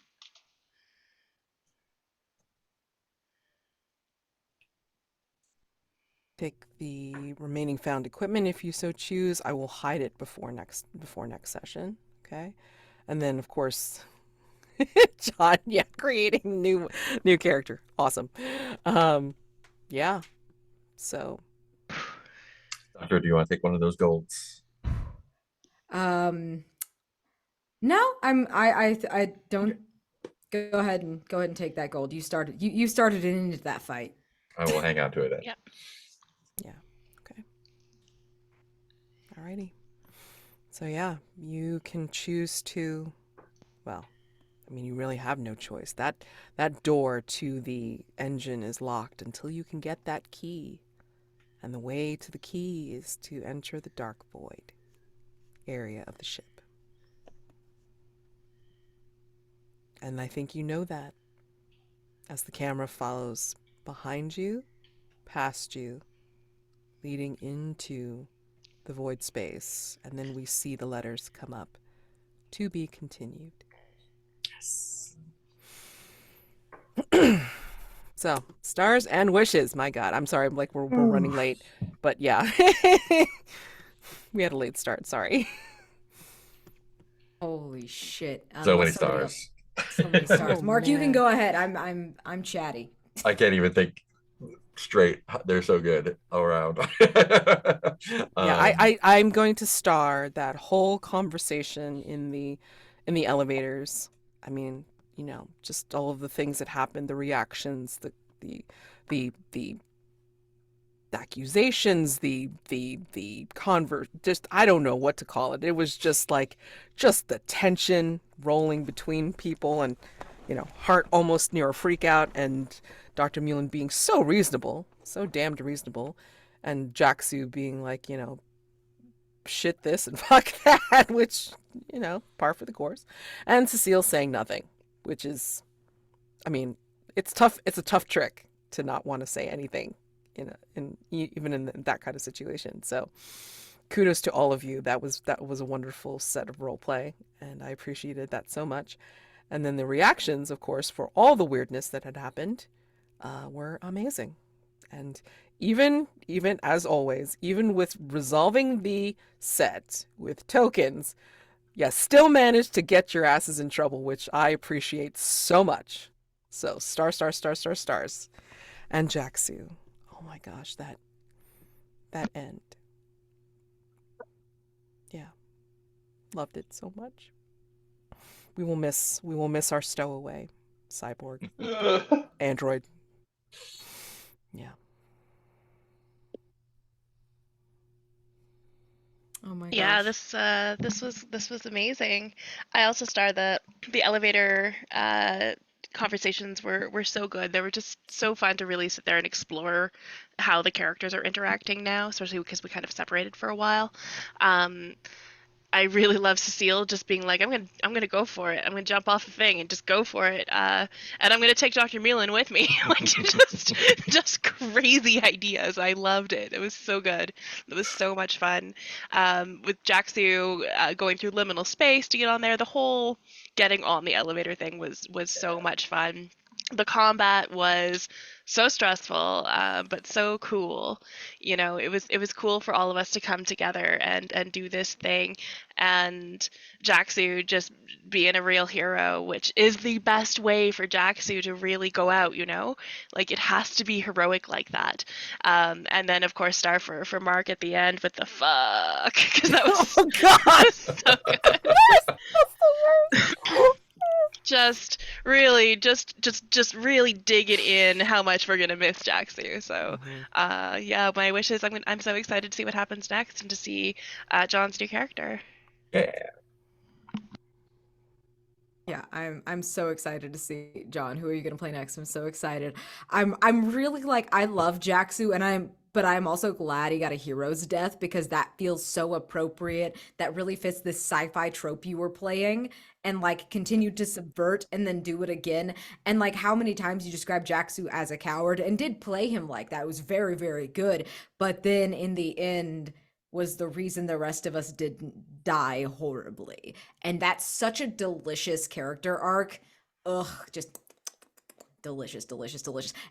[SPEAKER 1] Take the remaining found equipment if you so choose. I will hide it before next session. Okay, and then of course, Jonn, creating new character. Awesome. Yeah. So.
[SPEAKER 2] Doctor, do you want to take one of those golds?
[SPEAKER 3] No, I don't. Go ahead and take that gold. You started it into that fight.
[SPEAKER 2] I will hang on to it.
[SPEAKER 4] Yeah.
[SPEAKER 1] Yeah. Okay. Alrighty. So you can choose to, you really have no choice. That door to the engine is locked until you can get that key. And the way to the key is to enter the dark void area of the ship. And I think you know that as the camera follows behind you, past you, leading into the void space, and then we see the letters come up, to be continued.
[SPEAKER 2] Yes.
[SPEAKER 1] So, stars and wishes. My God, I'm sorry. We're running late, but yeah. We had a late start, sorry.
[SPEAKER 3] Holy shit.
[SPEAKER 2] So many
[SPEAKER 3] Unless somebody else-
[SPEAKER 2] stars.
[SPEAKER 3] So many stars.
[SPEAKER 1] Oh,
[SPEAKER 3] Mark, you can
[SPEAKER 1] man.
[SPEAKER 3] go ahead. I'm chatty.
[SPEAKER 2] I can't even think straight. They're so good all around.
[SPEAKER 1] Yeah, I'm going to star that whole conversation in the elevators. I mean, you know, just all of the things that happened, the reactions, the accusations, the convert, just I don't know what to call it. It was just the tension rolling between people, and you know, Hart almost near a freak out, and Dr. Mullen being so reasonable, so damned reasonable, and Jaxu being like, you know, shit this and fuck that, which, you know, par for the course. And Cecile saying nothing, which is, I mean, it's tough. It's a tough trick to not want to say anything even in that kind of situation. So kudos to all of you. That was a wonderful set of role play, and I appreciated that so much. And then the reactions, of course, for all the weirdness that had happened, were amazing. And even as always, even with resolving the set with tokens, you still managed to get your asses in trouble, which I appreciate so much. So stars. And Jaxu. Oh my gosh, that end. Yeah. Loved it so much. We will miss our Stowaway cyborg android. Yeah.
[SPEAKER 3] Oh my gosh.
[SPEAKER 4] Yeah, this was amazing. I also starred the elevator conversations were so good. They were just so fun to really sit there and explore how the characters are interacting now, especially because we kind of separated for a while. I really love Cecile just being like, I'm gonna go for it. I'm gonna jump off the thing and just go for it. And I'm gonna take Dr. Mullen with me. Like just crazy ideas. I loved it. It was so good. It was so much fun. With Jaxu going through liminal space to get on there, the whole getting on the elevator thing was so much fun. The combat was so stressful, but so cool. You know, it was cool for all of us to come together and do this thing, and Jaxu just being a real hero, which is the best way for Jaxu to really go out. You know, like it has to be heroic like that. And then of course star for Marc at the end with the fuck, because that was
[SPEAKER 1] Oh god.
[SPEAKER 4] so good. Just really really dig it in how much we're gonna miss Jaxu. So yeah, my wish is I'm so excited to see what happens next and to see Jonn's new character.
[SPEAKER 2] Yeah.
[SPEAKER 3] Yeah, I'm so excited to see Jonn. Who are you gonna play next? I'm so excited. I'm really like, I love Jaxu, but I'm also glad he got a hero's death because that feels so appropriate. That really fits this sci-fi trope you were playing, and like continued to subvert and then do it again. And like how many times you described Jaxu as a coward and did play him like that. It was very, very good. But then in the end was the reason the rest of us didn't die horribly. And that's such a delicious character arc. Ugh, just delicious.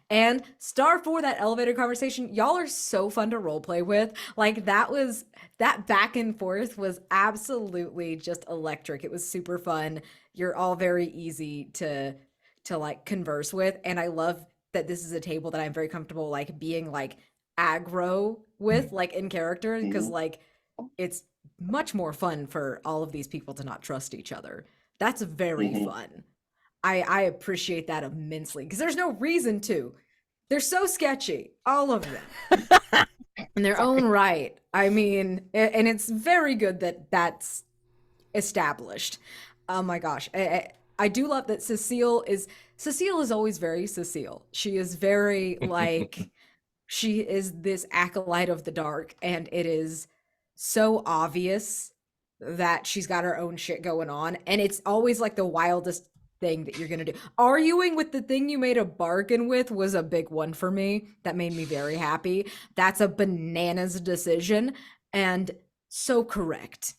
[SPEAKER 3] And star for that elevator conversation. Y'all are so fun to roleplay with. Like that back and forth was absolutely just electric. It was super fun. You're all very easy to like converse with. And I love that this is a table that I'm very comfortable like being like aggro with, like in character, because like it's much more fun for all of these people to not trust each other. That's very fun. I appreciate that immensely because there's no reason to. They're so sketchy, all of them, in their own right. I mean, and it's very good that that's established. Oh my gosh, I do love that Cecile is always very Cecile. She is very like she is this acolyte of the dark, and it is so obvious that she's got her own shit going on, and it's always like the wildest thing that you're gonna do. Arguing with the thing you made a bargain with was a big one for me. That made me very happy. That's a bananas decision, and so correct.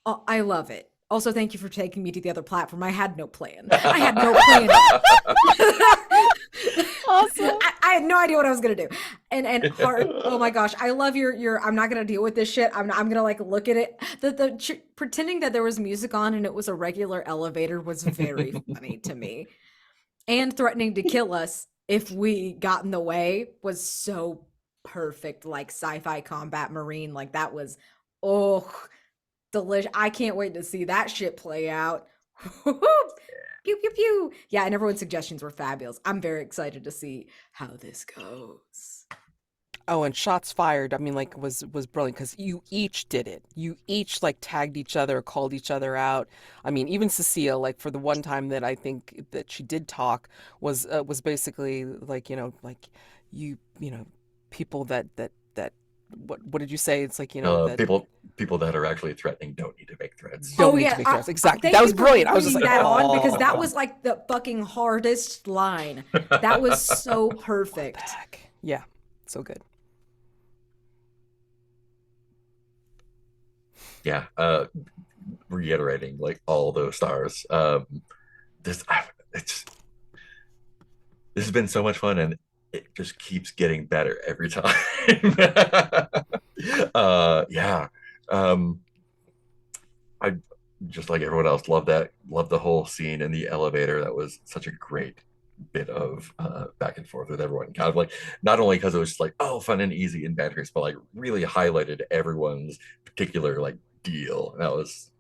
[SPEAKER 3] I love it. Also, thank you for taking me to the other platform. I had no plan.
[SPEAKER 1] Awesome.
[SPEAKER 3] I had no idea what I was gonna do. And Hart, oh my gosh, I love your I'm not gonna deal with this shit. I'm gonna like look at it. Pretending that there was music on and it was a regular elevator was very funny to me. And threatening to kill us if we got in the way was so perfect, like sci-fi combat marine. Like that was delicious. I can't wait to see that shit play out. Pew pew pew. Yeah, and everyone's suggestions were fabulous. I'm very excited to see how this goes.
[SPEAKER 1] Oh, and shots fired. I mean, like was brilliant because you each did it. You each like tagged each other, called each other out. I mean, even Cecile, like for the one time that I think that she did talk, was basically like like people that what did you say? It's like that
[SPEAKER 2] people that are actually threatening don't need to make threats.
[SPEAKER 1] don't need to make threats. Exactly.
[SPEAKER 3] Thank
[SPEAKER 1] That was
[SPEAKER 3] you for
[SPEAKER 1] brilliant. I was just
[SPEAKER 3] bringing
[SPEAKER 1] like,
[SPEAKER 3] that on because that
[SPEAKER 1] "Oh."
[SPEAKER 3] was like the fucking hardest line. That was so perfect.
[SPEAKER 1] Back. Yeah, so good.
[SPEAKER 2] Yeah, reiterating like all those stars. This it's this has been so much fun, and it just keeps getting better every time. Yeah. I just like everyone else loved the whole scene in the elevator. That was such a great bit of back and forth with everyone, kind of like not only because it was just like fun and easy and banters, but like really highlighted everyone's particular like deal. And that was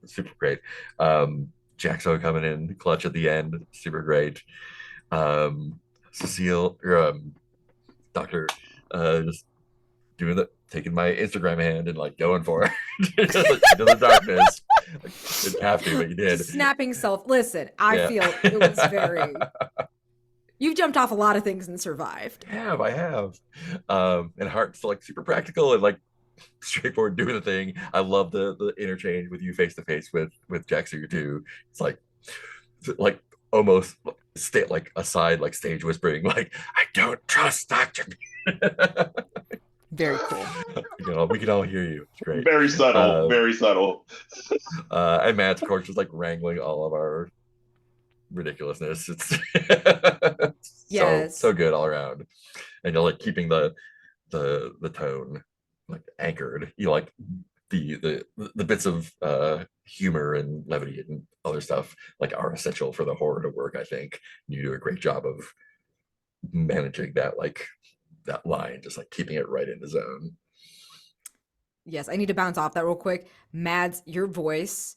[SPEAKER 2] super great. Jaxu coming in clutch at the end, super great. Cecile or Doctor just taking my Instagram hand and like going for it into the darkness. Like, didn't have to, but you did.
[SPEAKER 3] Just snapping self. Listen, I feel it was very. You've jumped off a lot of things and survived.
[SPEAKER 2] I have. And Hart's like super practical and like straightforward doing the thing. I love the interchange with you face to face with Jaxu too. It's like almost like aside like stage whispering like I don't trust Dr.
[SPEAKER 1] Very cool.
[SPEAKER 2] We can all hear you. It's great.
[SPEAKER 5] Very subtle, very subtle.
[SPEAKER 2] And Matt's of course was like wrangling all of our ridiculousness. It's
[SPEAKER 3] Yes.
[SPEAKER 2] so good all around. And you're like keeping the tone like anchored. You like the bits of humor and levity and other stuff like are essential for the horror to work, I think. You do a great job of managing that like that line, just like keeping it right in the zone.
[SPEAKER 3] Yes, I need to bounce off that real quick. Mads, your voice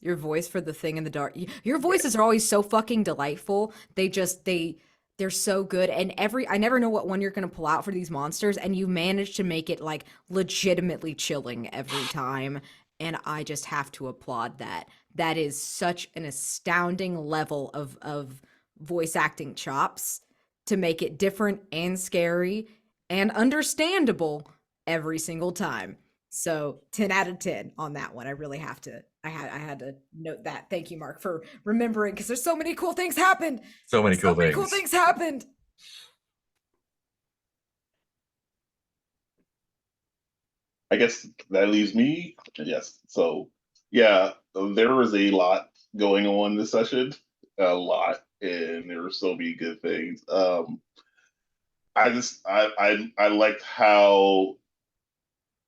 [SPEAKER 3] for the thing in the dark. Your voices are always so fucking delightful. They're so good. And I never know what one you're going to pull out for these monsters. And you manage to make it like legitimately chilling every time. And I just have to applaud that. That is such an astounding level of voice acting chops to make it different and scary and understandable every single time. So 10 out of 10 on that one. I really have to, I had to note that. Thank you, Marc, for remembering because there's so many cool things happened.
[SPEAKER 2] So many cool
[SPEAKER 3] things happened.
[SPEAKER 5] I guess that leaves me. Yes. So yeah, there was a lot going on this session. A lot. And there were so many good things. I liked how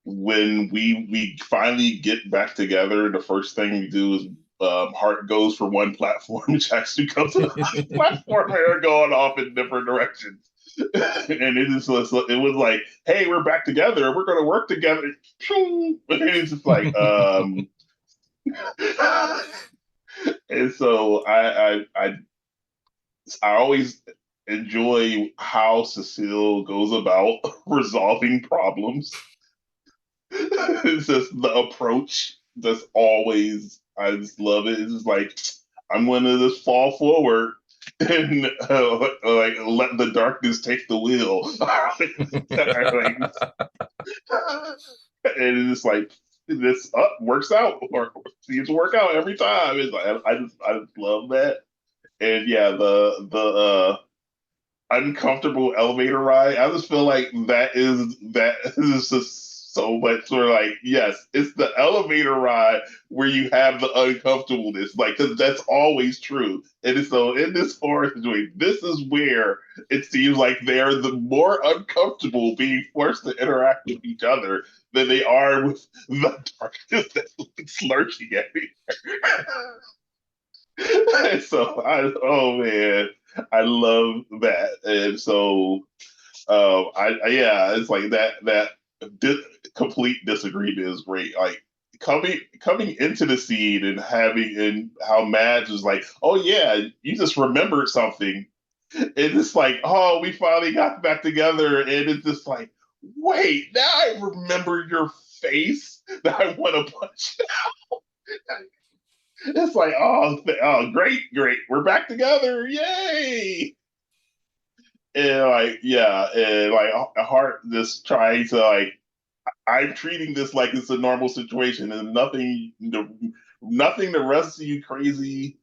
[SPEAKER 5] when we finally get back together, the first thing we do is Hart goes for one platform, Jaxu comes to the platform, and they're going off in different directions. And it was like, hey, we're back together, we're going to work together. And it's just like, and so I always enjoy how Cecile goes about resolving problems. It's just the approach that's always, I just love it. It's just like, I'm going to just fall forward and like let the darkness take the wheel. And it's like, this works out or seems to work out every time. It's like, I just love that. And yeah, the uncomfortable elevator ride. I just feel like that is just so much for like, yes, it's the elevator ride where you have the uncomfortableness, like, because that's always true. And so in this horror situation, this is where it seems like they're the more uncomfortable being forced to interact with each other than they are with the darkness that's lurching at me. And so oh man, I love that. And so yeah, it's like that complete disagreement is great. Like coming into the scene and having and how Madge is like, oh yeah, you just remembered something. And it's like, oh, we finally got back together, and it's just like, wait, now I remember your face that I want to punch out. It's like, oh, great, we're back together, yay! And like, yeah, and like Hart just trying to like, I'm treating this like it's a normal situation, and nothing the rest of you crazy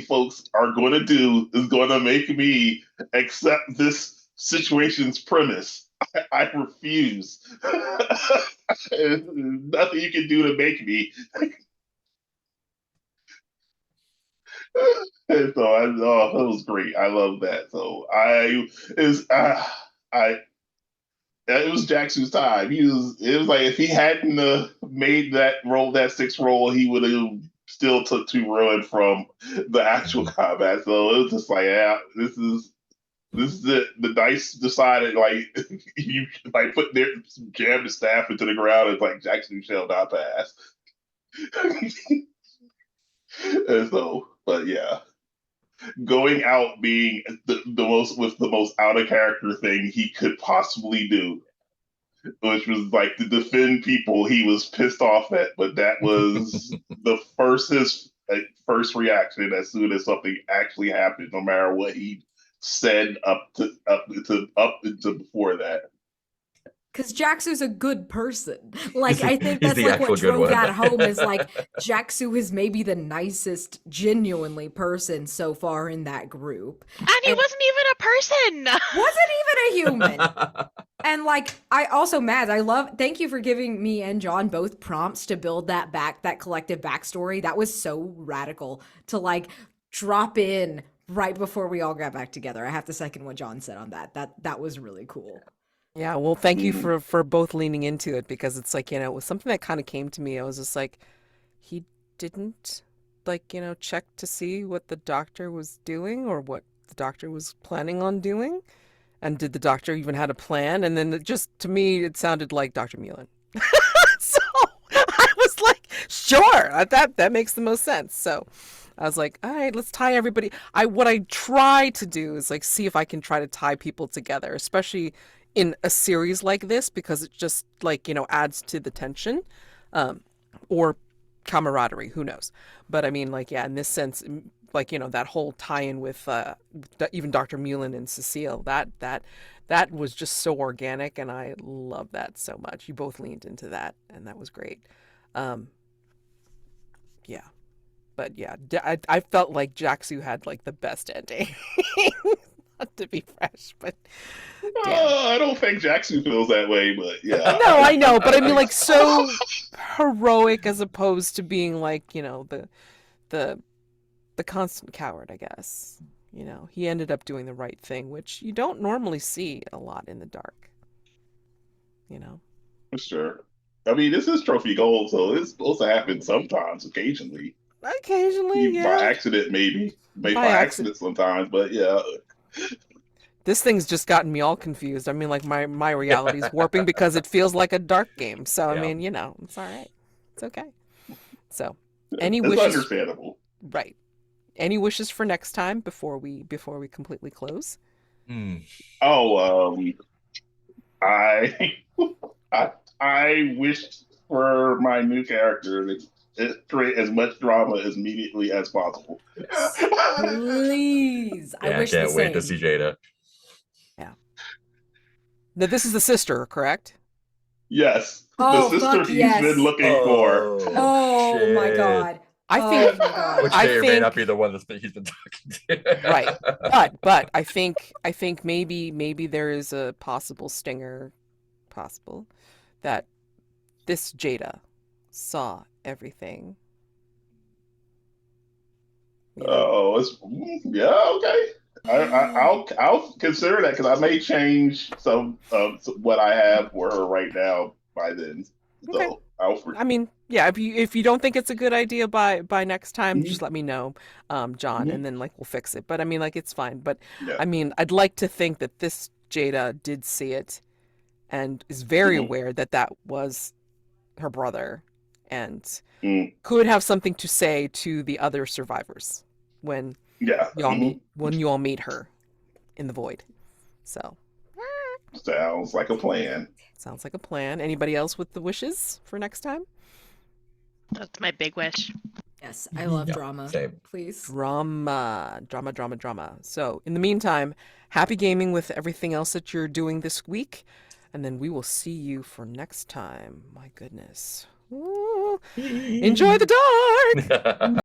[SPEAKER 5] folks are going to do is going to make me accept this situation's premise. I refuse. Nothing you can do to make me. And so it was great. I love that. So it was Jaxu's time. It was like if he hadn't made that sixth roll, he would have still took 2 ruin from the actual combat. So it was just like, yeah, this is it. The dice decided like you like put their jam the staff into the ground. It's like Jaxu shall not pass. And so, but yeah, going out being the most out of character thing he could possibly do, which was like to defend people he was pissed off at, but that was his first reaction as soon as something actually happened, no matter what he said up to before that.
[SPEAKER 3] Because Jaxu's a good person. Like, I think
[SPEAKER 2] He's
[SPEAKER 3] that's
[SPEAKER 2] the
[SPEAKER 3] like what
[SPEAKER 2] actual good
[SPEAKER 3] drove
[SPEAKER 2] one.
[SPEAKER 3] that home is like, Jaxu is maybe the nicest, genuinely person so far in that group.
[SPEAKER 4] And he wasn't even a person.
[SPEAKER 3] Wasn't even a human. And like, I also, Mads, thank you for giving me and Jonn both prompts to build that collective backstory. That was so radical to like drop in right before we all got back together. I have to second what Jonn said on that. That was really cool.
[SPEAKER 1] Yeah, well, thank you for both leaning into it, because it's like, it was something that kind of came to me. I was just like, he didn't like, check to see what the doctor was doing or what the doctor was planning on doing. And did the doctor even had a plan? And then to me, it sounded like Dr. Mullen. So I was like, sure, that makes the most sense. So I was like, all right, let's tie everybody. What I try to do is like see if I can try to tie people together, especially in a series like this, because it just like, adds to the tension, or camaraderie, who knows. But I mean, like, yeah, in this sense, like, that whole tie-in with even Dr. Mullen and Cecile, that was just so organic, and I love that so much. You both leaned into that, and that was great. Yeah. But yeah, I felt like Jaxu had like the best ending. Not to be fresh, but
[SPEAKER 5] I don't think Jaxu feels that way, but yeah.
[SPEAKER 1] No, I know, but I mean, like, so heroic as opposed to being like, the constant coward, I guess. He ended up doing the right thing, which you don't normally see a lot in the dark.
[SPEAKER 5] For sure. I mean, this is trophy gold, so it's supposed to happen sometimes, occasionally.
[SPEAKER 1] Occasionally, yeah.
[SPEAKER 5] By accident, maybe by accident sometimes, but yeah.
[SPEAKER 1] This thing's just gotten me all confused. I mean, like, my reality's warping because it feels like a dark game. So, I mean, it's all right. It's okay. So, any wishes?
[SPEAKER 5] It's understandable.
[SPEAKER 1] Right. Any wishes for next time before we completely close?
[SPEAKER 5] Oh, I wished for my new character to create as much drama as immediately as possible.
[SPEAKER 3] Please.
[SPEAKER 2] Yeah, I can't wait to see Jada.
[SPEAKER 1] Yeah. Now, this is the sister, correct?
[SPEAKER 5] Yes.
[SPEAKER 3] Oh,
[SPEAKER 5] the sister he's been looking for.
[SPEAKER 3] Oh my god.
[SPEAKER 2] Which may or may not be the one he's been talking to.
[SPEAKER 1] Right. But I think maybe there is a possible stinger, that this Jada saw everything. You know?
[SPEAKER 5] Oh, yeah, okay. I'll consider that because I may change some of what I have for her right now by then.
[SPEAKER 1] Okay.
[SPEAKER 5] So
[SPEAKER 1] I mean, yeah, if you don't think it's a good idea by next time,
[SPEAKER 5] Mhm.
[SPEAKER 1] just let me know, Jonn,
[SPEAKER 5] Mhm.
[SPEAKER 1] and then like we'll fix it. But I mean, like it's fine. But
[SPEAKER 5] yeah.
[SPEAKER 1] I mean, I'd like to think that this Jada did see it and is very
[SPEAKER 5] Mhm.
[SPEAKER 1] aware that that was her brother and
[SPEAKER 5] Mm.
[SPEAKER 1] could have something to say to the other survivors when
[SPEAKER 5] Yeah.
[SPEAKER 1] y'all
[SPEAKER 5] Mhm.
[SPEAKER 1] you all meet her in the void. So
[SPEAKER 5] Sounds like a plan.
[SPEAKER 1] sounds like a plan. Anybody else with the wishes for next time?
[SPEAKER 4] That's my big wish.
[SPEAKER 3] Yes, I love
[SPEAKER 2] Yeah,
[SPEAKER 3] drama.
[SPEAKER 2] same.
[SPEAKER 3] Please.
[SPEAKER 1] Drama. So in the meantime, happy gaming with everything else that you're doing this week. And then we will see you for next time. My goodness. Ooh. Enjoy the dark!